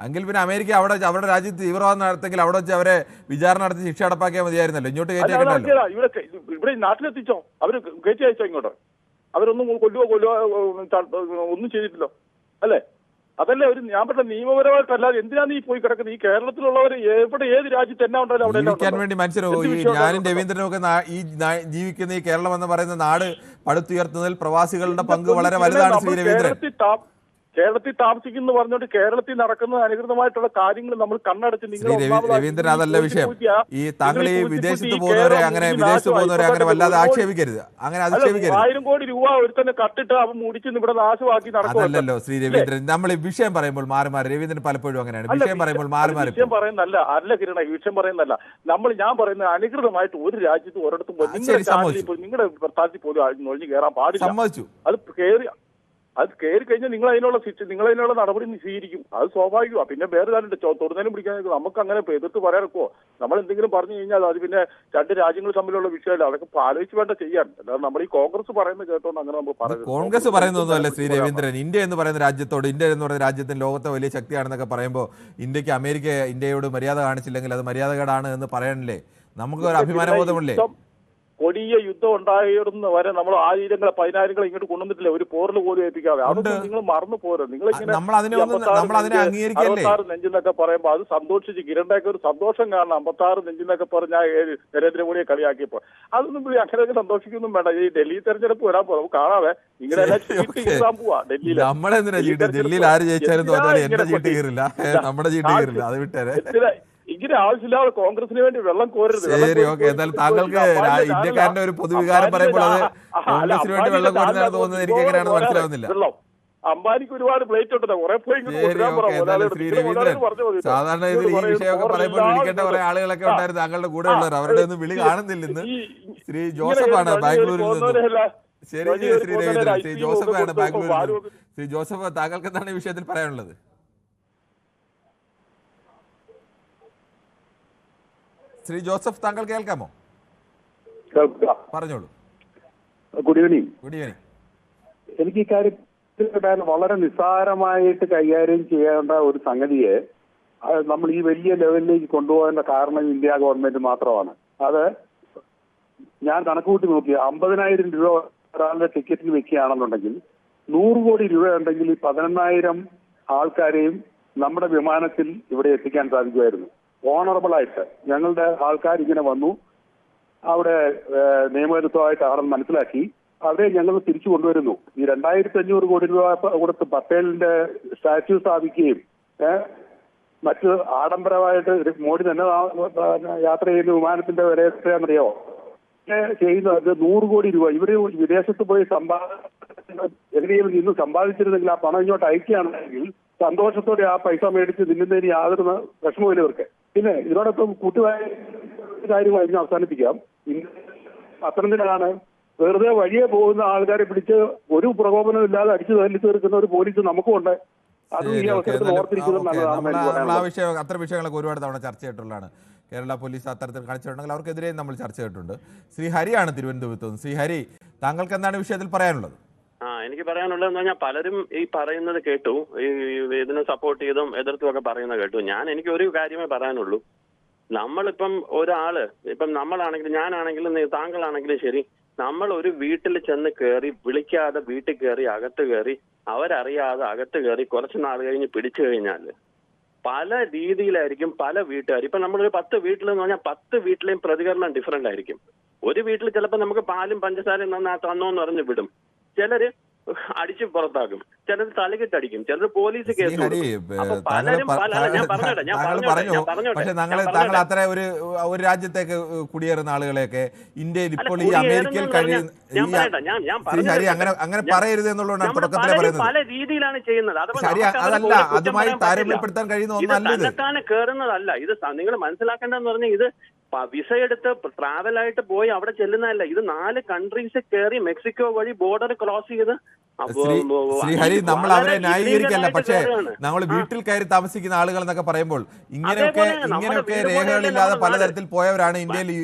എങ്കിൽ പിന്നെ അമേരിക്ക അവരുടെ രാജ്യത്ത് തീവ്രവാദം നടത്തെങ്കിൽ അവിടെ വെച്ച് അവരെ വിചാരണ നടത്തി ശിക്ഷ നടപ്പാക്കിയാൽ മതിയായിരുന്നല്ലോ. ഇങ്ങോട്ട് കയറ്റിയാണല്ലോ. ഇവിടെ നാട്ടിലെത്തിച്ചോ, അവര് കയറ്റി അയച്ചോ ഇങ്ങോട്ട്. അവരൊന്നും കൊല്ലുവോ ഒന്നും ചെയ്തിട്ടില്ലോ അല്ലേ? അതല്ലേ ഒരു ഞാൻ പറഞ്ഞ നിയമപരമായിട്ടല്ലാതെ എന്തിനാണ് ഈ പോയി കിടക്കുന്നത്? ഈ കേരളത്തിലുള്ളവർ എവിടെ ഏത് രാജ്യത്ത് എന്നാ ഉണ്ടല്ലോ അവിടെ വേണ്ടി മനുഷ്യരോ. ഞാനും രവീന്ദ്രനും ഒക്കെ ഈ ജീവിക്കുന്ന ഈ കേരളം എന്ന് പറയുന്ന നാട് പടുത്തുയർത്തുന്നതിൽ പ്രവാസികളുടെ പങ്ക് വളരെ വലുതാണ് ശ്രീ രവീന്ദ്രൻ. കേരളത്തിൽ താമസിക്കുന്നു പറഞ്ഞുകൊണ്ട് കേരളത്തിൽ നടക്കുന്ന അനധികൃതമായിട്ടുള്ള കാര്യങ്ങൾ നമ്മൾ കണ്ണടച്ച് രവീന്ദ്രൻ അതല്ല വിഷയം. ഈ താങ്കൾ ഈ വിദേശത്ത് പോകുന്നവരെ അങ്ങനെ വല്ലാതെ ആക്ഷേപിക്കരുത്. അങ്ങനെ അധിക്ഷേപിക്കരുത്. 1000 കോടി രൂപ ഒരുത്തന്നെ കട്ടിട്ട് അവൻ മുടിച്ച് ഇവിടെ നാശമാക്കി നടക്കുമല്ലോ ശ്രീ രവീന്ദ്രൻ. നമ്മൾ ഈ വിഷയം പറയുമ്പോൾ മാറി രവീന്ദ്രൻ പലപ്പോഴും അങ്ങനെയാണ് വിഷയം പറയുമ്പോൾ മാറി വിഷയം പറയുന്നല്ല. അല്ല കിരണ, ഈ വിഷയം പറയുന്നല്ല. ഞാൻ പറയുന്നത് അനധികൃതമായിട്ട് ഒരു രാജ്യത്ത് ഒരിടത്തും നിങ്ങളുടെ പ്രസ്ഥാനത്തിൽ പോലും നൊഴിഞ്ഞു കയറാൻ പാടില്ല. അത് കയറി കഴിഞ്ഞാൽ നിങ്ങൾ അതിനുള്ള നടപടി സ്വീകരിക്കും. അത് സ്വാഭാവികമാണ്. പിന്നെ വേറെ കാര്യമുണ്ട്, തൊടുന്നതിനും പിടിക്കാൻ നമുക്ക് അങ്ങനെ എതിർത്ത് പറയാനൊക്കുമോ? നമ്മൾ എന്തെങ്കിലും പറഞ്ഞു കഴിഞ്ഞാൽ അത് പിന്നെ 2 രാജ്യങ്ങൾ തമ്മിലുള്ള വിഷയമല്ല. അതൊക്കെ ആലോചിച്ച് വേണ്ട ചെയ്യാൻ. അല്ലാതെ നമ്മൾ ഈ കോൺഗ്രസ് പറയുന്നത് കേട്ടോണ്ട് അങ്ങനെ നമ്മൾ പറയുന്നത്. കോൺഗ്രസ് പറയുന്നൊന്നുമല്ല ശ്രീ രവീന്ദ്രൻ. ഇന്ത്യ എന്ന് പറയുന്ന രാജ്യത്തോട്, ഇന്ത്യ എന്ന് പറയുന്ന രാജ്യത്തിന് ലോകത്തെ വലിയ ശക്തിയാണെന്നൊക്കെ പറയുമ്പോൾ ഇന്ത്യക്ക് ഇന്ത്യയോട് മര്യാദ കാണിച്ചില്ലെങ്കിൽ അത് മര്യാദകേടാണ് എന്ന് പറയാനില്ലേ? നമുക്ക് ഒരു അഭിമാനബോധമില്ലേ? കൊടിയ യുദ്ധം ഉണ്ടായിരുന്ന വരെ നമ്മൾ 1000-10,000 ഇങ്ങോട്ട് കൊണ്ടുവന്നിട്ടില്ല, ഒരു പോറിൽ പോലും ഏൽപ്പിക്കാതെ. അതൊന്നും നിങ്ങൾ മറന്നു പോരോ. നിങ്ങളിങ്ങനെ 66 നെഞ്ചെന്നൊക്കെ പറയുമ്പോൾ അത് സന്തോഷിച്ച് കിരണിന്റെയൊക്കെ ഒരു സന്തോഷം കാരണം 56 നെഞ്ചെന്നൊക്കെ പറഞ്ഞാൽ നരേന്ദ്രമോദിയെ കളിയാക്കിയപ്പോൾ അതൊന്നും അങ്ങനെയൊക്കെ സന്തോഷിക്കൊന്നും വേണ്ട. ഈ ഡൽഹി തെരഞ്ഞെടുപ്പ് വരാൻ പോകും, കാണാതെ ഇങ്ങനെ എല്ലാം പോവാ ഡൽഹിയിൽ. ഡൽഹിയിൽ ആര് ജയിച്ചാലും തോറ്റാലും എന്റെ ചീട്ട് കീറില്ല, നമ്മുടെ ചീട്ട് കീറില്ല, അത് വിട്ടേരെ. ഇങ്ങനെ ആവശ്യമില്ലാതെ കോൺഗ്രസിന് വേണ്ടി വെള്ളം കോരരുത്. ശരി, ഓക്കെ. എന്നാൽ താങ്കൾക്ക് ഇന്ത്യക്കാരന്റെ ഒരു പൊതുവികാരം പറയുമ്പോൾ അത് കോൺഗ്രസിന് വേണ്ടി വെള്ളം കോരുന്നതാണ് തോന്നുന്നത്. എനിക്ക് എങ്ങനെയാണെന്ന് മനസ്സിലാവുന്നില്ല. അംബാനിക്ക് ഒരുപാട് പ്ലേറ്റ് ഉണ്ടോ, കുറെ സാധാരണ ഇതിൽ ഈ വിഷയമൊക്കെ പറയുമ്പോൾ വിളിക്കേണ്ട കുറെ ആളുകളൊക്കെ ഉണ്ടായിരുന്നു താങ്കളുടെ കൂടെ ഉള്ളവർ. അവരുടെ ഒന്നും വിളി കാണുന്നില്ല ഇന്ന്. ശ്രീ ജോസഫാണ് ബാംഗ്ലൂരിൽ നിന്നും. ശരി ശ്രീ രവീന്ദ്രൻ, ശ്രീ ജോസഫാണ് ബാംഗ്ലൂരിൽ നിന്നും. ശ്രീ ജോസഫ്, താങ്കൾക്ക് എന്താണ് ഈ വിഷയത്തിൽ പറയാനുള്ളത്? ശ്രീ ജോസഫ്, താങ്കൾ കേൾക്കാമോ? പറഞ്ഞോളൂ. Good evening. Good evening. എനിക്ക് ഇക്കാര്യത്തിൽ വളരെ നിസ്സാരമായിട്ട് കൈകാര്യം ചെയ്യേണ്ട ഒരു സംഗതിയെ നമ്മൾ ഈ വലിയ ലെവലിലേക്ക് കൊണ്ടുപോകേണ്ട കാരണം ഇന്ത്യ ഗവൺമെന്റ് മാത്രമാണ്. അത് ഞാൻ കണക്കുകൂട്ടി നോക്കി 50,000 രൂപ ഒരാളുടെ ടിക്കറ്റിന് വെക്കുകയാണെന്നുണ്ടെങ്കിൽ 100 കോടി രൂപ ഉണ്ടെങ്കിൽ ഈ 11,000 ആൾക്കാരെയും നമ്മുടെ വിമാനത്തിൽ ഇവിടെ എത്തിക്കാൻ സാധിക്കുമായിരുന്നു. ഓണറബിൾ ആയിട്ട് ഞങ്ങളുടെ ആൾക്കാർ ഇങ്ങനെ വന്നു, അവിടെ നിയമവിരുദ്ധമായിട്ടാണെന്ന് മനസ്സിലാക്കി അവരെ ഞങ്ങൾ തിരിച്ചു കൊണ്ടുവരുന്നു. ഈ 2,500 കോടി രൂപ കൊടുത്ത് പട്ടേലിന്റെ സ്റ്റാച്യു സ്ഥാപിക്കുകയും മറ്റ് ആഡംബരമായിട്ട് മോഡി തന്നെ യാത്ര ചെയ്യുന്ന വിമാനത്തിന്റെ വില എത്രയാണെന്നറിയോ ചെയ്യുന്നത്? 100 കോടി രൂപ. ഇവര് വിദേശത്ത് പോയി എങ്ങനെയും ഇന്ന് സമ്പാദിച്ചിരുന്നെങ്കിൽ ആ പണം ഇങ്ങോട്ട് അയക്കുകയാണെങ്കിൽ സന്തോഷത്തോടെ ആ പൈസ മേടിച്ച് നിന്നുന്നതിന് യാതൊരു വിഷമമില്ല ഇവർക്ക്. പിന്നെ ഇതിനോടൊപ്പം കൂട്ടുകായ കാര്യമായിരുന്നു അവസാനിപ്പിക്കാം. പത്തനംതിട്ടയാണ് വെറുതെ വഴിയെ പോകുന്ന ആൾക്കാരെ പിടിച്ച് ഒരു പ്രകോപനം ഇല്ലാതെ അടിച്ചു തല്ലി തീർക്കുന്ന ഒരു പോലീസ് നമുക്കുണ്ട്. അതും ഈ അവസരത്തിൽ ഓർത്തിരിക്കുന്നത് നല്ലതാണ്. ആ വിഷയം, അത്തരം വിഷയങ്ങളൊക്കെ ഒരുപാട് തവണ ചർച്ച ചെയ്തിട്ടുള്ളതാണ്. കേരള പോലീസ് അത്തരത്തിൽ കാണിച്ചിട്ടുണ്ടെങ്കിൽ അവർക്കെതിരെ നമ്മൾ ചർച്ച ചെയ്തിട്ടുണ്ട്. ശ്രീ ഹരിയാണ് തിരുവനന്തപുരത്ത് നിന്ന്. ശ്രീ ഹരി, താങ്കൾക്ക് എന്താണ് വിഷയത്തിൽ പറയാനുള്ളത്? എനിക്ക് പറയാനുള്ളതെന്ന് പറഞ്ഞാൽ പലരും ഈ പറയുന്നത് കേട്ടു, ഈ ഇതിനെ സപ്പോർട്ട് ചെയ്തും എതിർത്തും ഒക്കെ പറയുന്നത് കേട്ടു. എനിക്ക് ഒരു കാര്യമേ പറയാനുള്ളൂ. നമ്മളിപ്പം ഒരാള്, ഇപ്പം നമ്മളാണെങ്കിലും ഞാനാണെങ്കിലും താങ്കളാണെങ്കിലും ശരി, നമ്മൾ ഒരു വീട്ടിൽ ചെന്ന് കയറി വിളിക്കാതെ വീട്ടിൽ കയറി അകത്ത് കയറി അവരറിയാതെ അകത്ത് കയറി കുറച്ച് നാൾ കഴിഞ്ഞ് പിടിച്ചു കഴിഞ്ഞാൽ പല രീതിയിലായിരിക്കും പല വീട്ടുകാർ. ഇപ്പൊ നമ്മളൊരു 10 വീട്ടിലെന്ന് പറഞ്ഞാൽ 10 വീട്ടിലെയും പ്രതികരണം ഡിഫറെന്റ് ആയിരിക്കും. ഒരു വീട്ടിൽ ചിലപ്പോൾ നമുക്ക് പാലും പഞ്ചസാരയും തന്നോന്ന് പറഞ്ഞ് വിടും, ചിലര് അടിച്ച് പുറത്താക്കും, ചിലർ തലകിട്ടടിക്കും, ചിലർ പോലീസ് കേസ് കൊടുക്കും. പക്ഷെ താങ്കൾ അത്ര ഒരു രാജ്യത്തേക്ക് കുടിയേറുന്ന ആളുകളെയൊക്കെ ഇന്ത്യയിൽ ഇപ്പോൾ ഈ അമേരിക്കയിൽ അങ്ങനെ പറയരുത് എന്നുള്ളതാണ് തുടക്കത്തിലെ പറയുന്നത്. പല രീതിയിലാണ് ചെയ്യുന്നത്. അതല്ല, അതുമായി താരതമ്യപ്പെടുത്താൻ കഴിയുന്ന ഒന്നല്ല ഇത്. കയറുന്നതല്ല ഇത്. നിങ്ങൾ മനസ്സിലാക്കേണ്ടതെന്ന് പറഞ്ഞാൽ ഇത് വിസ എടുത്ത് ട്രാവലായിട്ട് പോയി അവിടെ ചെല്ലുന്നതല്ല. ഇത് 4 കൺട്രീസ് കയറി മെക്സിക്കോ വഴി ബോർഡർ ക്രോസ് ചെയ്ത്. ശ്രീഹരി, നമ്മൾ അവരെ ന്യായീകരിക്കല്ല, പക്ഷേ നമ്മൾ വീട്ടിൽ കയറി താമസിക്കുന്ന ആളുകൾ എന്നൊക്കെ പറയുമ്പോൾ ഇങ്ങനെയൊക്കെ രേഖകളില്ലാതെ പലതരത്തിൽ പോയവരാണ് ഇന്ത്യയിൽ. ഈ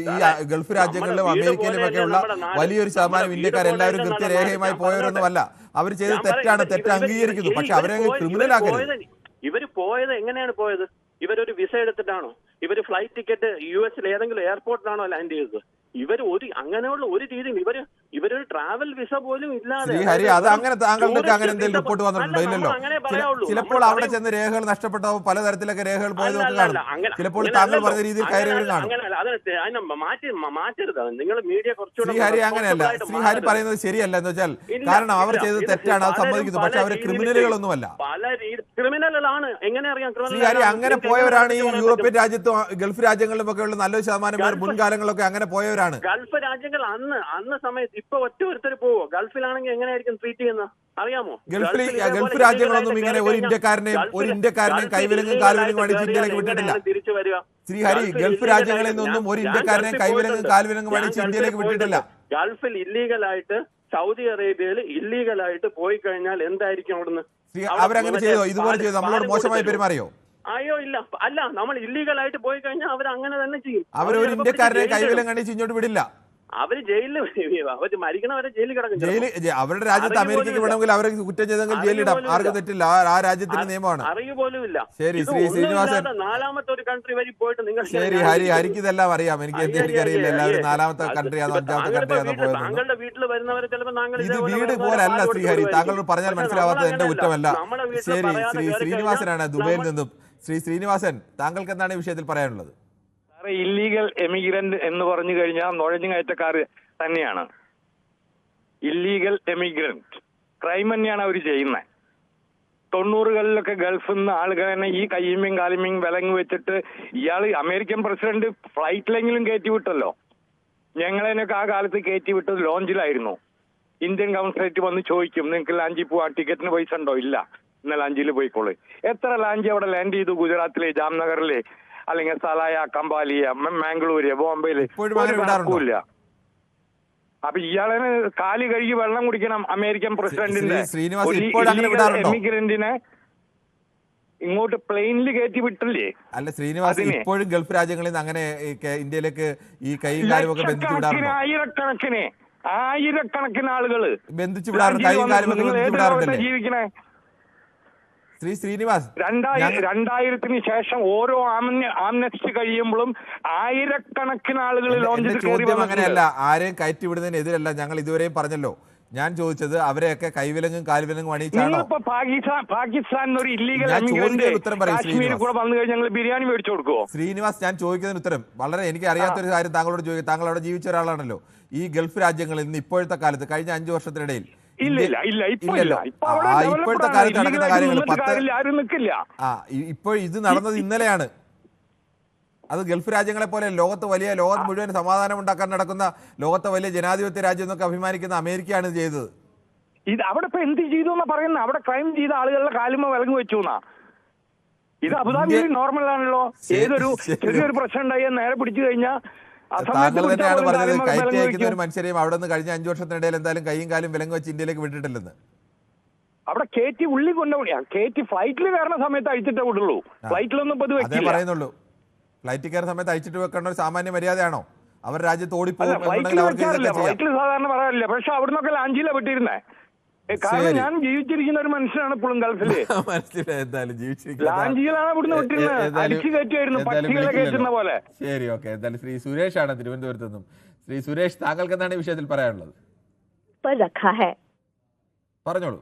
ഗൾഫ് രാജ്യങ്ങളിലും അമേരിക്കയിലും ഒക്കെയുള്ള വലിയൊരു ശതമാനം ഇന്ത്യക്കാരെല്ലാവരും കൃത്യരേഖയുമായി പോയവരൊന്നുമല്ല. അവർ ചെയ്ത് തെറ്റാണ്, തെറ്റ് അംഗീകരിക്കുന്നു, പക്ഷെ അവരെ ക്രിമിനൽ ആക്കരുത്. ഇവര് പോയത് എങ്ങനെയാണ് പോയത്? ഇവരൊരു വിസ എടുത്തിട്ടാണോ? ഇവര് ഫ്ലൈറ്റ് ടിക്കറ്റ് US ഏതെങ്കിലും എയർപോർട്ടിലാണോ ലാൻഡ് ചെയ്തത്? ഇവർ അങ്ങനെയുള്ള ഒരു രീതിയും ഇവരൊരു ട്രാവൽ വിസ പോലും ഇല്ലാതെ. ഹരി, അത് അങ്ങനെ താങ്കളുടെ അങ്ങനെ എന്തെങ്കിലും റിപ്പോർട്ട് വന്നിട്ടുണ്ടോ? ഇല്ലല്ലോ. ചിലപ്പോൾ അവിടെ ചെന്ന് രേഖകൾ നഷ്ടപ്പെട്ടോ പലതരത്തിലൊക്കെ രേഖകൾ പോയതൊക്കെ കാണും. ചിലപ്പോൾ താങ്കൾ പറഞ്ഞ രീതിയിൽ കയറിയവരും കാണും. മാറ്റരുത് നിങ്ങൾ മീഡിയ കുറച്ചുകൂടെ. ശ്രീഹരി അങ്ങനെയല്ല. ശ്രീഹരി പറയുന്നത് ശരിയല്ല എന്ന് വെച്ചാൽ, കാരണം അവർ ചെയ്തത് തെറ്റാണ്, അത് സമ്മതിക്കുന്നു, പക്ഷെ അവർ ക്രിമിനലുകളൊന്നുമല്ല. പല ക്രിമിനലാണ്. എങ്ങനെ അറിയാം? ശ്രീഹരി, അങ്ങനെ പോയവരാണ് ഈ യൂറോപ്യൻ രാജ്യത്തും ഗൾഫ് രാജ്യങ്ങളിലും ഒക്കെ ഉള്ള നല്ലൊരു ശതമാനം പേർ മുൻകാലങ്ങളിലൊക്കെ അങ്ങനെ പോയവരാണ്. ഗൾഫ് രാജ്യങ്ങൾ അന്ന് സമയത്ത് ഇപ്പൊ ഒറ്റ പോവോ? ഗൾഫിലാണെങ്കിൽ എങ്ങനെയായിരിക്കും ട്രീറ്റ് ചെയ്യുന്നത് അറിയാമോ? ഗൾഫ് രാജ്യങ്ങളൊന്നും ഇങ്ങനെ ഒരു ഇന്ത്യക്കാരനെയും കൈവിലങ്ങും കാൽവിലങ്ങും അടിച്ച് ഇന്ത്യയിലേക്ക് വിട്ടിട്ടില്ല. തിരിച്ചു വരിക. ശ്രീഹരി, ഗൾഫ് രാജ്യങ്ങളിൽ നിന്നൊന്നും ഒരു ഇന്ത്യക്കാരനെയും കൈവിലങ്ങും കാൽവിലങ്ങും അടിച്ച് ഇന്ത്യയിലേക്ക് വിട്ടിട്ടില്ല. ഗൾഫിൽ ഇല്ലീഗലായിട്ട്, സൗദി അറേബ്യയിൽ ഇല്ലീഗലായിട്ട് പോയി കഴിഞ്ഞാൽ എന്തായിരിക്കും അവിടുന്ന്? അവരങ്ങനെ ചെയ്തോ? ഇതുപോലെ ചെയ്തോ? നമ്മളോട് മോശമായി പെരുമാറിയോ? അയ്യോ ഇല്ല. അല്ല, നമ്മൾ ഇല്ലീഗലായിട്ട് പോയി കഴിഞ്ഞാൽ അവർ അങ്ങനെ തന്നെ ചെയ്യും. അവരൊരു ഇന്ത്യക്കാരനെ കൈവിലം കണ്ടിച്ച് ഇങ്ങോട്ട് വിടില്ല. അവര് ജയിലിൽ അവര് മരിക്കണവരെ ജയിലിൽ കിടക്കും. അവരുടെ രാജ്യത്ത് അമേരിക്കയ്ക്ക് വേണമെങ്കിൽ അവരെ കുറ്റം ചെയ്തെങ്കിൽ ജയിലിടാം, ആർക്കും തെറ്റില്ല. ആ രാജ്യത്തിന്റെ നിയമമാണ്. അറിയ പോലും ഇല്ല. ശരി ശ്രീ ശ്രീനിവാസൻ, നാലാമത്തെ ഒരു കൺട്രി വഴി പോയിട്ട് നിങ്ങൾ ശരി ഹരിക്ക് ഇതെല്ലാം അറിയാം. എനിക്കറിയില്ല എല്ലാവരും നാലാമത്തെ കൺട്രിയാണോ അഞ്ചാമത്തെ കൺട്രിയാണോ പോയത്. താങ്കളുടെ വീട്ടിൽ വരുന്നവരെ ചിലപ്പോൾ ഇത് വീട് പോലല്ല ശ്രീഹരി, താങ്കൾ പറഞ്ഞാൽ മനസ്സിലാവാത്തത് എന്റെ കുറ്റമല്ല. ശരി ശ്രീനിവാസനാണ് ദുബൈയിൽ നിന്നും. ശ്രീനിവാസൻ, താങ്കൾക്ക് എന്താണ് ഈ വിഷയത്തിൽ പറയാനുള്ളത്? ഇല്ലീഗൽ എമിഗ്രന്റ് എന്ന് പറഞ്ഞു കഴിഞ്ഞാൽ നുഴഞ്ഞു കയറ്റക്കാർ തന്നെയാണ്. ഇല്ലീഗൽ എമിഗ്രന്റ് ക്രൈം തന്നെയാണ് അവർ ചെയ്യുന്നത്. 90കളിലൊക്കെ ഗൾഫിൽ നിന്ന് ആളുകളെ ഈ കയ്യുമ്മയും കാലുമ്മയും വിലങ്ങ് വെച്ചിട്ട് ഇയാള് അമേരിക്കൻ പ്രസിഡന്റ് ഫ്ലൈറ്റിലെങ്കിലും കയറ്റി വിട്ടല്ലോ. ഞങ്ങളതിനൊക്കെ ആ കാലത്ത് കയറ്റി വിട്ടത് ലോഞ്ചിലായിരുന്നു. ഇന്ത്യൻ കൗൺസിലേറ്റ് വന്ന് ചോദിക്കും, നിങ്ങൾക്ക് ലാഞ്ചിൽ പോവാൻ ടിക്കറ്റിന് പൈസ ഉണ്ടോ? ഇല്ല, ഇന്ന് ലാഞ്ചിൽ പോയിക്കോളൂ. എത്ര ലാഞ്ചി അവിടെ ലാൻഡ് ചെയ്തു? ഗുജറാത്തിലെ ജാംനഗറിലെ, അല്ലെങ്കിൽ സലായ, കമ്പാലിയ, മാംഗ്ലൂര്, ബോംബെയില് ഇല്ല. അപ്പൊ ഇയാളെ കാല് കഴുകി വെള്ളം കുടിക്കണം അമേരിക്കൻ പ്രസിഡന്റിന്റെ. എമിഗ്രന്റിനെ ഇങ്ങോട്ട് പ്ലെയിനിൽ കയറ്റി വിട്ടില്ലേ? അല്ല ശ്രീനിവാസ്, ഇപ്പോഴും ഗൾഫ് രാജ്യങ്ങളിൽ നിന്ന് അങ്ങനെ ഇന്ത്യയിലേക്ക് ഈ കൈയും കാലും ഒക്കെ ബന്ധിച്ചു വിടാറുണ്ട്. ആയിരക്കണക്കിന് ആളുകള് ബന്ധിച്ചു വിടാറുണ്ട്, കൈയും കാലും ഒക്കെ ബന്ധിച്ചു വിടാറുണ്ടല്ലേ ജീവിക്കണേ. ശ്രീനിവാസ്, 2000-ന് ശേഷം ഓരോ ആംനസ്റ്റി കഴിയുമ്പോഴും ആയിരക്കണക്കിന് ആളുകൾ ലോഞ്ചിൽ ചോദ്യം അങ്ങനെയല്ല, ആരെയും കയറ്റി വിടുന്നതിനെതിരല്ല. ഞങ്ങൾ ഇതുവരെയും പറഞ്ഞല്ലോ. ഞാൻ ചോദിച്ചത് അവരെയൊക്കെ കൈവിലങ്ങും കാൽവിലങ്ങും അണിയിച്ചാണോ? പാകിസ്ഥാൻ ഒരു ഇല്ലീഗൽ കാശ്മീരിൽ കൂടെ വന്നു കഴിഞ്ഞാൽ ഞങ്ങൾ ബിരിയാണി മേടിച്ചു കൊടുക്കുമോ? ശ്രീനിവാസ്, ഞാൻ ചോദിക്കുന്നതിന് ഉത്തരം വളരെ എനിക്ക് അറിയാത്തൊരു കാര്യം താങ്കളോട് ചോദിക്കും. താങ്കൾ അവിടെ ജീവിച്ച ഒരാളാണല്ലോ. ഈ ഗൾഫ് രാജ്യങ്ങളിൽ നിന്ന് ഇപ്പോഴത്തെ കാലത്ത് കഴിഞ്ഞ 5 വർഷത്തിനിടയിൽ ഇപ്പോഴത്തെ കാലത്ത് നടക്കുന്ന കാര്യങ്ങൾ ഇപ്പോൾ ഇത് നടന്നത് ഇന്നലെയാണ്. അത് ഗൾഫ് രാജ്യങ്ങളെ പോലെ ലോകത്ത് മുഴുവൻ സമാധാനം ഉണ്ടാക്കാൻ നടക്കുന്ന ലോകത്തെ വലിയ ജനാധിപത്യ രാജ്യം എന്നൊക്കെ അഭിമാനിക്കുന്ന അമേരിക്കയാണ് ചെയ്തത്. ഇത് അവിടെ ഇപ്പൊ എന്ത് ചെയ്തു എന്നാ പറയുന്നത്? അവിടെ ക്രൈം ചെയ്ത ആളുകളുടെ കാലുമ വിലങ്ങ് വെച്ചു എന്നാ. ഇത് അബുദാബിയിൽ നോർമൽ ആണല്ലോ. ഏതൊരു ചെറിയൊരു പ്രശ്നം ഉണ്ടായി നേരെ പിടിച്ചു കഴിഞ്ഞാൽ താങ്കൾ തന്നെയാണ് പറഞ്ഞത് കയറ്റി അയക്കുന്ന ഒരു മനുഷ്യരെയും അവിടെ നിന്ന് കഴിഞ്ഞ 5 വർഷത്തിനിടയിൽ എന്തായാലും കൈയും കാലും വിലങ്ങ് വെച്ച് ഇന്ത്യയിലേക്ക് വിട്ടിട്ടില്ലെന്ന്. അവിടെ കയറ്റി ഉള്ളി കൊണ്ടുപോയാ കയറ്റി ഫ്ലൈറ്റിൽ കയറുന്ന സമയത്ത് അയച്ചിട്ടേ വിടുള്ളൂ. ഫ്ലൈറ്റിലൊന്നും അതേ പറയുന്നുള്ളൂ. ഫ്ലൈറ്റിൽ കയറുന്ന സമയത്ത് അയച്ചിട്ട് വെക്കേണ്ട ഒരു സാമാന്യ മര്യാദയാണോ? അവർ രാജ്യത്ത് ഓടിപ്പോകും. ഫ്ലൈറ്റിൽ സാധാരണ പറയാറില്ല, പക്ഷെ അവിടുന്നൊക്കെ ലാഞ്ചിയിലാ വിട്ടിരുന്നേ. കാരണം ഞാൻ ജീവിച്ചിരിക്കുന്ന ഒരു മനുഷ്യനാണ് ഇപ്പോഴും ഗൾഫില്. ലാഞ്ചിയിലാണ് ഇവിടുന്ന് വിട്ടിരുന്നത്. അടിച്ചു കയറ്റുമായിരുന്നു പക്ഷികളെ കയറ്റുന്ന പോലെ. ശരി, ഓക്കെ. എന്തായാലും ശ്രീ സുരേഷ് ആണ് തിരുവനന്തപുരത്ത് നിന്നും. ശ്രീ സുരേഷ്, താങ്കൾക്ക് എന്താണ് ഈ വിഷയത്തിൽ പറയാനുള്ളത്? പറഞ്ഞോളൂ.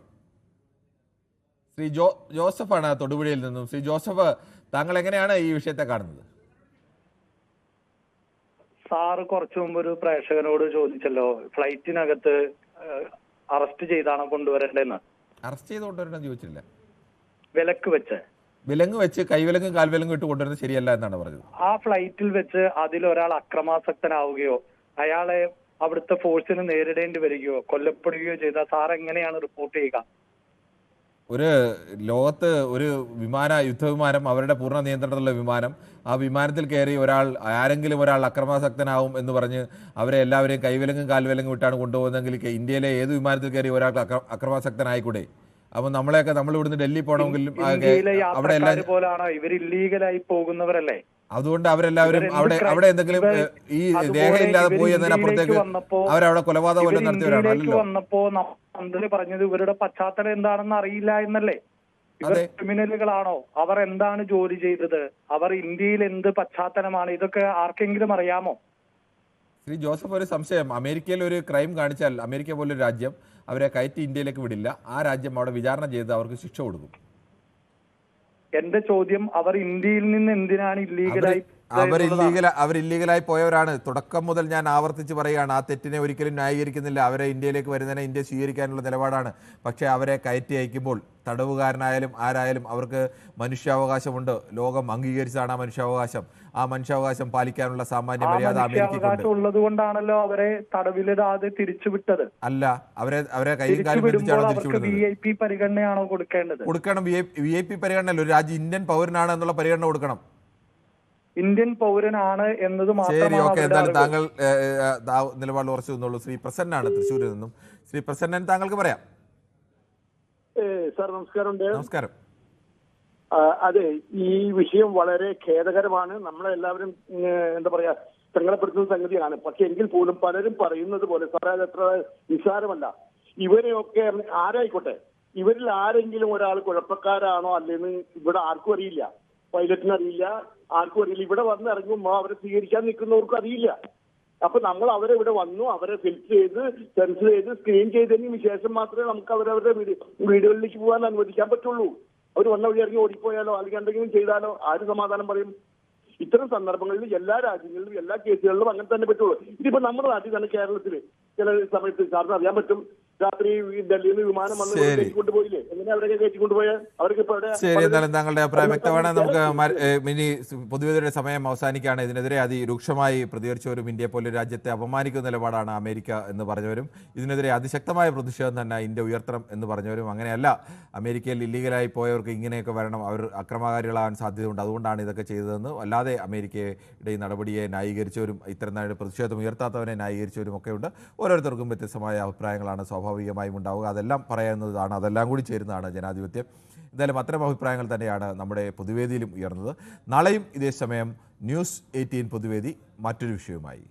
ശ്രീ ജോസഫാണ് തൊടുപുഴയിൽ നിന്നും. ശ്രീ ജോസഫ്, താങ്കൾ എങ്ങനെയാണ് ഈ വിഷയത്തെ കാണുന്നത്? സാറ് കുറച്ചു മുമ്പ് ഒരു പ്രേക്ഷകനോട് ചോദിച്ചല്ലോ, ഫ്ലൈറ്റിനകത്ത് അറസ്റ്റ് ചെയ്താണോ കൊണ്ടുവരേണ്ടതെന്ന്. അറസ്റ്റ് ചെയ്ത് കൊണ്ടുവരേണ്ടെന്ന് ചോദിച്ചില്ല. വിലങ്ങ് വെച്ച് കൈവിലങ്ങും കാൽവിലങ്ങും ഇട്ട് കൊണ്ടുവരുന്നത് ശരിയല്ല എന്നാണ് പറഞ്ഞത്. ആ ഫ്ലൈറ്റിൽ വെച്ച് അതിലൊരാൾ അക്രമാസക്തനാവുകയോ അയാളെ അവിടുത്തെ ഫോഴ്സിന് നേരിടേണ്ടി വരികയോ കൊല്ലപ്പെടുകയോ ചെയ്താൽ സാർ എങ്ങനെയാണ് റിപ്പോർട്ട് ചെയ്യുക? ഒരു ലോകത്ത് ഒരു യുദ്ധവിമാനം, അവരുടെ പൂർണ്ണ നിയന്ത്രണത്തിലുള്ള വിമാനം, ആ വിമാനത്തിൽ കയറി ആരെങ്കിലും ഒരാൾ അക്രമാസക്തനാവും എന്ന് പറഞ്ഞ് അവരെ എല്ലാവരെയും കൈവിലങ്ങും കാൽവിലങ്ങും ഇട്ടാണ് കൊണ്ടുപോകുന്നതെങ്കിൽ ഇന്ത്യയിലെ ഏത് വിമാനത്തിൽ കയറി ഒരാൾക്ക് അക്രമാസക്തനായിക്കൂടെ? അപ്പൊ നമ്മൾ ഇവിടുന്ന് ഡൽഹി പോകണമെങ്കിലും അവിടെ എല്ലാം ഇല്ലീഗലായി പോകുന്നവരല്ലേ? അതുകൊണ്ട് അവരെല്ലാവരും അവിടെ എന്തെങ്കിലും ഈ രേഖയില്ലാതെ പോയി എന്നതിനപ്പുറത്തേക്ക് അവരവിടെ കൊലപാതകം വല്ലതും നടത്തിയവരാണല്ലോ. വന്നപ്പോ മന്ത്രി പറഞ്ഞത് ഇവരുടെ പശ്ചാത്തലം എന്താണെന്ന് അറിയില്ല എന്നല്ലേ? ഇവർ ക്രിമിനലുകളാണോ? അവർ എന്താണ് ജോലി ചെയ്തത്? അവർ ഇന്ത്യയിൽ എന്ത് പശ്ചാത്തലമാണ്? ഇതൊക്കെ ആർക്കെങ്കിലും അറിയാമോ? ശ്രീ ജോസഫ്, ഒരു സംശയം. അമേരിക്കയിൽ ഒരു ക്രൈം കാണിച്ചാൽ അമേരിക്ക പോലൊരു രാജ്യം അവരെ കയറ്റി ഇന്ത്യയിലേക്ക് വിടില്ല. ആ രാജ്യം അവിടെ വിചാരണ ചെയ്ത് അവർക്ക് ശിക്ഷ കൊടുക്കും. എന്റെ ചോദ്യം, അവർ ഇന്ത്യയിൽ നിന്ന് എന്തിനാണ് ഇല്ലീഗലായി? അവർ ഇല്ലീഗലായി പോയവരാണ്. തുടക്കം മുതൽ ഞാൻ ആവർത്തിച്ച് പറയുകയാണ്, ആ തെറ്റിനെ ഒരിക്കലും ന്യായീകരിക്കുന്നില്ല. അവരെ ഇന്ത്യയിലേക്ക് വരുന്നതിനെ ഇന്ത്യ സ്വീകരിക്കാനുള്ള നിലപാടാണ്. പക്ഷേ അവരെ കയറ്റി അയക്കുമ്പോൾ തടവുകാരനായാലും ആരായാലും അവർക്ക് മനുഷ്യാവകാശമുണ്ട്. ലോകം അംഗീകരിച്ചതാണ് ആ മനുഷ്യാവകാശം. ആ മനുഷ്യാവകാശം പാലിക്കാനുള്ള സാമാന്യ മര്യാദ അമേരിക്കയ്ക്കുണ്ട്. ഉള്ളത് കൊണ്ടാണല്ലോ അവരെ തടവിലിടാതെ തിരിച്ചുവിട്ടത്. അല്ല, അവരെ കൈയും കാലും ബന്ധിച്ചാണോ തിരിച്ചുവിടുന്നത്? VIP പരിഗണനയാണോ കൊടുക്കേണ്ടത്? കൊടുക്കണം. VIP പരിഗണന. ഒരു രാജ്യം ഇന്ത്യൻ പൗരനാണ് എന്നുള്ള പരിഗണന കൊടുക്കണം. ഇന്ത്യൻ പൗരനാണ് എന്നത് ശരി, ഓക്കെ. എന്തായാലും താങ്കൾ നിലപാടിൽ ഉറച്ചു നിന്നുള്ളൂ. ശ്രീ പ്രസന്നാണ് തൃശ്ശൂരിൽ നിന്നും. ശ്രീ പ്രസന്നൻ, താങ്കൾക്ക് പറയാം. സാർ നമസ്കാരം. നമസ്കാരം. അതെ, ഈ വിഷയം വളരെ ഖേദകരമാണ്. നമ്മളെല്ലാവരും എന്താ പറയാ, സങ്കടപ്പെടുത്തുന്ന സംഗതിയാണ്. പക്ഷെ എങ്കിൽ പോലും പലരും പറയുന്നത് പോലെ സാറേ അത് അത്ര നിസ്സാരമല്ല. ഇവരെയൊക്കെ ആരായിക്കോട്ടെ, ഇവരിൽ ആരെങ്കിലും ഒരാൾ കുഴപ്പക്കാരാണോ അല്ലെന്ന് ഇവിടെ ആർക്കും അറിയില്ല. പൈലറ്റിന് അറിയില്ല, ആർക്കും അറിയില്ല. ഇവിടെ വന്ന് ഇറങ്ങുമ്പോൾ അവരെ സ്വീകരിക്കാൻ നിൽക്കുന്നവർക്കും അറിയില്ല. അപ്പൊ നമ്മൾ അവരെ ഇവിടെ വന്നു, അവരെ ഫിൽറ്റർ ചെയ്ത് സെൻസർ ചെയ്ത് സ്ക്രീൻ ചെയ്തതിന് ശേഷം മാത്രമേ നമുക്ക് അവരവരുടെ വീടുകളിലേക്ക് പോകാൻ അനുവദിക്കാൻ പറ്റുള്ളൂ. അവർ വന്ന വഴി ഇറങ്ങി ഓടിപ്പോയാലോ അല്ലെങ്കിൽ എന്തെങ്കിലും ചെയ്താലോ ആര് സമാധാനം പറയും? ഇത്തരം സന്ദർഭങ്ങളിൽ എല്ലാ രാജ്യങ്ങളിലും എല്ലാ കേസുകളിലും അങ്ങനെ തന്നെ പറ്റുള്ളൂ. ഇതിപ്പോ നമ്മുടെ നാട്ടിൽ തന്നെ കേരളത്തിൽ ചില സമയത്ത് സാറിന് അറിയാൻ പറ്റും, രാത്രി ഡൽഹിയിൽ നിന്ന് വിമാനം വന്ന് കയറ്റിക്കൊണ്ടുപോയില്ലേ? എങ്ങനെ അവരൊക്കെ കയറ്റിക്കൊണ്ടുപോയാൽ അവർക്ക് ഇപ്പൊ ശരി. എന്നാലും താങ്കളുടെ അഭിപ്രായം വ്യക്തമാണ്. നമുക്ക് ഇനി പൊതുവെതിയുടെ സമയം അവസാനിക്കുകയാണ്. ഇതിനെതിരെ അതിരൂക്ഷമായി പ്രതികരിച്ചവരും ഇന്ത്യയെ പോലെ രാജ്യത്തെ അപമാനിക്കുന്ന നിലപാടാണ് അമേരിക്ക എന്ന് പറഞ്ഞവരും ഇതിനെതിരെ അതിശക്തമായ പ്രതിഷേധം തന്നെ ഇന്ത്യ ഉയർത്തണം എന്ന് പറഞ്ഞവരും അങ്ങനെയല്ല, അമേരിക്കയിൽ ഇല്ലീഗലായി പോയവർക്ക് ഇങ്ങനെയൊക്കെ വരണം, അവർ അക്രമകാരികളാകാൻ സാധ്യതയുണ്ട്, അതുകൊണ്ടാണ് ഇതൊക്കെ ചെയ്തതെന്ന് അല്ലാതെ അമേരിക്കയുടെ ഈ നടപടിയെ ന്യായീകരിച്ചവരും ഇത്തരം പ്രതിഷേധം ഉയർത്താത്തവരെ ന്യായീകരിച്ചവരും ഒക്കെ ഉണ്ട്. ഓരോരുത്തർക്കും വ്യത്യസ്തമായ അഭിപ്രായങ്ങളാണ് സ്വാഭാവികമായും ഉണ്ടാവുക. അതെല്ലാം പറയുന്നതാണ്, അതെല്ലാം കൂടി ചേരുന്നതാണ് ജനാധിപത്യം. എന്തായാലും അത്തരം അഭിപ്രായങ്ങൾ തന്നെയാണ് നമ്മുടെ പൊതുവേദിയിലും ഉയർന്നത്. നാളെയും ഇതേ സമയം ന്യൂസ് 18 പൊതുവേദി മറ്റൊരു വിഷയവുമായി.